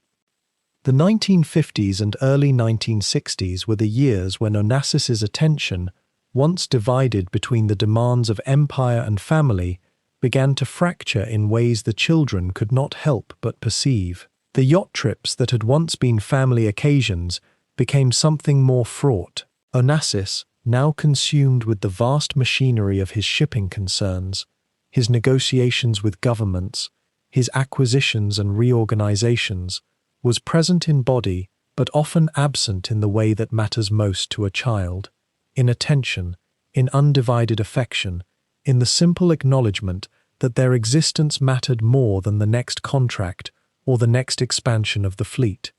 S1: The 1950s and early 1960s were the years when Onassis's attention, once divided between the demands of empire and family, began to fracture in ways the children could not help but perceive. The yacht trips that had once been family occasions became something more fraught. Onassis, now consumed with the vast machinery of his shipping concerns, his negotiations with governments, his acquisitions and reorganizations, was present in body but often absent in the way that matters most to a child, in attention, in undivided affection, in the simple acknowledgement that their existence mattered more than the next contract or the next expansion of the fleet.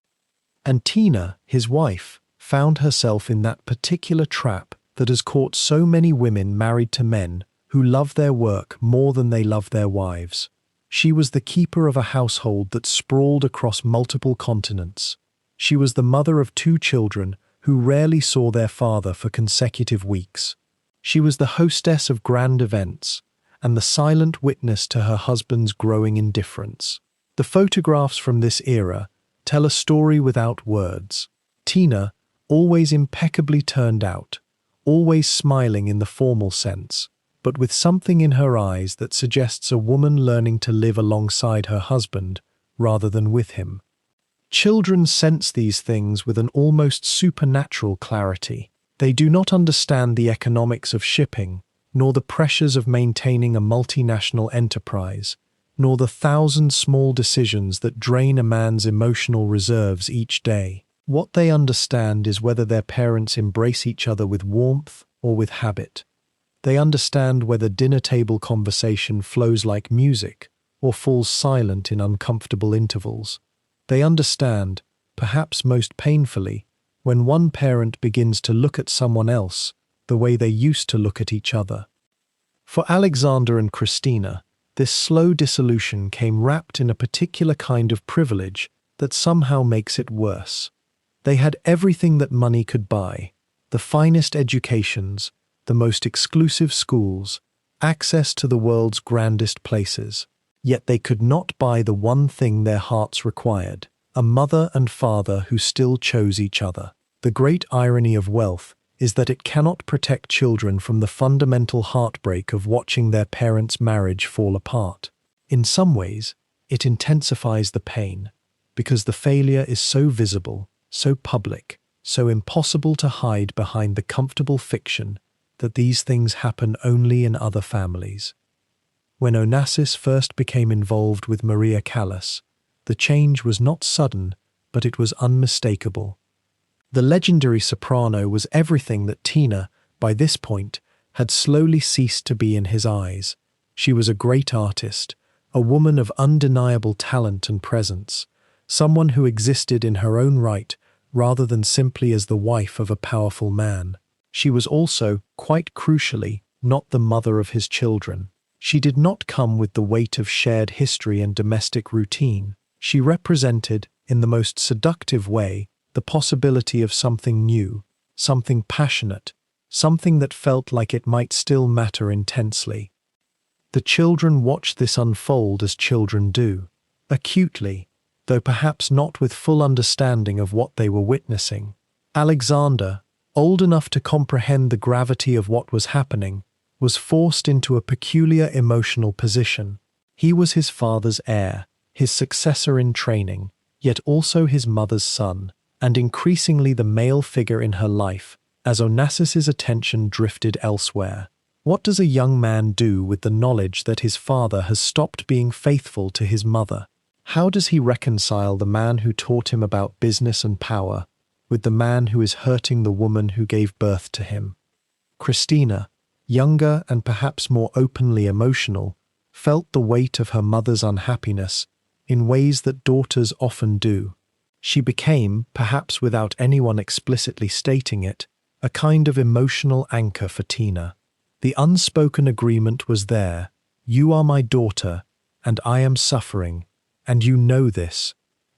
S1: And Tina, his wife, found herself in that particular trap that has caught so many women married to men who love their work more than they love their wives. She was the keeper of a household that sprawled across multiple continents. She was the mother of 2 children who rarely saw their father for consecutive weeks. She was the hostess of grand events and the silent witness to her husband's growing indifference. The photographs from this era tell a story without words. Tina, always impeccably turned out, always smiling in the formal sense, but with something in her eyes that suggests a woman learning to live alongside her husband rather than with him. Children sense these things with an almost supernatural clarity. They do not understand the economics of shipping, nor the pressures of maintaining a multinational enterprise, nor the 1,000 small decisions that drain a man's emotional reserves each day. What they understand is whether their parents embrace each other with warmth or with habit. They understand whether dinner-table conversation flows like music or falls silent in uncomfortable intervals. They understand, perhaps most painfully, when one parent begins to look at someone else the way they used to look at each other. For Alexander and Christina, this slow dissolution came wrapped in a particular kind of privilege that somehow makes it worse. They had everything that money could buy: the finest educations, the most exclusive schools, access to the world's grandest places. Yet they could not buy the one thing their hearts required: a mother and father who still chose each other. The great irony of wealth is that it cannot protect children from the fundamental heartbreak of watching their parents' marriage fall apart. In some ways, it intensifies the pain, because the failure is so visible, so public, so impossible to hide behind the comfortable fiction that these things happen only in other families. When Onassis first became involved with Maria Callas, the change was not sudden, but it was unmistakable. The legendary soprano was everything that Tina, by this point, had slowly ceased to be in his eyes. She was a great artist, a woman of undeniable talent and presence, someone who existed in her own right rather than simply as the wife of a powerful man. She was also, quite crucially, not the mother of his children. She did not come with the weight of shared history and domestic routine. She represented, in the most seductive way, the possibility of something new, something passionate, something that felt like it might still matter intensely. The children watched this unfold as children do, acutely, though perhaps not with full understanding of what they were witnessing. Alexander, old enough to comprehend the gravity of what was happening, was forced into a peculiar emotional position. He was his father's heir, his successor in training, yet also his mother's son, and increasingly the male figure in her life, as Onassis's attention drifted elsewhere. What does a young man do with the knowledge that his father has stopped being faithful to his mother? How does he reconcile the man who taught him about business and power with the man who is hurting the woman who gave birth to him? Christina, younger and perhaps more openly emotional, felt the weight of her mother's unhappiness in ways that daughters often do. She became, perhaps without anyone explicitly stating it, a kind of emotional anchor for Tina. The unspoken agreement was there: you are my daughter, and I am suffering, and you know this,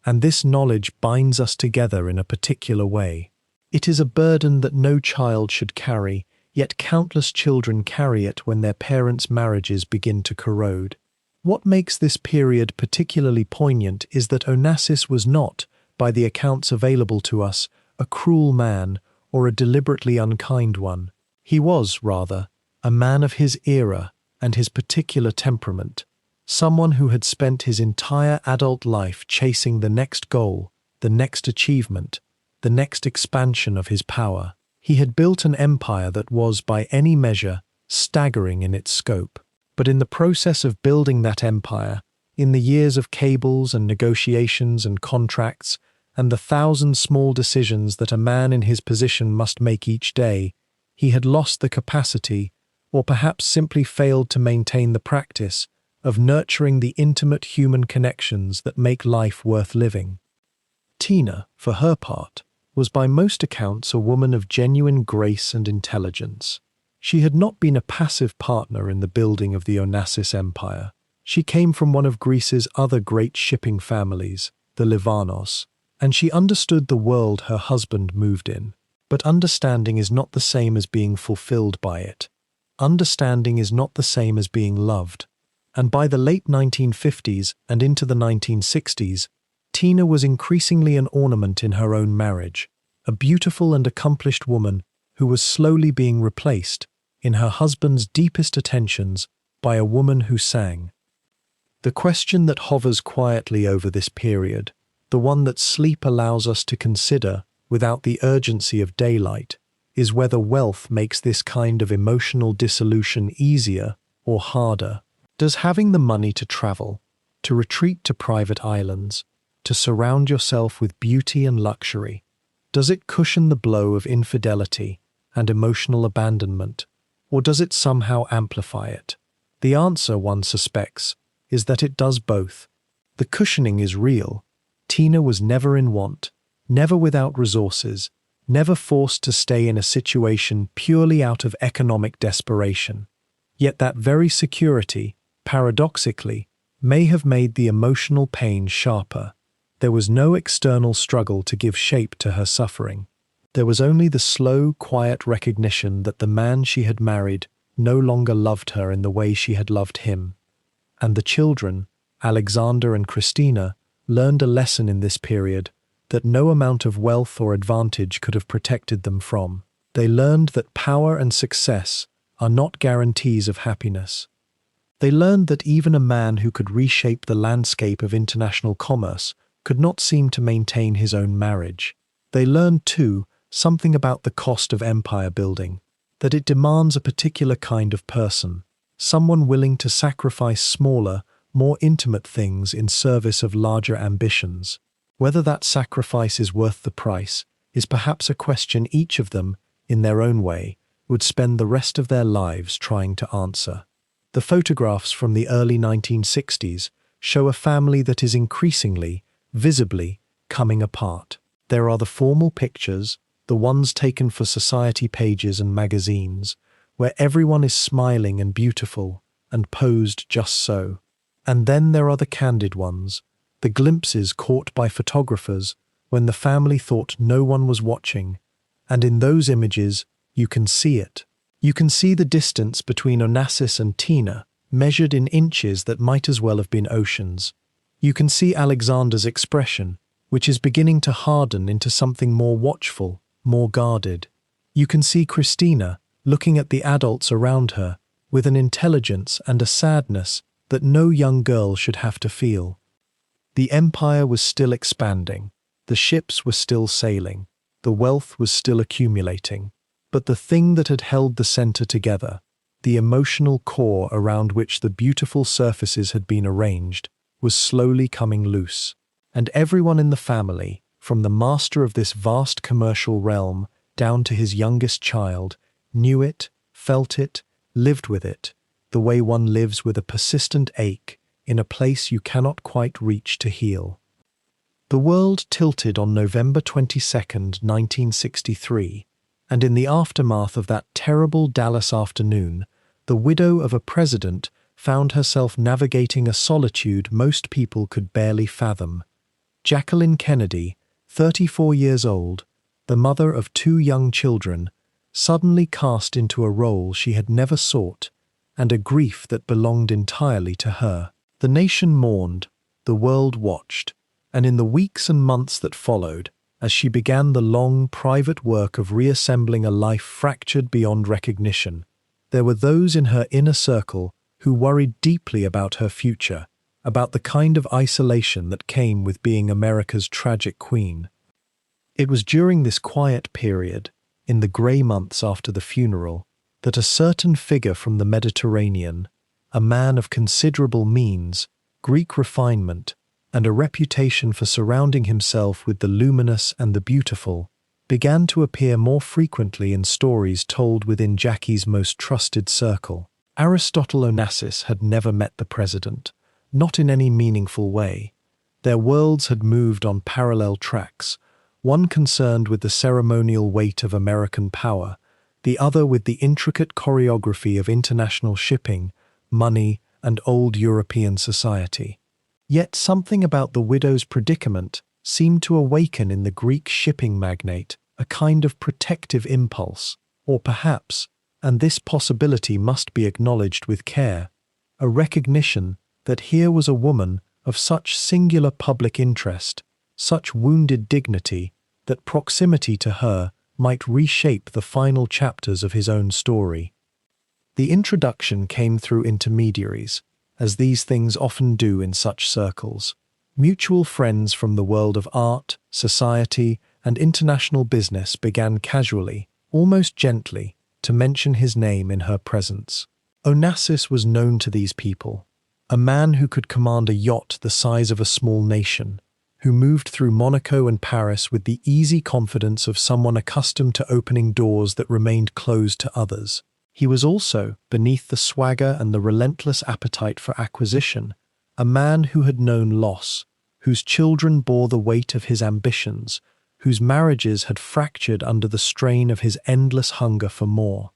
S1: and this knowledge binds us together in a particular way. It is a burden that no child should carry, yet countless children carry it when their parents' marriages begin to corrode. What makes this period particularly poignant is that Onassis was not, by the accounts available to us, a cruel man or a deliberately unkind one. He was, rather, a man of his era and his particular temperament, someone who had spent his entire adult life chasing the next goal, the next achievement, the next expansion of his power. He had built an empire that was, by any measure, staggering in its scope. But in the process of building that empire, in the years of cables and negotiations and contracts, and the 1,000 small decisions that a man in his position must make each day, he had lost the capacity, or perhaps simply failed to maintain the practice, of nurturing the intimate human connections that make life worth living. Tina, for her part, was by most accounts a woman of genuine grace and intelligence. She had not been a passive partner in the building of the Onassis Empire. She came from one of Greece's other great shipping families, the Livanos, and she understood the world her husband moved in. But understanding is not the same as being fulfilled by it. Understanding is not the same as being loved. And by the late 1950s and into the 1960s, Tina was increasingly an ornament in her own marriage, a beautiful and accomplished woman who was slowly being replaced, in her husband's deepest attentions, by a woman who sang. The question that hovers quietly over this period, the one that sleep allows us to consider without the urgency of daylight, is whether wealth makes this kind of emotional dissolution easier or harder. Does having the money to travel, to retreat to private islands, to surround yourself with beauty and luxury, does it cushion the blow of infidelity and emotional abandonment, or does it somehow amplify it? The answer, one suspects, is that it does both. The cushioning is real. Tina was never in want, never without resources, never forced to stay in a situation purely out of economic desperation. Yet that very security, paradoxically, may have made the emotional pain sharper. There was no external struggle to give shape to her suffering. There was only the slow, quiet recognition that the man she had married no longer loved her in the way she had loved him. And the children, Alexander and Christina, learned a lesson in this period that no amount of wealth or advantage could have protected them from. They learned that power and success are not guarantees of happiness. They learned that even a man who could reshape the landscape of international commerce could not seem to maintain his own marriage. They learned, too, something about the cost of empire building, that it demands a particular kind of person, someone willing to sacrifice smaller, more intimate things in service of larger ambitions. Whether that sacrifice is worth the price is perhaps a question each of them, in their own way, would spend the rest of their lives trying to answer. The photographs from the early 1960s show a family that is increasingly, visibly, coming apart. There are the formal pictures, the ones taken for society pages and magazines, where everyone is smiling and beautiful and posed just so. And then there are the candid ones, the glimpses caught by photographers when the family thought no one was watching, and in those images you can see it. You can see the distance between Onassis and Tina, measured in inches that might as well have been oceans. You can see Alexander's expression, which is beginning to harden into something more watchful, more guarded. You can see Christina, looking at the adults around her, with an intelligence and a sadness that no young girl should have to feel. The empire was still expanding, the ships were still sailing, the wealth was still accumulating, but the thing that had held the center together, the emotional core around which the beautiful surfaces had been arranged, was slowly coming loose. And everyone in the family, from the master of this vast commercial realm down to his youngest child, knew it, felt it, lived with it, the way one lives with a persistent ache in a place you cannot quite reach to heal. The world tilted on November 22nd, 1963, and in the aftermath of that terrible Dallas afternoon, the widow of a president found herself navigating a solitude most people could barely fathom. Jacqueline Kennedy, 34 years old, the mother of 2 young children, suddenly cast into a role she had never sought, and a grief that belonged entirely to her. The nation mourned, the world watched, and in the weeks and months that followed, as she began the long, private work of reassembling a life fractured beyond recognition, there were those in her inner circle who worried deeply about her future, about the kind of isolation that came with being America's tragic queen. It was during this quiet period, in the grey months after the funeral, that a certain figure from the Mediterranean, a man of considerable means, Greek refinement, and a reputation for surrounding himself with the luminous and the beautiful, began to appear more frequently in stories told within Jackie's most trusted circle. Aristotle Onassis had never met the president, not in any meaningful way. Their worlds had moved on parallel tracks, one concerned with the ceremonial weight of American power, the other with the intricate choreography of international shipping, money, and old European society. Yet something about the widow's predicament seemed to awaken in the Greek shipping magnate a kind of protective impulse, or perhaps, and this possibility must be acknowledged with care, a recognition that here was a woman of such singular public interest, such wounded dignity, that proximity to her might reshape the final chapters of his own story. The introduction came through intermediaries, as these things often do in such circles. Mutual friends from the world of art, society, and international business began casually, almost gently, to mention his name in her presence. Onassis was known to these people, a man who could command a yacht the size of a small nation, who moved through Monaco and Paris with the easy confidence of someone accustomed to opening doors that remained closed to others. He was also, beneath the swagger and the relentless appetite for acquisition, a man who had known loss, whose children bore the weight of his ambitions, whose marriages had fractured under the strain of his endless hunger for more.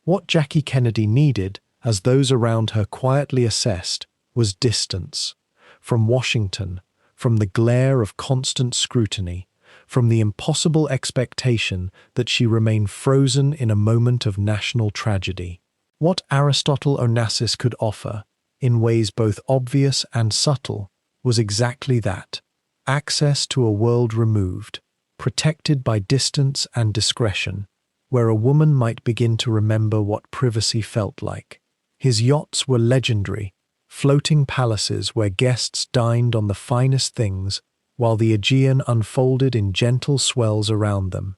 S1: What Jackie Kennedy needed, as those around her quietly assessed, was distance. From Washington, from the glare of constant scrutiny, from the impossible expectation that she remain frozen in a moment of national tragedy. What Aristotle Onassis could offer, in ways both obvious and subtle, was exactly that: access to a world removed, protected by distance and discretion, where a woman might begin to remember what privacy felt like. His yachts were legendary, floating palaces where guests dined on the finest things, while the Aegean unfolded in gentle swells around them.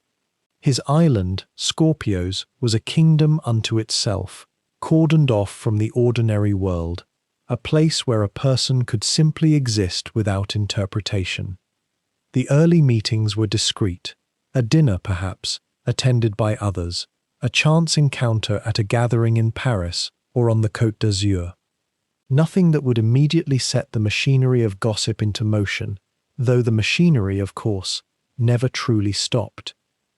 S1: His island, Scorpios, was a kingdom unto itself, cordoned off from the ordinary world, a place where a person could simply exist without interpretation. The early meetings were discreet, a dinner perhaps, attended by others, a chance encounter at a gathering in Paris or on the Côte d'Azur. Nothing that would immediately set the machinery of gossip into motion, though the machinery, of course, never truly stopped.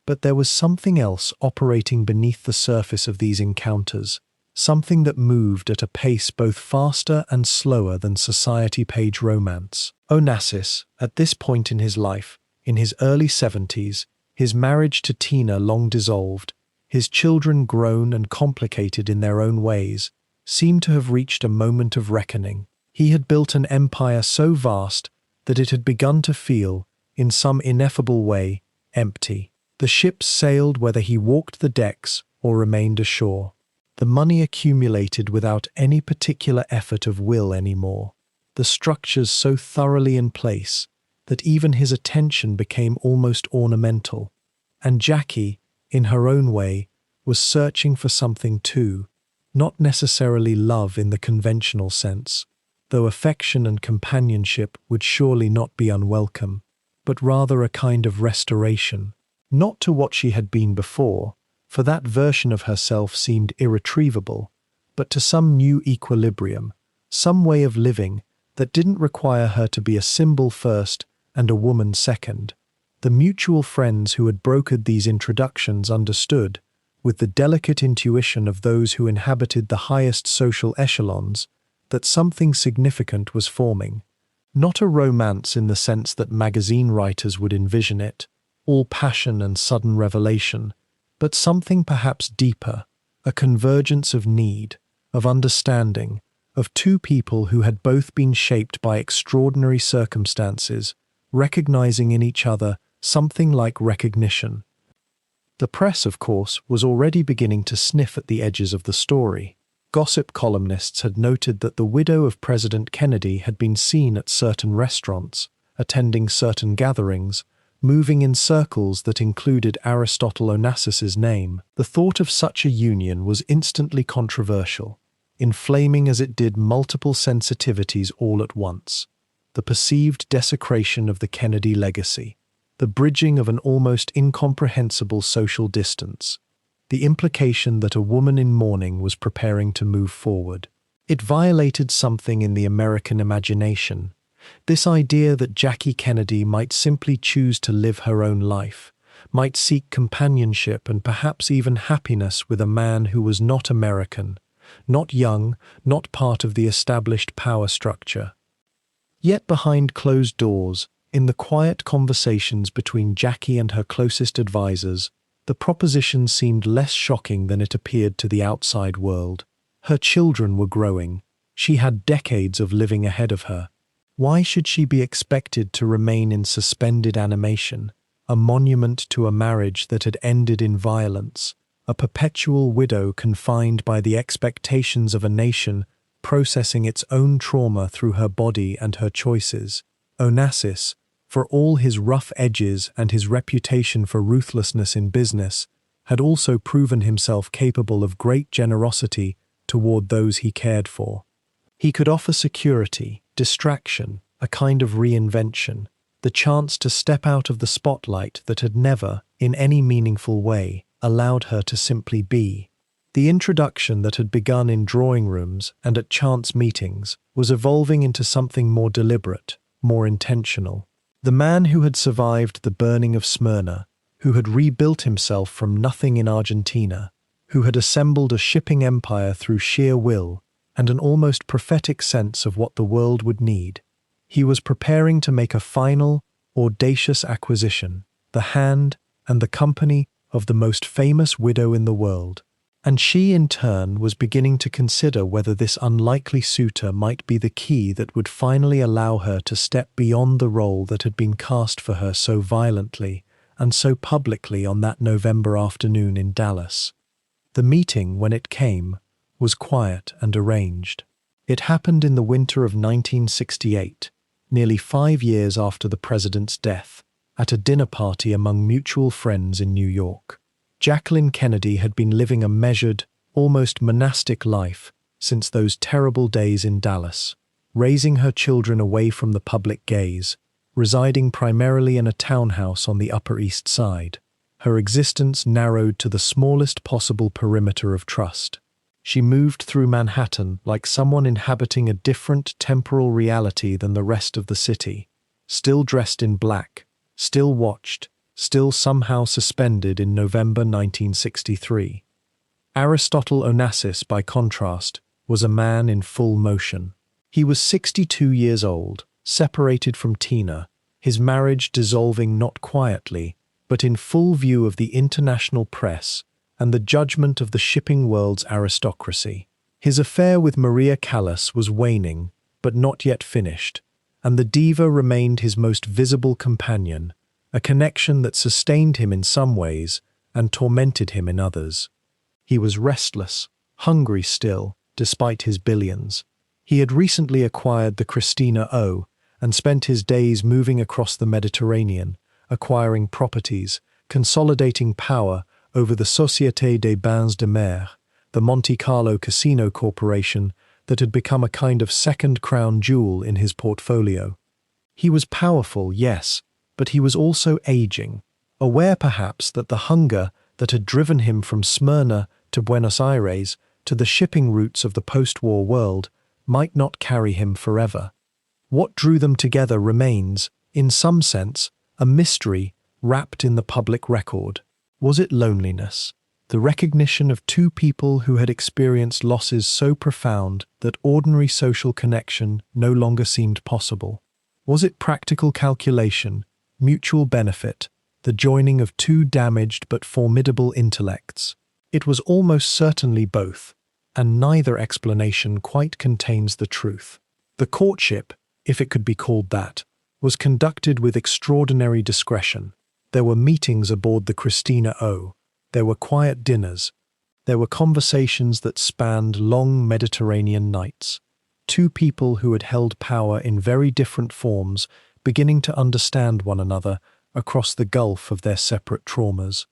S1: But there was something else operating beneath the surface of these encounters, something that moved at a pace both faster and slower than society-page romance. Onassis, at this point in his life, in his early 70s, his marriage to Tina long dissolved, his children grown and complicated in their own ways, seemed to have reached a moment of reckoning. He had built an empire so vast that it had begun to feel, in some ineffable way, empty. The ships sailed whether he walked the decks or remained ashore. The money accumulated without any particular effort of will anymore, the structures so thoroughly in place that even his attention became almost ornamental. And Jackie, in her own way, was searching for something too, not necessarily love in the conventional sense, though affection and companionship would surely not be unwelcome, but rather a kind of restoration, not to what she had been before, for that version of herself seemed irretrievable, but to some new equilibrium, some way of living that didn't require her to be a symbol first and a woman second. The mutual friends who had brokered these introductions understood, with the delicate intuition of those who inhabited the highest social echelons, that something significant was forming. Not a romance in the sense that magazine writers would envision it, all passion and sudden revelation, but something perhaps deeper, a convergence of need, of understanding, of two people who had both been shaped by extraordinary circumstances, recognizing in each other something like recognition. The press, of course, was already beginning to sniff at the edges of the story. Gossip columnists had noted that the widow of President Kennedy had been seen at certain restaurants, attending certain gatherings, moving in circles that included Aristotle Onassis's name. The thought of such a union was instantly controversial, inflaming as it did multiple sensitivities all at once. The perceived desecration of the Kennedy legacy, the bridging of an almost incomprehensible social distance, the implication that a woman in mourning was preparing to move forward. It violated something in the American imagination, this idea that Jackie Kennedy might simply choose to live her own life, might seek companionship and perhaps even happiness with a man who was not American, not young, not part of the established power structure. Yet behind closed doors, in the quiet conversations between Jackie and her closest advisors, the proposition seemed less shocking than it appeared to the outside world. Her children were growing. She had decades of living ahead of her. Why should she be expected to remain in suspended animation, a monument to a marriage that had ended in violence, a perpetual widow confined by the expectations of a nation processing its own trauma through her body and her choices? Onassis, for all his rough edges and his reputation for ruthlessness in business, had also proven himself capable of great generosity toward those he cared for. He could offer security, distraction, a kind of reinvention, the chance to step out of the spotlight that had never, in any meaningful way, allowed her to simply be. The introduction that had begun in drawing rooms and at chance meetings was evolving into something more deliberate, more intentional. The man who had survived the burning of Smyrna, who had rebuilt himself from nothing in Argentina, who had assembled a shipping empire through sheer will and an almost prophetic sense of what the world would need. He was preparing to make a final, audacious acquisition, the hand and the company of the most famous widow in the world. And she, in turn, was beginning to consider whether this unlikely suitor might be the key that would finally allow her to step beyond the role that had been cast for her so violently and so publicly on that November afternoon in Dallas. The meeting, when it came, was quiet and arranged. It happened in the winter of 1968, nearly 5 years after the president's death, at a dinner party among mutual friends in New York. Jacqueline Kennedy had been living a measured, almost monastic life since those terrible days in Dallas, raising her children away from the public gaze, residing primarily in a townhouse on the Upper East Side, her existence narrowed to the smallest possible perimeter of trust. She moved through Manhattan like someone inhabiting a different temporal reality than the rest of the city, still dressed in black, still watched, still somehow suspended in November 1963. Aristotle Onassis, by contrast, was a man in full motion. He was 62 years old, separated from Tina, his marriage dissolving not quietly, but in full view of the international press and the judgment of the shipping world's aristocracy. His affair with Maria Callas was waning, but not yet finished, and the diva remained his most visible companion, a connection that sustained him in some ways and tormented him in others. He was restless, hungry still, despite his billions. He had recently acquired the Christina O and spent his days moving across the Mediterranean, acquiring properties, consolidating power over the Société des Bains de Mer, the Monte Carlo Casino Corporation that had become a kind of second crown jewel in his portfolio. He was powerful, yes, but he was also aging, aware perhaps that the hunger that had driven him from Smyrna to Buenos Aires to the shipping routes of the post-war world might not carry him forever. What drew them together remains, in some sense, a mystery wrapped in the public record. Was it loneliness, the recognition of two people who had experienced losses so profound that ordinary social connection no longer seemed possible? Was it practical calculation, mutual benefit, the joining of two damaged but formidable intellects? It was almost certainly both, and neither explanation quite contains the truth. The courtship, if it could be called that, was conducted with extraordinary discretion. There were meetings aboard the Christina O. There were quiet dinners. There were conversations that spanned long Mediterranean nights. Two people who had held power in very different forms, beginning to understand one another across the gulf of their separate traumas.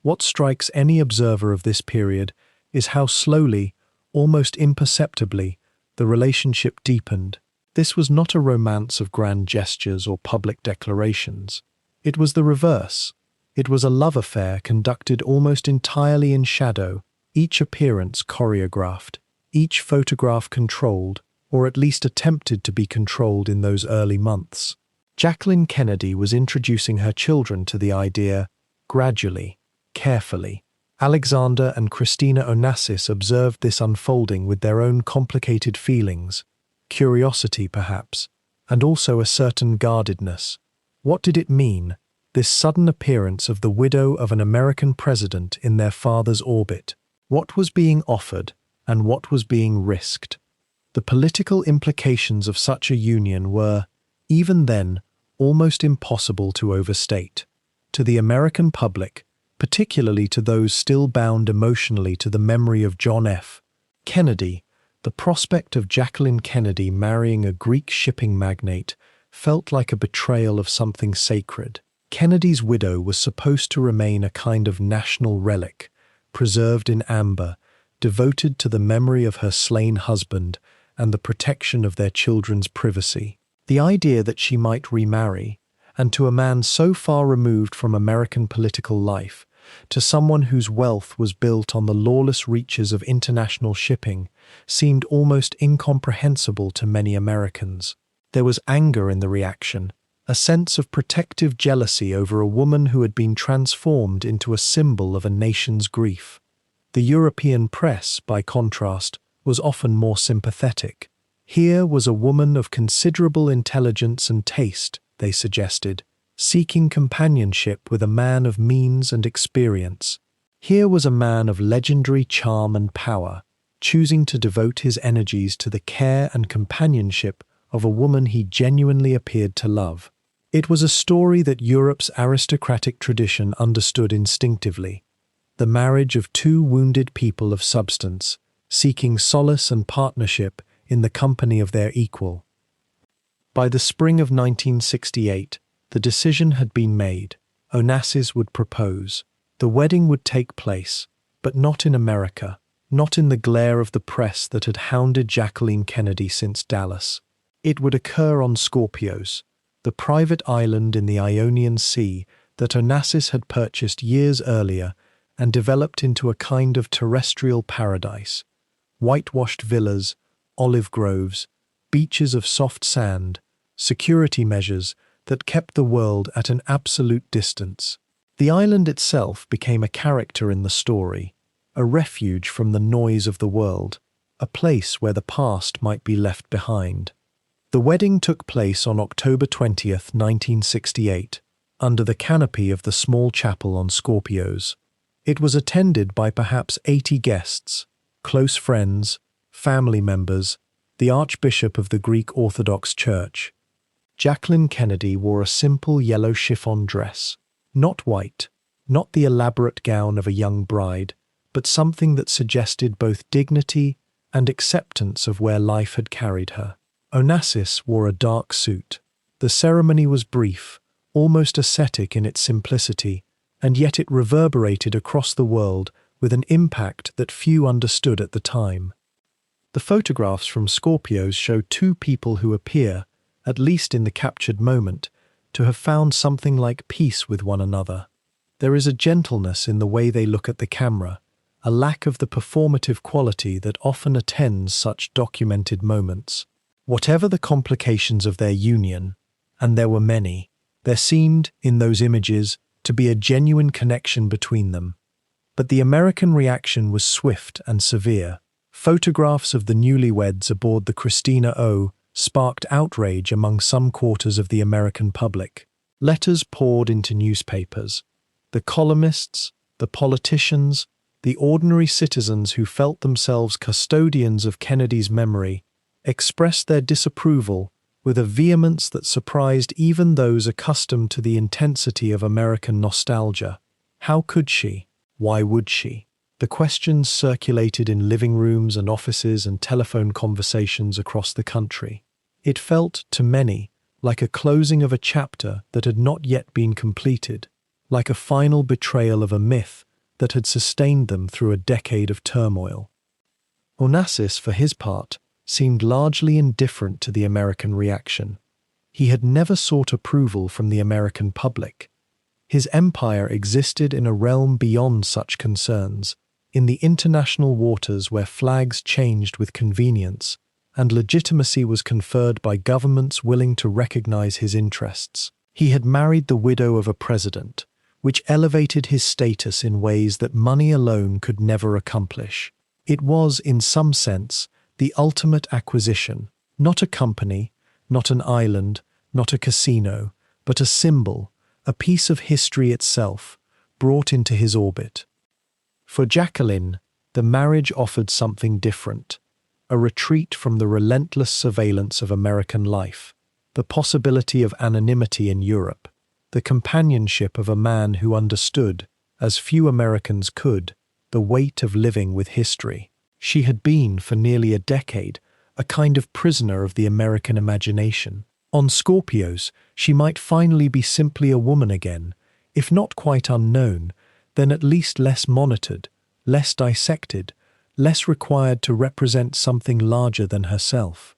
S1: What strikes any observer of this period is how slowly, almost imperceptibly, the relationship deepened. This was not a romance of grand gestures or public declarations. It was the reverse. It was a love affair conducted almost entirely in shadow, each appearance choreographed, each photograph controlled, or at least attempted to be controlled in those early months. Jacqueline Kennedy was introducing her children to the idea, gradually, carefully. Alexander and Christina Onassis observed this unfolding with their own complicated feelings, curiosity perhaps, and also a certain guardedness. What did it mean, this sudden appearance of the widow of an American president in their father's orbit? What was being offered, and what was being risked? The political implications of such a union were, even then, almost impossible to overstate. To the American public, particularly to those still bound emotionally to the memory of John F. Kennedy, the prospect of Jacqueline Kennedy marrying a Greek shipping magnate felt like a betrayal of something sacred. Kennedy's widow was supposed to remain a kind of national relic, preserved in amber, devoted to the memory of her slain husband and the protection of their children's privacy. The idea that she might remarry, and to a man so far removed from American political life, to someone whose wealth was built on the lawless reaches of international shipping, seemed almost incomprehensible to many Americans. There was anger in the reaction, a sense of protective jealousy over a woman who had been transformed into a symbol of a nation's grief. The European press, by contrast, was often more sympathetic. Here was a woman of considerable intelligence and taste, they suggested, seeking companionship with a man of means and experience. Here was a man of legendary charm and power, choosing to devote his energies to the care and companionship of a woman he genuinely appeared to love. It was a story that Europe's aristocratic tradition understood instinctively, the marriage of two wounded people of substance, seeking solace and partnership in the company of their equal. By the spring of 1968, the decision had been made. Onassis would propose. The wedding would take place, but not in America, not in the glare of the press that had hounded Jacqueline Kennedy since Dallas. It would occur on Scorpios, the private island in the Ionian Sea that Onassis had purchased years earlier and developed into a kind of terrestrial paradise. Whitewashed villas, olive groves, beaches of soft sand, security measures that kept the world at an absolute distance. The island itself became a character in the story, a refuge from the noise of the world, a place where the past might be left behind. The wedding took place on October 20th, 1968, under the canopy of the small chapel on Scorpios. It was attended by perhaps 80 guests, close friends, family members, the Archbishop of the Greek Orthodox Church. Jacqueline Kennedy wore a simple yellow chiffon dress, not white, not the elaborate gown of a young bride, but something that suggested both dignity and acceptance of where life had carried her. Onassis wore a dark suit. The ceremony was brief, almost ascetic in its simplicity, and yet it reverberated across the world with an impact that few understood at the time. The photographs from Scorpios show two people who appear, at least in the captured moment, to have found something like peace with one another. There is a gentleness in the way they look at the camera, a lack of the performative quality that often attends such documented moments. Whatever the complications of their union, and there were many, there seemed, in those images, to be a genuine connection between them. But the American reaction was swift and severe. Photographs of the newlyweds aboard the Christina O sparked outrage among some quarters of the American public. Letters poured into newspapers. The columnists, the politicians, the ordinary citizens who felt themselves custodians of Kennedy's memory expressed their disapproval with a vehemence that surprised even those accustomed to the intensity of American nostalgia. How could she? Why would she? The questions circulated in living rooms and offices and telephone conversations across the country. It felt, to many, like a closing of a chapter that had not yet been completed, like a final betrayal of a myth that had sustained them through a decade of turmoil. Onassis, for his part, seemed largely indifferent to the American reaction. He had never sought approval from the American public. His empire existed in a realm beyond such concerns, in the international waters where flags changed with convenience, and legitimacy was conferred by governments willing to recognize his interests. He had married the widow of a president, which elevated his status in ways that money alone could never accomplish. It was, in some sense, the ultimate acquisition, not a company, not an island, not a casino, but a symbol, a piece of history itself, brought into his orbit. For Jacqueline, the marriage offered something different, a retreat from the relentless surveillance of American life, the possibility of anonymity in Europe, the companionship of a man who understood, as few Americans could, the weight of living with history. She had been, for nearly a decade, a kind of prisoner of the American imagination. On Scorpios, she might finally be simply a woman again, if not quite unknown, then at least less monitored, less dissected, less required to represent something larger than herself.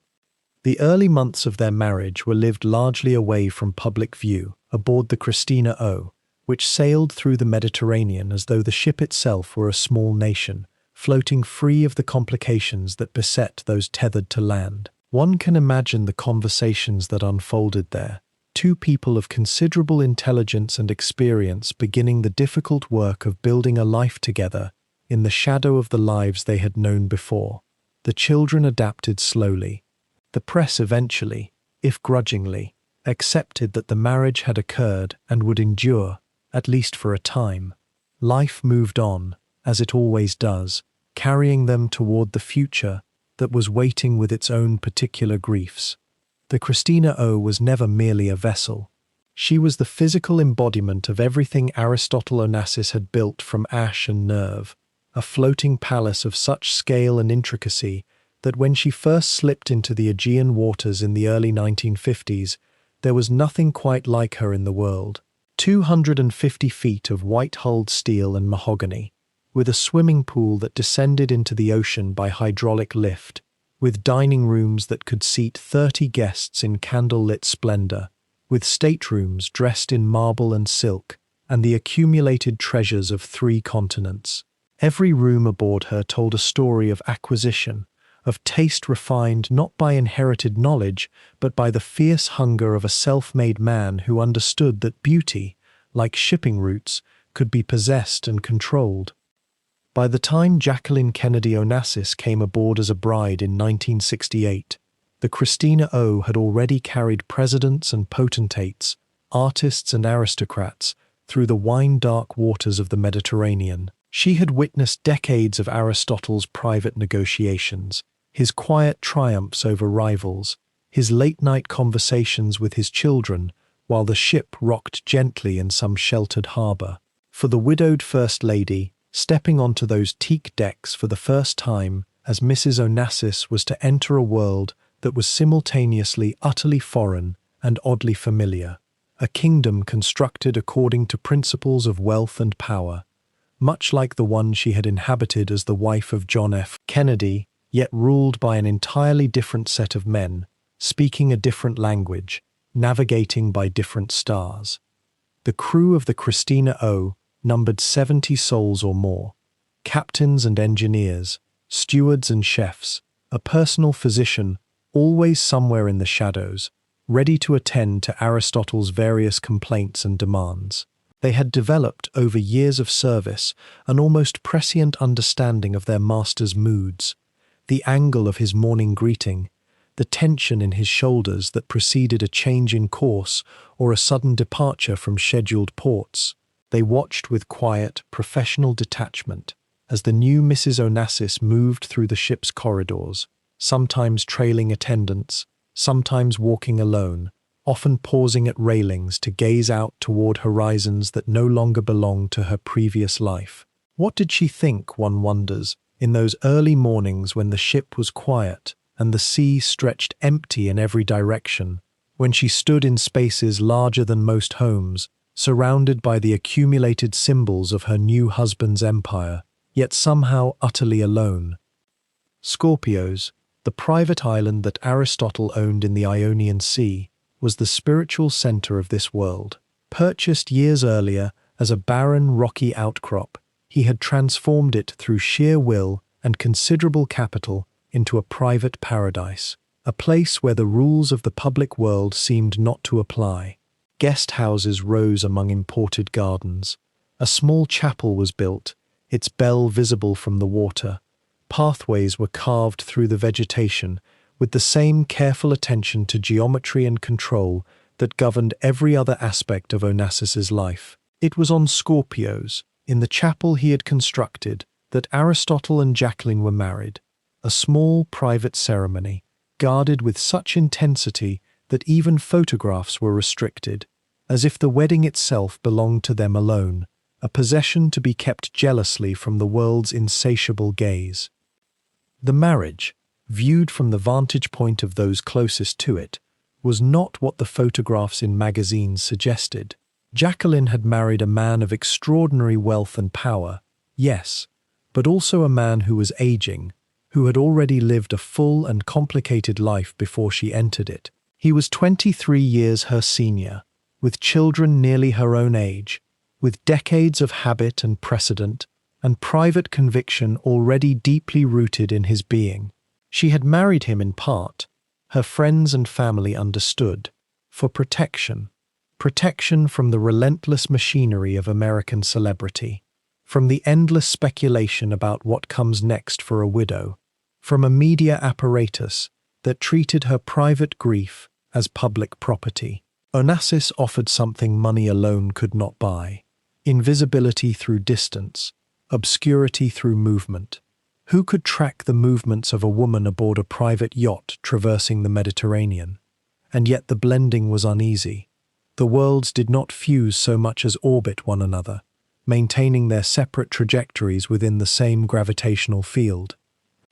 S1: The early months of their marriage were lived largely away from public view, aboard the Christina O, which sailed through the Mediterranean as though the ship itself were a small nation, floating free of the complications that beset those tethered to land. One can imagine the conversations that unfolded there, two people of considerable intelligence and experience beginning the difficult work of building a life together in the shadow of the lives they had known before. The children adapted slowly. The press eventually, if grudgingly, accepted that the marriage had occurred and would endure, at least for a time. Life moved on, as it always does, carrying them toward the future that was waiting with its own particular griefs. The Christina O was never merely a vessel. She was the physical embodiment of everything Aristotle Onassis had built from ash and nerve, a floating palace of such scale and intricacy that when she first slipped into the Aegean waters in the early 1950s, there was nothing quite like her in the world. 250 feet of white-hulled steel and mahogany, with a swimming pool that descended into the ocean by hydraulic lift, with dining rooms that could seat 30 guests in candle-lit splendor, with staterooms dressed in marble and silk, and the accumulated treasures of 3 continents. Every room aboard her told a story of acquisition, of taste refined not by inherited knowledge, but by the fierce hunger of a self-made man who understood that beauty, like shipping routes, could be possessed and controlled. By the time Jacqueline Kennedy Onassis came aboard as a bride in 1968, the Christina O had already carried presidents and potentates, artists and aristocrats, through the wine-dark waters of the Mediterranean. She had witnessed decades of Aristotle's private negotiations, his quiet triumphs over rivals, his late-night conversations with his children, while the ship rocked gently in some sheltered harbor. For the widowed First Lady, stepping onto those teak decks for the first time as Mrs. Onassis was to enter a world that was simultaneously utterly foreign and oddly familiar, a kingdom constructed according to principles of wealth and power, much like the one she had inhabited as the wife of John F. Kennedy, yet ruled by an entirely different set of men, speaking a different language, navigating by different stars. The crew of the Christina O numbered 70 souls or more, captains and engineers, stewards and chefs, a personal physician, always somewhere in the shadows, ready to attend to Aristotle's various complaints and demands. They had developed, over years of service, an almost prescient understanding of their master's moods, the angle of his morning greeting, the tension in his shoulders that preceded a change in course or a sudden departure from scheduled ports. They watched with quiet, professional detachment as the new Mrs. Onassis moved through the ship's corridors, sometimes trailing attendants, sometimes walking alone, often pausing at railings to gaze out toward horizons that no longer belonged to her previous life. What did she think, one wonders, in those early mornings when the ship was quiet and the sea stretched empty in every direction, when she stood in spaces larger than most homes, surrounded by the accumulated symbols of her new husband's empire, yet somehow utterly alone. Scorpios, the private island that Aristotle owned in the Ionian Sea, was the spiritual center of this world, Purchased years earlier as a barren, rocky outcrop, he had transformed it through sheer will and considerable capital into a private paradise, a place where the rules of the public world seemed not to apply. Guest houses rose among imported gardens. A small chapel was built, its bell visible from the water. Pathways were carved through the vegetation, with the same careful attention to geometry and control that governed every other aspect of Onassis's life. It was on Scorpios, in the chapel he had constructed, that Aristotle and Jacqueline were married, a small private ceremony, guarded with such intensity that even photographs were restricted, as if the wedding itself belonged to them alone, a possession to be kept jealously from the world's insatiable gaze. The marriage, viewed from the vantage point of those closest to it, was not what the photographs in magazines suggested. Jacqueline had married a man of extraordinary wealth and power, yes, but also a man who was aging, who had already lived a full and complicated life before she entered it. He was 23 years her senior, with children nearly her own age, with decades of habit and precedent, and private conviction already deeply rooted in his being. She had married him in part, her friends and family understood, for protection. Protection from the relentless machinery of American celebrity, from the endless speculation about what comes next for a widow, from a media apparatus that treated her private grief as public property. Onassis offered something money alone could not buy: invisibility through distance, obscurity through movement. Who could track the movements of a woman aboard a private yacht traversing the Mediterranean? And yet the blending was uneasy. The worlds did not fuse so much as orbit one another, maintaining their separate trajectories within the same gravitational field.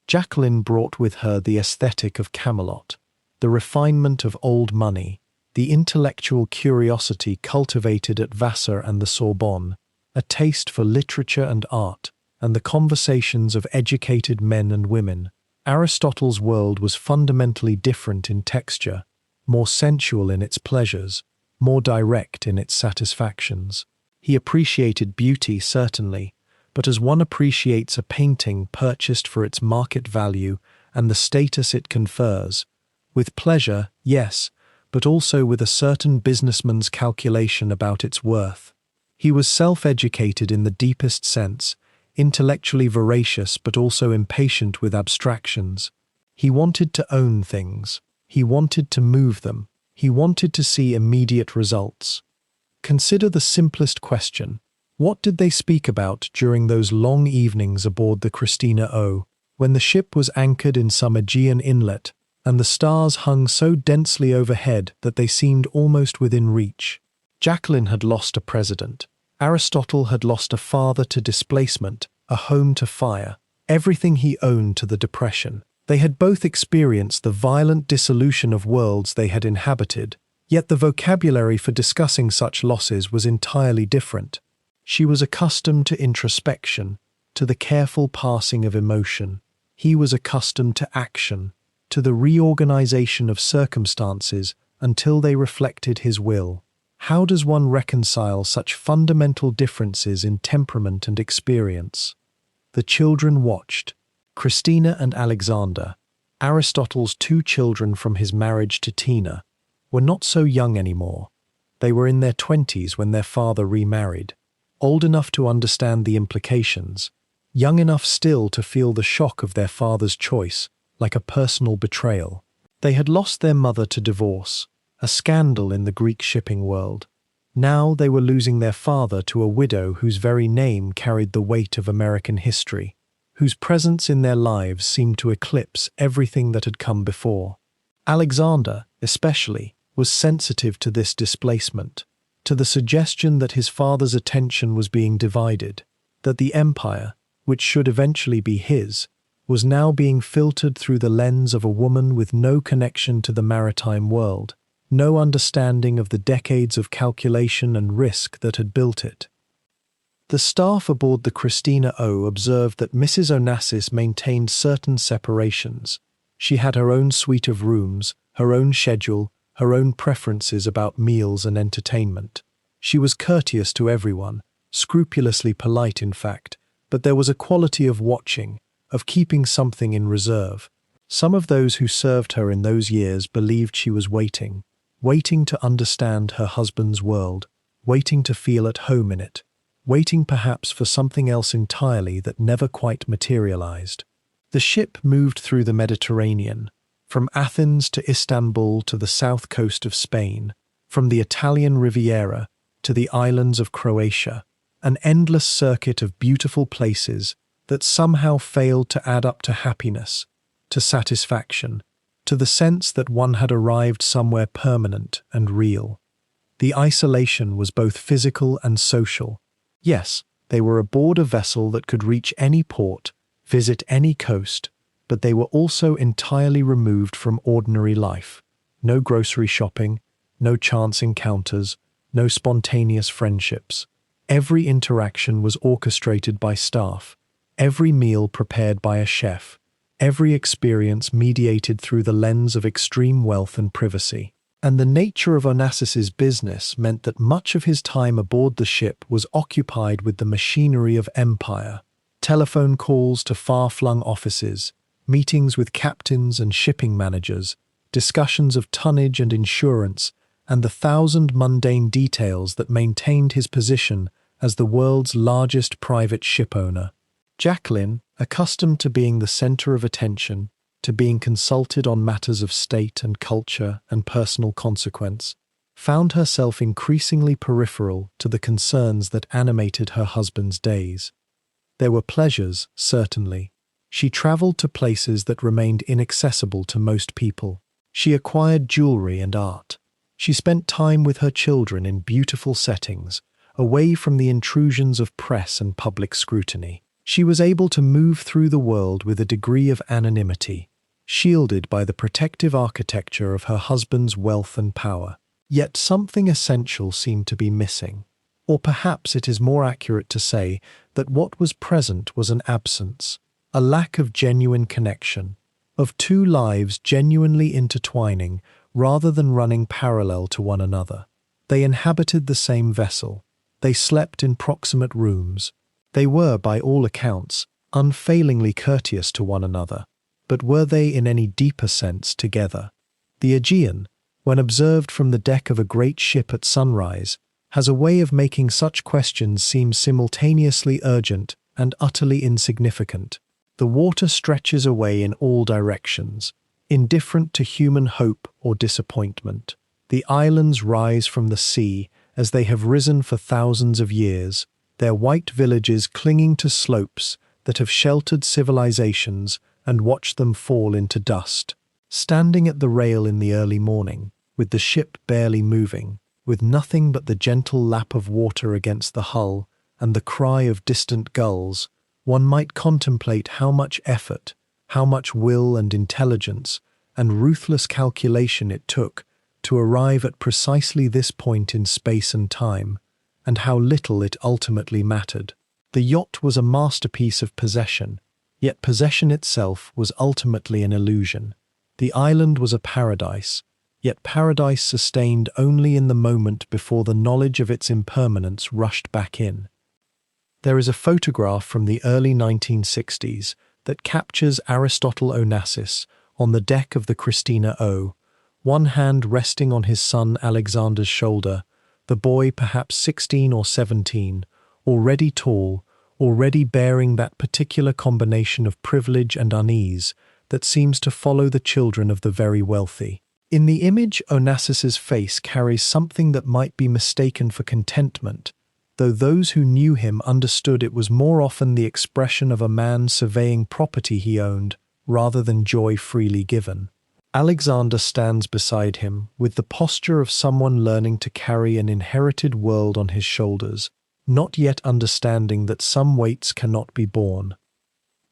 S1: Jacqueline brought with her the aesthetic of Camelot, the refinement of old money, the intellectual curiosity cultivated at Vassar and the Sorbonne, a taste for literature and art, and the conversations of educated men and women. Aristotle's world was fundamentally different in texture, more sensual in its pleasures, more direct in its satisfactions. He appreciated beauty, certainly, but as one appreciates a painting purchased for its market value and the status it confers. With pleasure, yes, but also with a certain businessman's calculation about its worth. He was self-educated in the deepest sense, intellectually voracious but also impatient with abstractions. He wanted to own things. He wanted to move them. He wanted to see immediate results. Consider the simplest question. What did they speak about during those long evenings aboard the Christina O, when the ship was anchored in some Aegean inlet, and the stars hung so densely overhead that they seemed almost within reach? Jacqueline had lost a president. Aristotle had lost a father to displacement, a home to fire, everything he owned to the depression. They had both experienced the violent dissolution of worlds they had inhabited, yet the vocabulary for discussing such losses was entirely different. She was accustomed to introspection, to the careful passing of emotion. He was accustomed to action, to the reorganization of circumstances until they reflected his will. How does one reconcile such fundamental differences in temperament and experience? The children watched. Christina and Alexander, Aristotle's two children from his marriage to Tina, were not so young anymore. They were in their 20s when their father remarried, old enough to understand the implications, young enough still to feel the shock of their father's choice, like a personal betrayal. They had lost their mother to divorce, a scandal in the Greek shipping world. Now they were losing their father to a widow whose very name carried the weight of American history, whose presence in their lives seemed to eclipse everything that had come before. Alexander, especially, was sensitive to this displacement, to the suggestion that his father's attention was being divided, that the empire, which should eventually be his, was now being filtered through the lens of a woman with no connection to the maritime world, no understanding of the decades of calculation and risk that had built it. The staff aboard the Christina O observed that Mrs. Onassis maintained certain separations. She had her own suite of rooms, her own schedule, her own preferences about meals and entertainment. She was courteous to everyone, scrupulously polite in fact, but there was a quality of watching, of keeping something in reserve. Some of those who served her in those years believed she was waiting to understand her husband's world, waiting to feel at home in it, waiting perhaps for something else entirely that never quite materialized. The ship moved through the Mediterranean, from Athens to Istanbul to the south coast of Spain, from the Italian Riviera to the islands of Croatia, an endless circuit of beautiful places that somehow failed to add up to happiness, to satisfaction, to the sense that one had arrived somewhere permanent and real. The isolation was both physical and social. Yes, they were aboard a vessel that could reach any port, visit any coast, but they were also entirely removed from ordinary life. No grocery shopping, no chance encounters, no spontaneous friendships. Every interaction was orchestrated by staff, every meal prepared by a chef, every experience mediated through the lens of extreme wealth and privacy. And the nature of Onassis's business meant that much of his time aboard the ship was occupied with the machinery of empire, telephone calls to far-flung offices, meetings with captains and shipping managers, discussions of tonnage and insurance, and the thousand mundane details that maintained his position as the world's largest private shipowner. Jacqueline, accustomed to being the center of attention, to being consulted on matters of state and culture and personal consequence, found herself increasingly peripheral to the concerns that animated her husband's days. There were pleasures, certainly. She traveled to places that remained inaccessible to most people. She acquired jewelry and art. She spent time with her children in beautiful settings, away from the intrusions of press and public scrutiny. She was able to move through the world with a degree of anonymity, shielded by the protective architecture of her husband's wealth and power. Yet something essential seemed to be missing. Or perhaps it is more accurate to say that what was present was an absence, a lack of genuine connection, of two lives genuinely intertwining rather than running parallel to one another. They inhabited the same vessel. They slept in proximate rooms. They were, by all accounts, unfailingly courteous to one another. But were they in any deeper sense together? The Aegean, when observed from the deck of a great ship at sunrise, has a way of making such questions seem simultaneously urgent and utterly insignificant. The water stretches away in all directions, indifferent to human hope or disappointment. The islands rise from the sea as they have risen for thousands of years, their white villages clinging to slopes that have sheltered civilizations and watched them fall into dust. Standing at the rail in the early morning, with the ship barely moving, with nothing but the gentle lap of water against the hull and the cry of distant gulls, one might contemplate how much effort, how much will and intelligence and ruthless calculation it took to arrive at precisely this point in space and time, and how little it ultimately mattered. The yacht was a masterpiece of possession, yet possession itself was ultimately an illusion. The island was a paradise, yet paradise sustained only in the moment before the knowledge of its impermanence rushed back in. There is a photograph from the early 1960s that captures Aristotle Onassis on the deck of the Christina O, one hand resting on his son Alexander's shoulder, the boy perhaps 16 or 17, already tall, already bearing that particular combination of privilege and unease that seems to follow the children of the very wealthy. In the image, Onassis's face carries something that might be mistaken for contentment, though those who knew him understood it was more often the expression of a man surveying property he owned, rather than joy freely given. Alexander stands beside him with the posture of someone learning to carry an inherited world on his shoulders, not yet understanding that some weights cannot be borne.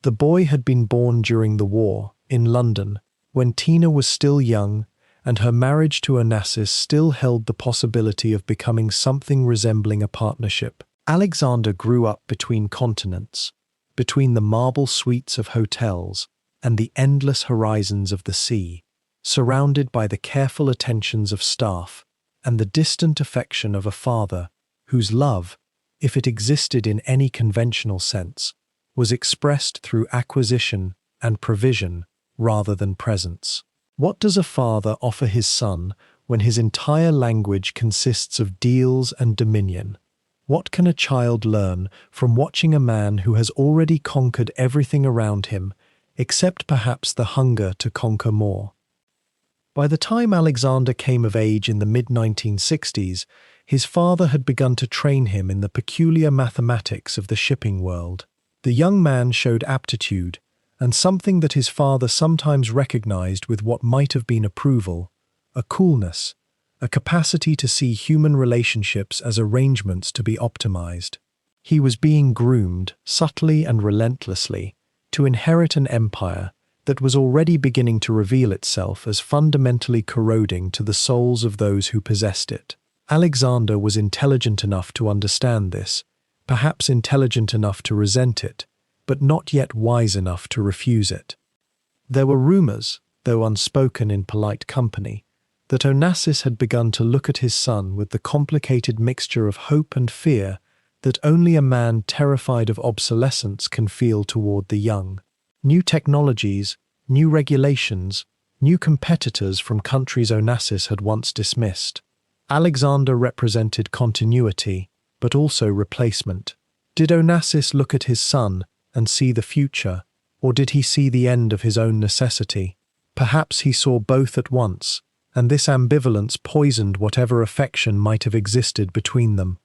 S1: The boy had been born during the war, in London, when Tina was still young, and her marriage to Onassis still held the possibility of becoming something resembling a partnership. Alexander grew up between continents, between the marble suites of hotels and the endless horizons of the sea, surrounded by the careful attentions of staff and the distant affection of a father whose love, if it existed in any conventional sense, was expressed through acquisition and provision rather than presence. What does a father offer his son when his entire language consists of deals and dominion? What can a child learn from watching a man who has already conquered everything around him, except perhaps the hunger to conquer more? By the time Alexander came of age in the mid-1960s, his father had begun to train him in the peculiar mathematics of the shipping world. The young man showed aptitude, and something that his father sometimes recognized with what might have been approval, a coolness, a capacity to see human relationships as arrangements to be optimized. He was being groomed, subtly and relentlessly, to inherit an empire that was already beginning to reveal itself as fundamentally corroding to the souls of those who possessed it. Alexander was intelligent enough to understand this, perhaps intelligent enough to resent it, but not yet wise enough to refuse it. There were rumors, though unspoken in polite company, that Onassis had begun to look at his son with the complicated mixture of hope and fear that only a man terrified of obsolescence can feel toward the young. New technologies, new regulations, new competitors from countries Onassis had once dismissed. Alexander represented continuity, but also replacement. Did Onassis look at his son and see the future, or did he see the end of his own necessity? Perhaps he saw both at once, and this ambivalence poisoned whatever affection might have existed between them.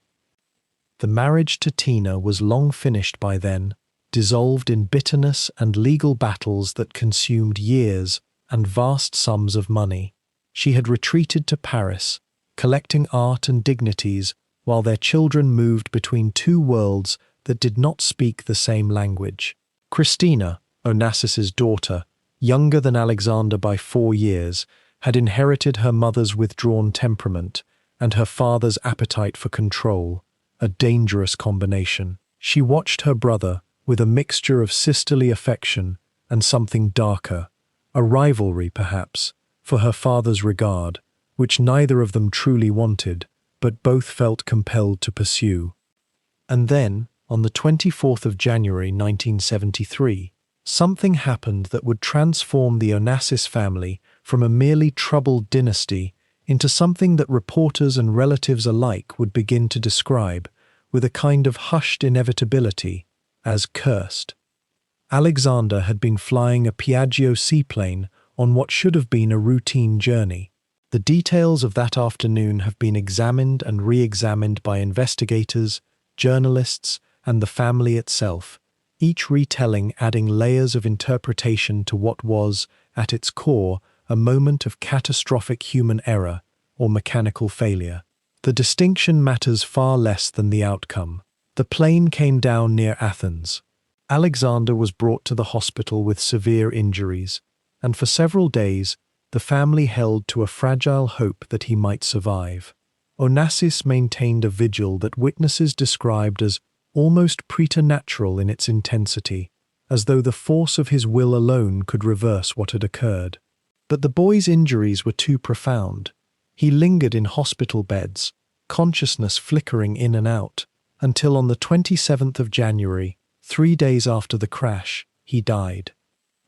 S1: The marriage to Tina was long finished by then, dissolved in bitterness and legal battles that consumed years and vast sums of money. She had retreated to Paris, collecting art and dignities while their children moved between two worlds that did not speak the same language. Christina, Onassis's daughter, younger than Alexander by 4 years, had inherited her mother's withdrawn temperament and her father's appetite for control, a dangerous combination. She watched her brother with a mixture of sisterly affection and something darker, a rivalry perhaps, for her father's regard, which neither of them truly wanted, but both felt compelled to pursue. And then, on the 24th of January 1973, something happened that would transform the Onassis family from a merely troubled dynasty into something that reporters and relatives alike would begin to describe, with a kind of hushed inevitability, as cursed. Alexander had been flying a Piaggio seaplane on what should have been a routine journey. The details of that afternoon have been examined and re-examined by investigators, journalists, and the family itself, each retelling adding layers of interpretation to what was, at its core, a moment of catastrophic human error or mechanical failure. The distinction matters far less than the outcome. The plane came down near Athens. Alexander was brought to the hospital with severe injuries, and for several days the family held to a fragile hope that he might survive. Onassis maintained a vigil that witnesses described as almost preternatural in its intensity, as though the force of his will alone could reverse what had occurred. But the boy's injuries were too profound. He lingered in hospital beds, consciousness flickering in and out, until on the 27th of January, 3 days after the crash, he died.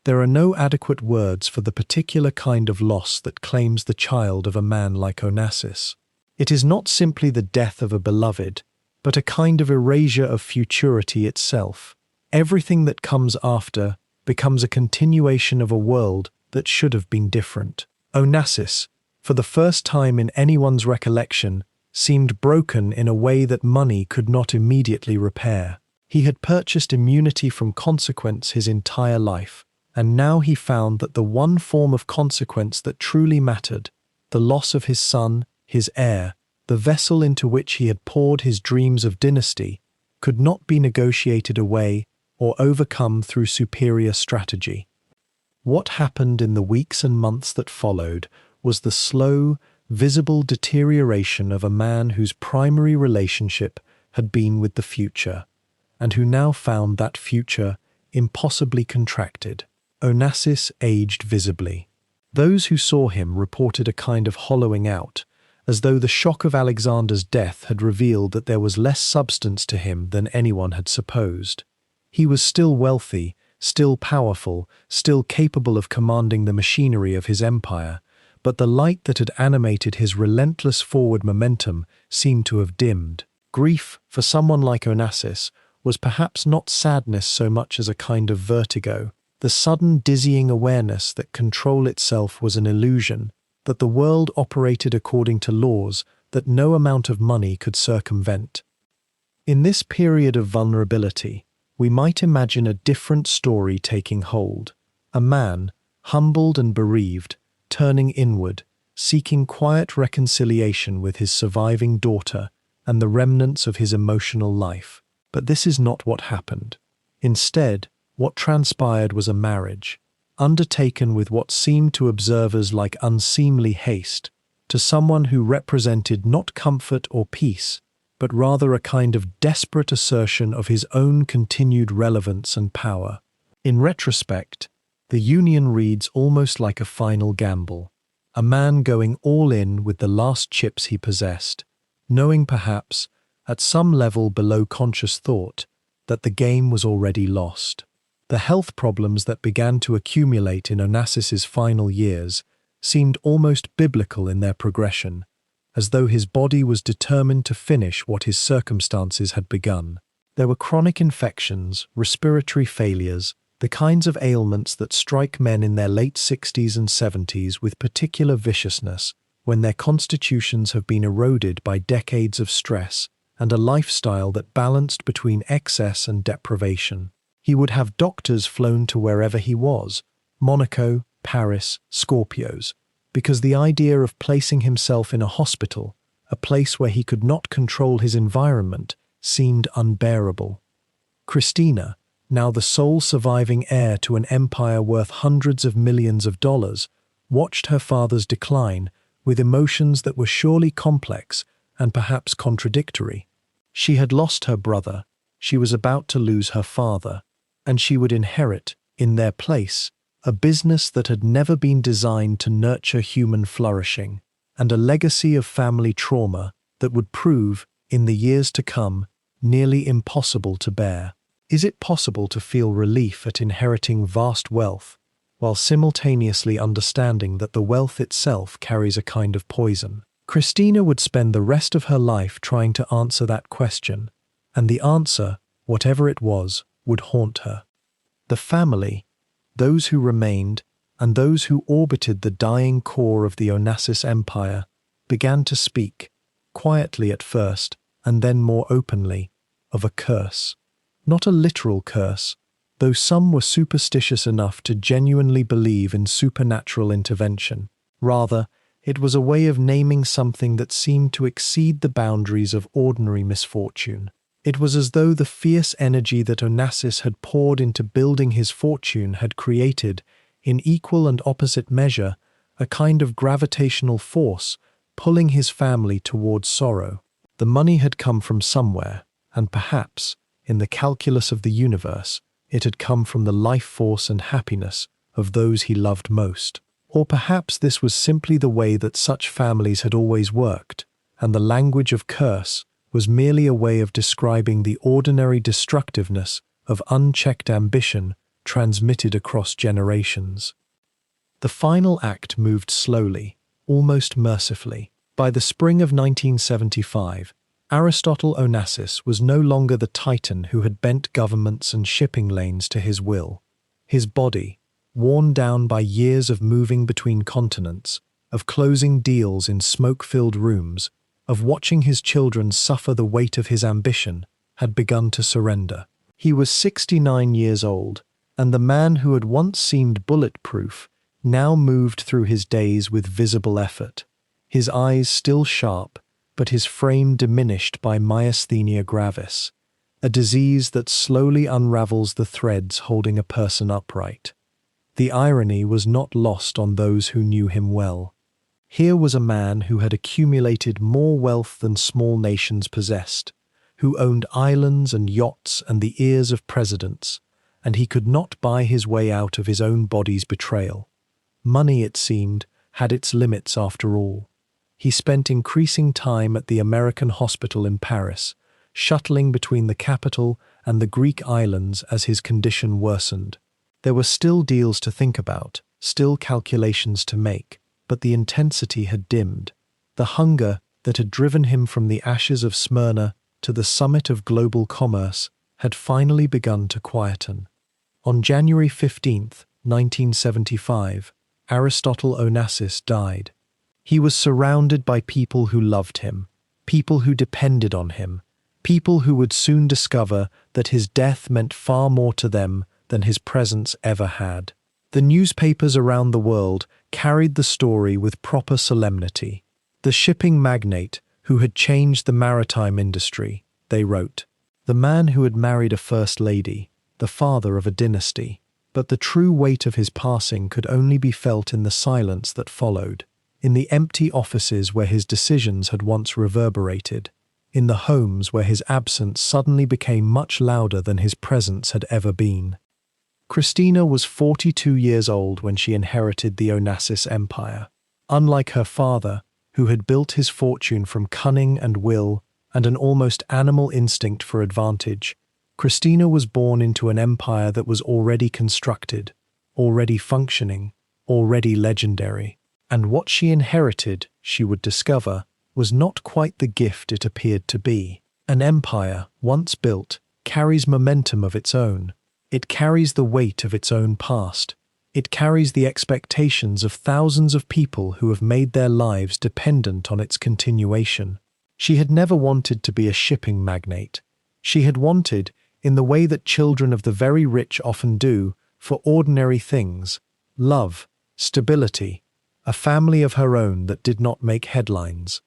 S1: There are no adequate words for the particular kind of loss that claims the child of a man like Onassis. It is not simply the death of a beloved, but a kind of erasure of futurity itself. Everything that comes after becomes a continuation of a world that should have been different. Onassis, for the first time in anyone's recollection, seemed broken in a way that money could not immediately repair. He had purchased immunity from consequence his entire life, and now he found that the one form of consequence that truly mattered, the loss of his son, his heir, the vessel into which he had poured his dreams of dynasty, could not be negotiated away or overcome through superior strategy. What happened in the weeks and months that followed was the slow, visible deterioration of a man whose primary relationship had been with the future, and who now found that future impossibly contracted. Onassis aged visibly. Those who saw him reported a kind of hollowing out, as though the shock of Alexander's death had revealed that there was less substance to him than anyone had supposed. He was still wealthy, still powerful, still capable of commanding the machinery of his empire, but the light that had animated his relentless forward momentum seemed to have dimmed. Grief, for someone like Onassis, was perhaps not sadness so much as a kind of vertigo, the sudden dizzying awareness that control itself was an illusion, that the world operated according to laws that no amount of money could circumvent. In this period of vulnerability, we might imagine a different story taking hold. A man, humbled and bereaved, turning inward, seeking quiet reconciliation with his surviving daughter and the remnants of his emotional life. But this is not what happened. Instead, what transpired was a marriage, undertaken with what seemed to observers like unseemly haste, to someone who represented not comfort or peace, but rather a kind of desperate assertion of his own continued relevance and power. In retrospect, the union reads almost like a final gamble, a man going all in with the last chips he possessed, knowing perhaps, at some level below conscious thought, that the game was already lost. The health problems that began to accumulate in Onassis's final years seemed almost biblical in their progression, as though his body was determined to finish what his circumstances had begun. There were chronic infections, respiratory failures, the kinds of ailments that strike men in their late 60s and 70s with particular viciousness when their constitutions have been eroded by decades of stress and a lifestyle that balanced between excess and deprivation. He would have doctors flown to wherever he was, Monaco, Paris, Scorpios, because the idea of placing himself in a hospital, a place where he could not control his environment, seemed unbearable. Christina, now the sole surviving heir to an empire worth hundreds of millions of dollars, watched her father's decline with emotions that were surely complex and perhaps contradictory. She had lost her brother, she was about to lose her father, and she would inherit, in their place, a business that had never been designed to nurture human flourishing, and a legacy of family trauma that would prove, in the years to come, nearly impossible to bear. Is it possible to feel relief at inheriting vast wealth, while simultaneously understanding that the wealth itself carries a kind of poison? Christina would spend the rest of her life trying to answer that question, and the answer, whatever it was, would haunt her. The family, those who remained, and those who orbited the dying core of the Onassis Empire, began to speak, quietly at first, and then more openly, of a curse. Not a literal curse, though some were superstitious enough to genuinely believe in supernatural intervention. Rather, it was a way of naming something that seemed to exceed the boundaries of ordinary misfortune. It was as though the fierce energy that Onassis had poured into building his fortune had created, in equal and opposite measure, a kind of gravitational force pulling his family towards sorrow. The money had come from somewhere, and perhaps, in the calculus of the universe, it had come from the life force and happiness of those he loved most. Or perhaps this was simply the way that such families had always worked, and the language of curse was merely a way of describing the ordinary destructiveness of unchecked ambition transmitted across generations. The final act moved slowly, almost mercifully. By the spring of 1975, Aristotle Onassis was no longer the titan who had bent governments and shipping lanes to his will. His body, worn down by years of moving between continents, of closing deals in smoke-filled rooms, of watching his children suffer the weight of his ambition, had begun to surrender. He was 69 years old, and the man who had once seemed bulletproof now moved through his days with visible effort, his eyes still sharp, but his frame diminished by myasthenia gravis, a disease that slowly unravels the threads holding a person upright. The irony was not lost on those who knew him well. Here was a man who had accumulated more wealth than small nations possessed, who owned islands and yachts and the ears of presidents, and he could not buy his way out of his own body's betrayal. Money, it seemed, had its limits after all. He spent increasing time at the American hospital in Paris, shuttling between the capital and the Greek islands as his condition worsened. There were still deals to think about, still calculations to make, but the intensity had dimmed. The hunger that had driven him from the ashes of Smyrna to the summit of global commerce had finally begun to quieten. On January 15th, 1975, Aristotle Onassis died. He was surrounded by people who loved him, people who depended on him, people who would soon discover that his death meant far more to them than his presence ever had. The newspapers around the world carried the story with proper solemnity. The shipping magnate who had changed the maritime industry, they wrote. The man who had married a first lady, the father of a dynasty. But the true weight of his passing could only be felt in the silence that followed, in the empty offices where his decisions had once reverberated, in the homes where his absence suddenly became much louder than his presence had ever been. Christina was 42 years old when she inherited the Onassis Empire. Unlike her father, who had built his fortune from cunning and will and an almost animal instinct for advantage, Christina was born into an empire that was already constructed, already functioning, already legendary. And what she inherited, she would discover, was not quite the gift it appeared to be. An empire, once built, carries momentum of its own. It carries the weight of its own past. It carries the expectations of thousands of people who have made their lives dependent on its continuation. She had never wanted to be a shipping magnate. She had wanted, in the way that children of the very rich often do, for ordinary things: love, stability, a family of her own that did not make headlines.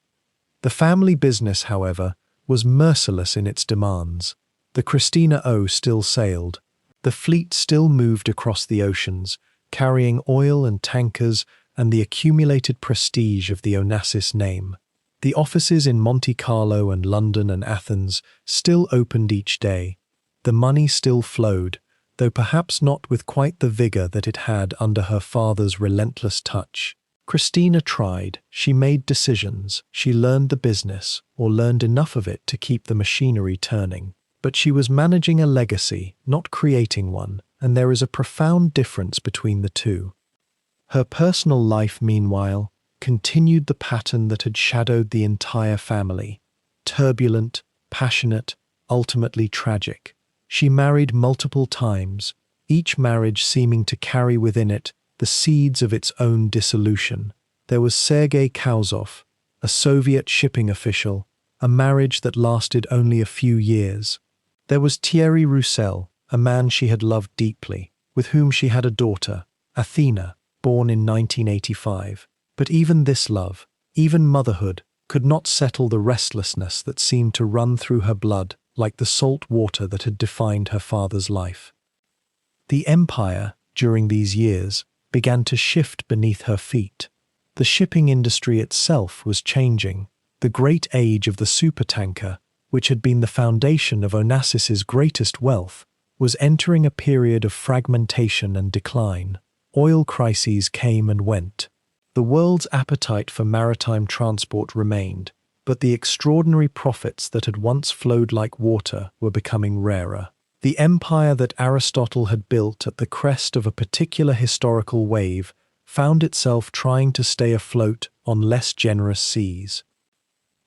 S1: The family business, however, was merciless in its demands. The Christina O still sailed. The fleet still moved across the oceans, carrying oil and tankers and the accumulated prestige of the Onassis name. The offices in Monte Carlo and London and Athens still opened each day. The money still flowed, though perhaps not with quite the vigor that it had under her father's relentless touch. Christina tried, she made decisions, she learned the business, or learned enough of it to keep the machinery turning. But she was managing a legacy, not creating one, and there is a profound difference between the two. Her personal life, meanwhile, continued the pattern that had shadowed the entire family: turbulent, passionate, ultimately tragic. She married multiple times, each marriage seeming to carry within it the seeds of its own dissolution. There was Sergei Kauzov, a Soviet shipping official, a marriage that lasted only a few years. There was Thierry Roussel, a man she had loved deeply, with whom she had a daughter, Athena, born in 1985. But even this love, even motherhood, could not settle the restlessness that seemed to run through her blood like the salt water that had defined her father's life. The empire, during these years, began to shift beneath her feet. The shipping industry itself was changing. The great age of the supertanker, which had been the foundation of Onassis's greatest wealth, was entering a period of fragmentation and decline. Oil crises came and went. The world's appetite for maritime transport remained, but the extraordinary profits that had once flowed like water were becoming rarer. The empire that Aristotle had built at the crest of a particular historical wave found itself trying to stay afloat on less generous seas.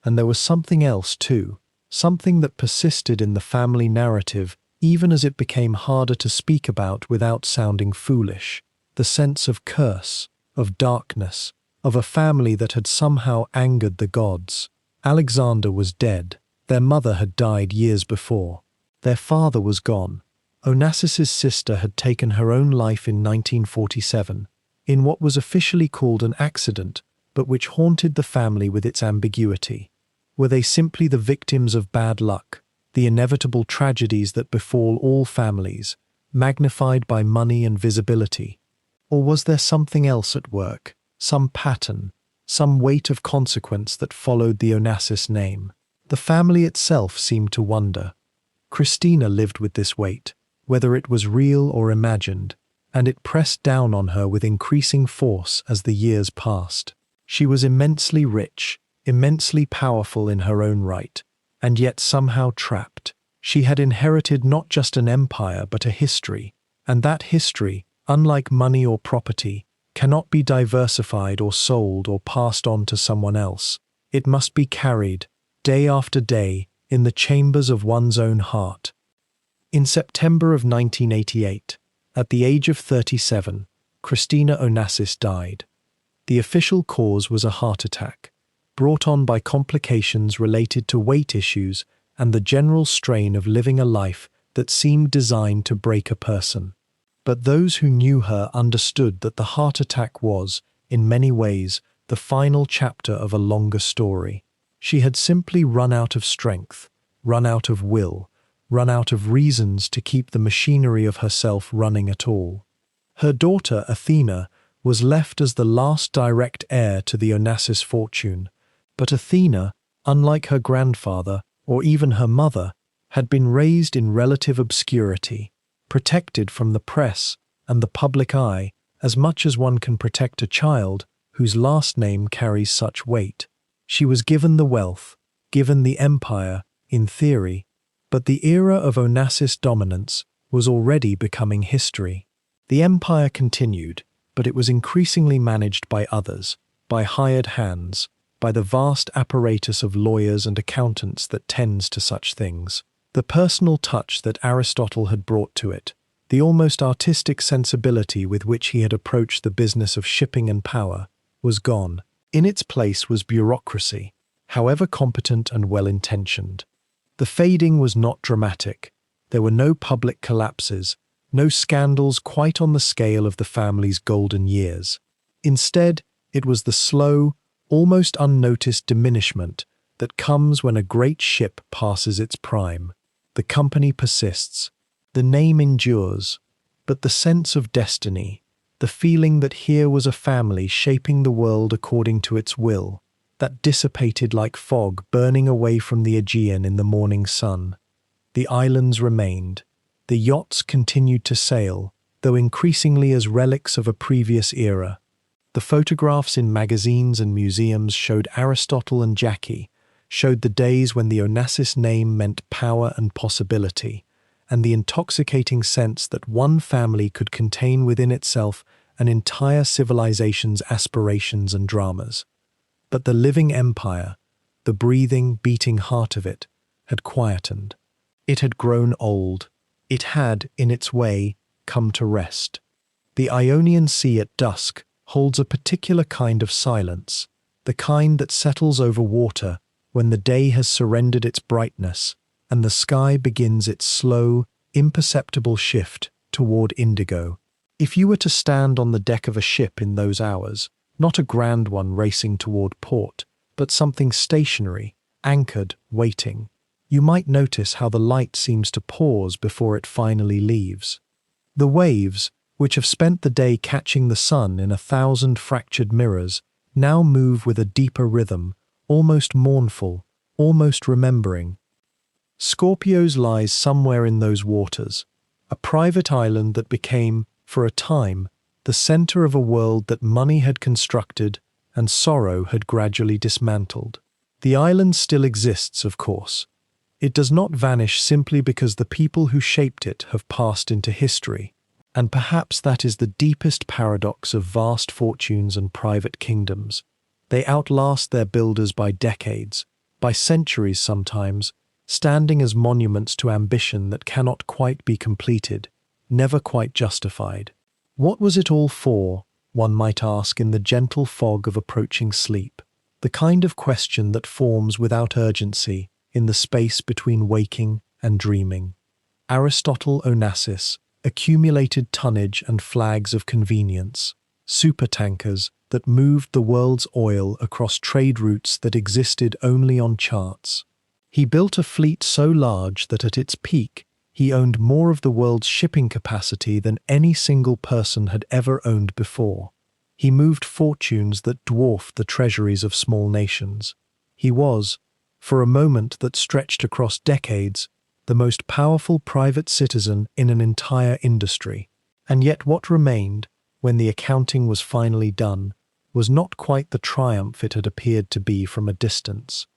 S1: And there was something else too, something that persisted in the family narrative even as it became harder to speak about without sounding foolish: the sense of curse, of darkness, of a family that had somehow angered the gods. Alexander was dead. Their mother had died years before. Their father was gone. Onassis's sister had taken her own life in 1947, in what was officially called an accident, but which haunted the family with its ambiguity. Were they simply the victims of bad luck, the inevitable tragedies that befall all families, magnified by money and visibility? Or was there something else at work, some pattern, some weight of consequence that followed the Onassis name? The family itself seemed to wonder. Christina lived with this weight, whether it was real or imagined, and it pressed down on her with increasing force as the years passed. She was immensely rich, immensely powerful in her own right, and yet somehow trapped. She had inherited not just an empire but a history, and that history, unlike money or property, cannot be diversified or sold or passed on to someone else. It must be carried, day after day, in the chambers of one's own heart. In September of 1988, at the age of 37, Christina Onassis died. The official cause was a heart attack, brought on by complications related to weight issues and the general strain of living a life that seemed designed to break a person. But those who knew her understood that the heart attack was, in many ways, the final chapter of a longer story. She had simply run out of strength, run out of will, run out of reasons to keep the machinery of herself running at all. Her daughter, Athena, was left as the last direct heir to the Onassis fortune, but Athena, unlike her grandfather or even her mother, had been raised in relative obscurity, protected from the press and the public eye as much as one can protect a child whose last name carries such weight. She was given the wealth, given the empire, in theory, but the era of Onassis dominance was already becoming history. The empire continued, but it was increasingly managed by others, by hired hands, by the vast apparatus of lawyers and accountants that tends to such things. The personal touch that Aristotle had brought to it, the almost artistic sensibility with which he had approached the business of shipping and power, was gone. In its place was bureaucracy, however competent and well-intentioned. The fading was not dramatic. There were no public collapses, no scandals quite on the scale of the family's golden years. Instead, it was the slow, almost unnoticed diminishment that comes when a great ship passes its prime. The company persists, the name endures, but the sense of destiny, the feeling that here was a family shaping the world according to its will, that dissipated like fog burning away from the Aegean in the morning sun. The islands remained. The yachts continued to sail, though increasingly as relics of a previous era. The photographs in magazines and museums showed Aristotle and Jackie, showed the days when the Onassis name meant power and possibility, and the intoxicating sense that one family could contain within itself an entire civilization's aspirations and dramas. But the living empire, the breathing, beating heart of it, had quietened. It had grown old. It had, in its way, come to rest. The Ionian Sea at dusk holds a particular kind of silence, the kind that settles over water when the day has surrendered its brightness and the sky begins its slow, imperceptible shift toward indigo. If you were to stand on the deck of a ship in those hours, not a grand one racing toward port, but something stationary, anchored, waiting, you might notice how the light seems to pause before it finally leaves. The waves, which have spent the day catching the sun in 1,000 fractured mirrors, now move with a deeper rhythm, almost mournful, almost remembering. Scorpios lies somewhere in those waters, a private island that became, for a time, the center of a world that money had constructed and sorrow had gradually dismantled. The island still exists, of course. It does not vanish simply because the people who shaped it have passed into history, and perhaps that is the deepest paradox of vast fortunes and private kingdoms. They outlast their builders by decades, by centuries sometimes, standing as monuments to ambition that cannot quite be completed, never quite justified. What was it all for, one might ask in the gentle fog of approaching sleep, the kind of question that forms without urgency in the space between waking and dreaming. Aristotle Onassis, accumulated tonnage and flags of convenience, supertankers that moved the world's oil across trade routes that existed only on charts. He built a fleet so large that at its peak, he owned more of the world's shipping capacity than any single person had ever owned before. He moved fortunes that dwarfed the treasuries of small nations. He was, for a moment that stretched across decades, the most powerful private citizen in an entire industry. And yet what remained, when the accounting was finally done, was not quite the triumph it had appeared to be from a distance.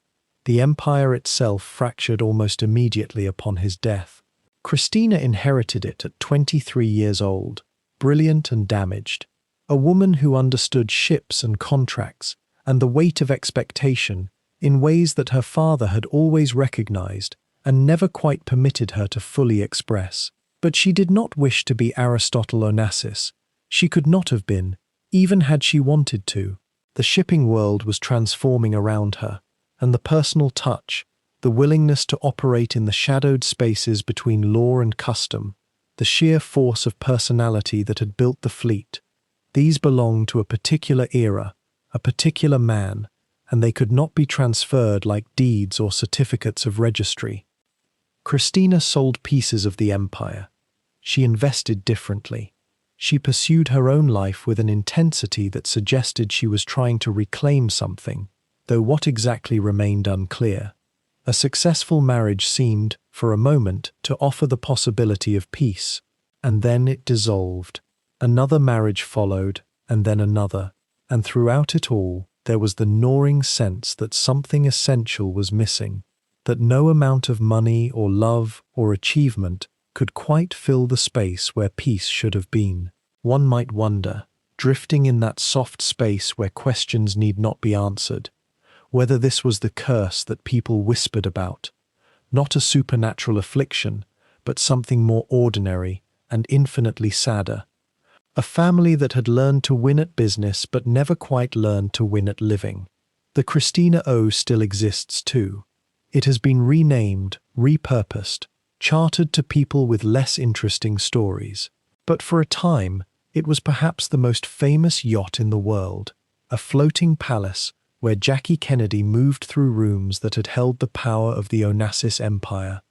S1: The empire itself fractured almost immediately upon his death. Christina inherited it at 23 years old, brilliant and damaged, a woman who understood ships and contracts and the weight of expectation in ways that her father had always recognized and never quite permitted her to fully express. But she did not wish to be Aristotle Onassis. She could not have been, even had she wanted to. The shipping world was transforming around her, and the personal touch, the willingness to operate in the shadowed spaces between law and custom, the sheer force of personality that had built the fleet, these belonged to a particular era, a particular man, and they could not be transferred like deeds or certificates of registry. Christina sold pieces of the empire. She invested differently. She pursued her own life with an intensity that suggested she was trying to reclaim something, though what exactly remained unclear. A successful marriage seemed, for a moment, to offer the possibility of peace, and then it dissolved. Another marriage followed, and then another, and throughout it all, there was the gnawing sense that something essential was missing, that no amount of money or love or achievement could quite fill the space where peace should have been. One might wonder, drifting in that soft space where questions need not be answered, whether this was the curse that people whispered about, not a supernatural affliction, but something more ordinary and infinitely sadder. A family that had learned to win at business but never quite learned to win at living. The Christina O still exists too. It has been renamed, repurposed, chartered to people with less interesting stories. But for a time, it was perhaps the most famous yacht in the world, a floating palace where Jackie Kennedy moved through rooms that had held the power of the Onassis Empire,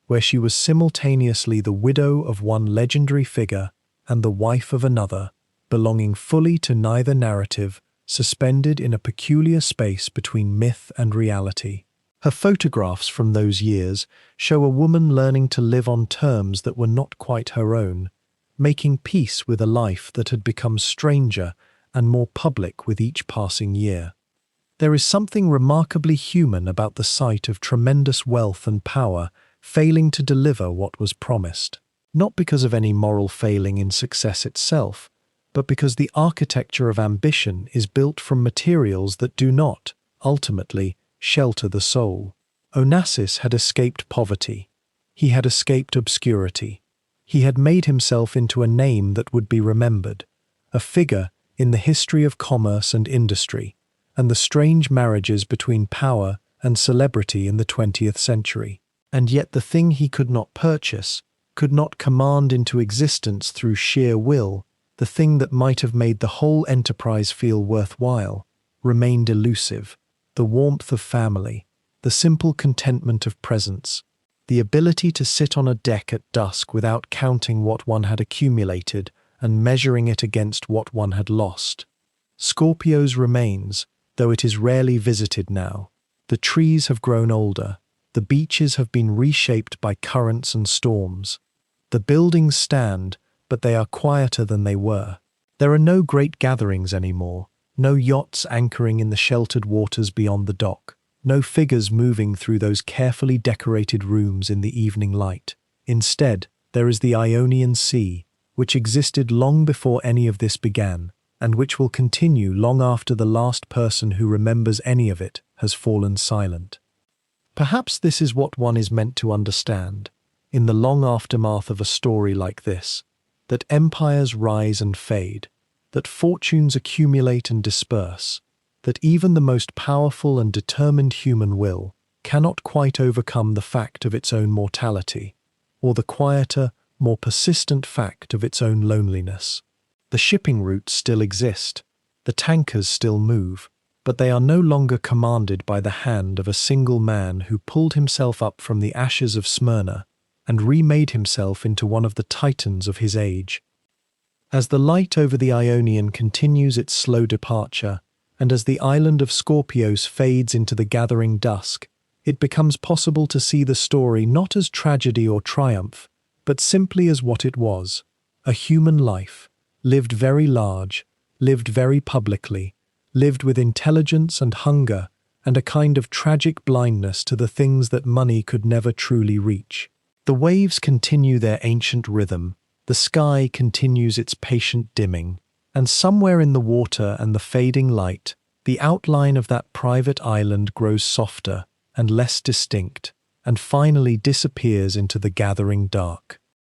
S1: where she was simultaneously the widow of one legendary figure and the wife of another, belonging fully to neither narrative, suspended in a peculiar space between myth and reality. Her photographs from those years show a woman learning to live on terms that were not quite her own, making peace with a life that had become stranger and more public with each passing year. There is something remarkably human about the sight of tremendous wealth and power failing to deliver what was promised. Not because of any moral failing in success itself, but because the architecture of ambition is built from materials that do not, ultimately, shelter the soul. Onassis had escaped poverty. He had escaped obscurity. He had made himself into a name that would be remembered, a figure in the history of commerce and industry, and the strange marriages between power and celebrity in the 20th century. And yet the thing he could not purchase, could not command into existence through sheer will, the thing that might have made the whole enterprise feel worthwhile, remained elusive. The warmth of family, the simple contentment of presence, the ability to sit on a deck at dusk without counting what one had accumulated and measuring it against what one had lost. Scorpio's remains, though it is rarely visited now. The trees have grown older, the beaches have been reshaped by currents and storms. The buildings stand, but they are quieter than they were. There are no great gatherings anymore, no yachts anchoring in the sheltered waters beyond the dock, no figures moving through those carefully decorated rooms in the evening light. Instead, there is the Ionian Sea, which existed long before any of this began, and which will continue long after the last person who remembers any of it has fallen silent. Perhaps this is what one is meant to understand, in the long aftermath of a story like this, that empires rise and fade, that fortunes accumulate and disperse, that even the most powerful and determined human will cannot quite overcome the fact of its own mortality, or the quieter, more persistent fact of its own loneliness. The shipping routes still exist, the tankers still move, but they are no longer commanded by the hand of a single man who pulled himself up from the ashes of Smyrna and remade himself into one of the titans of his age. As the light over the Ionian continues its slow departure, and as the island of Scorpios fades into the gathering dusk, it becomes possible to see the story not as tragedy or triumph, but simply as what it was, a human life, lived very large, lived very publicly, lived with intelligence and hunger and a kind of tragic blindness to the things that money could never truly reach. The waves continue their ancient rhythm, the sky continues its patient dimming, and somewhere in the water and the fading light, the outline of that private island grows softer and less distinct, and finally disappears into the gathering dark.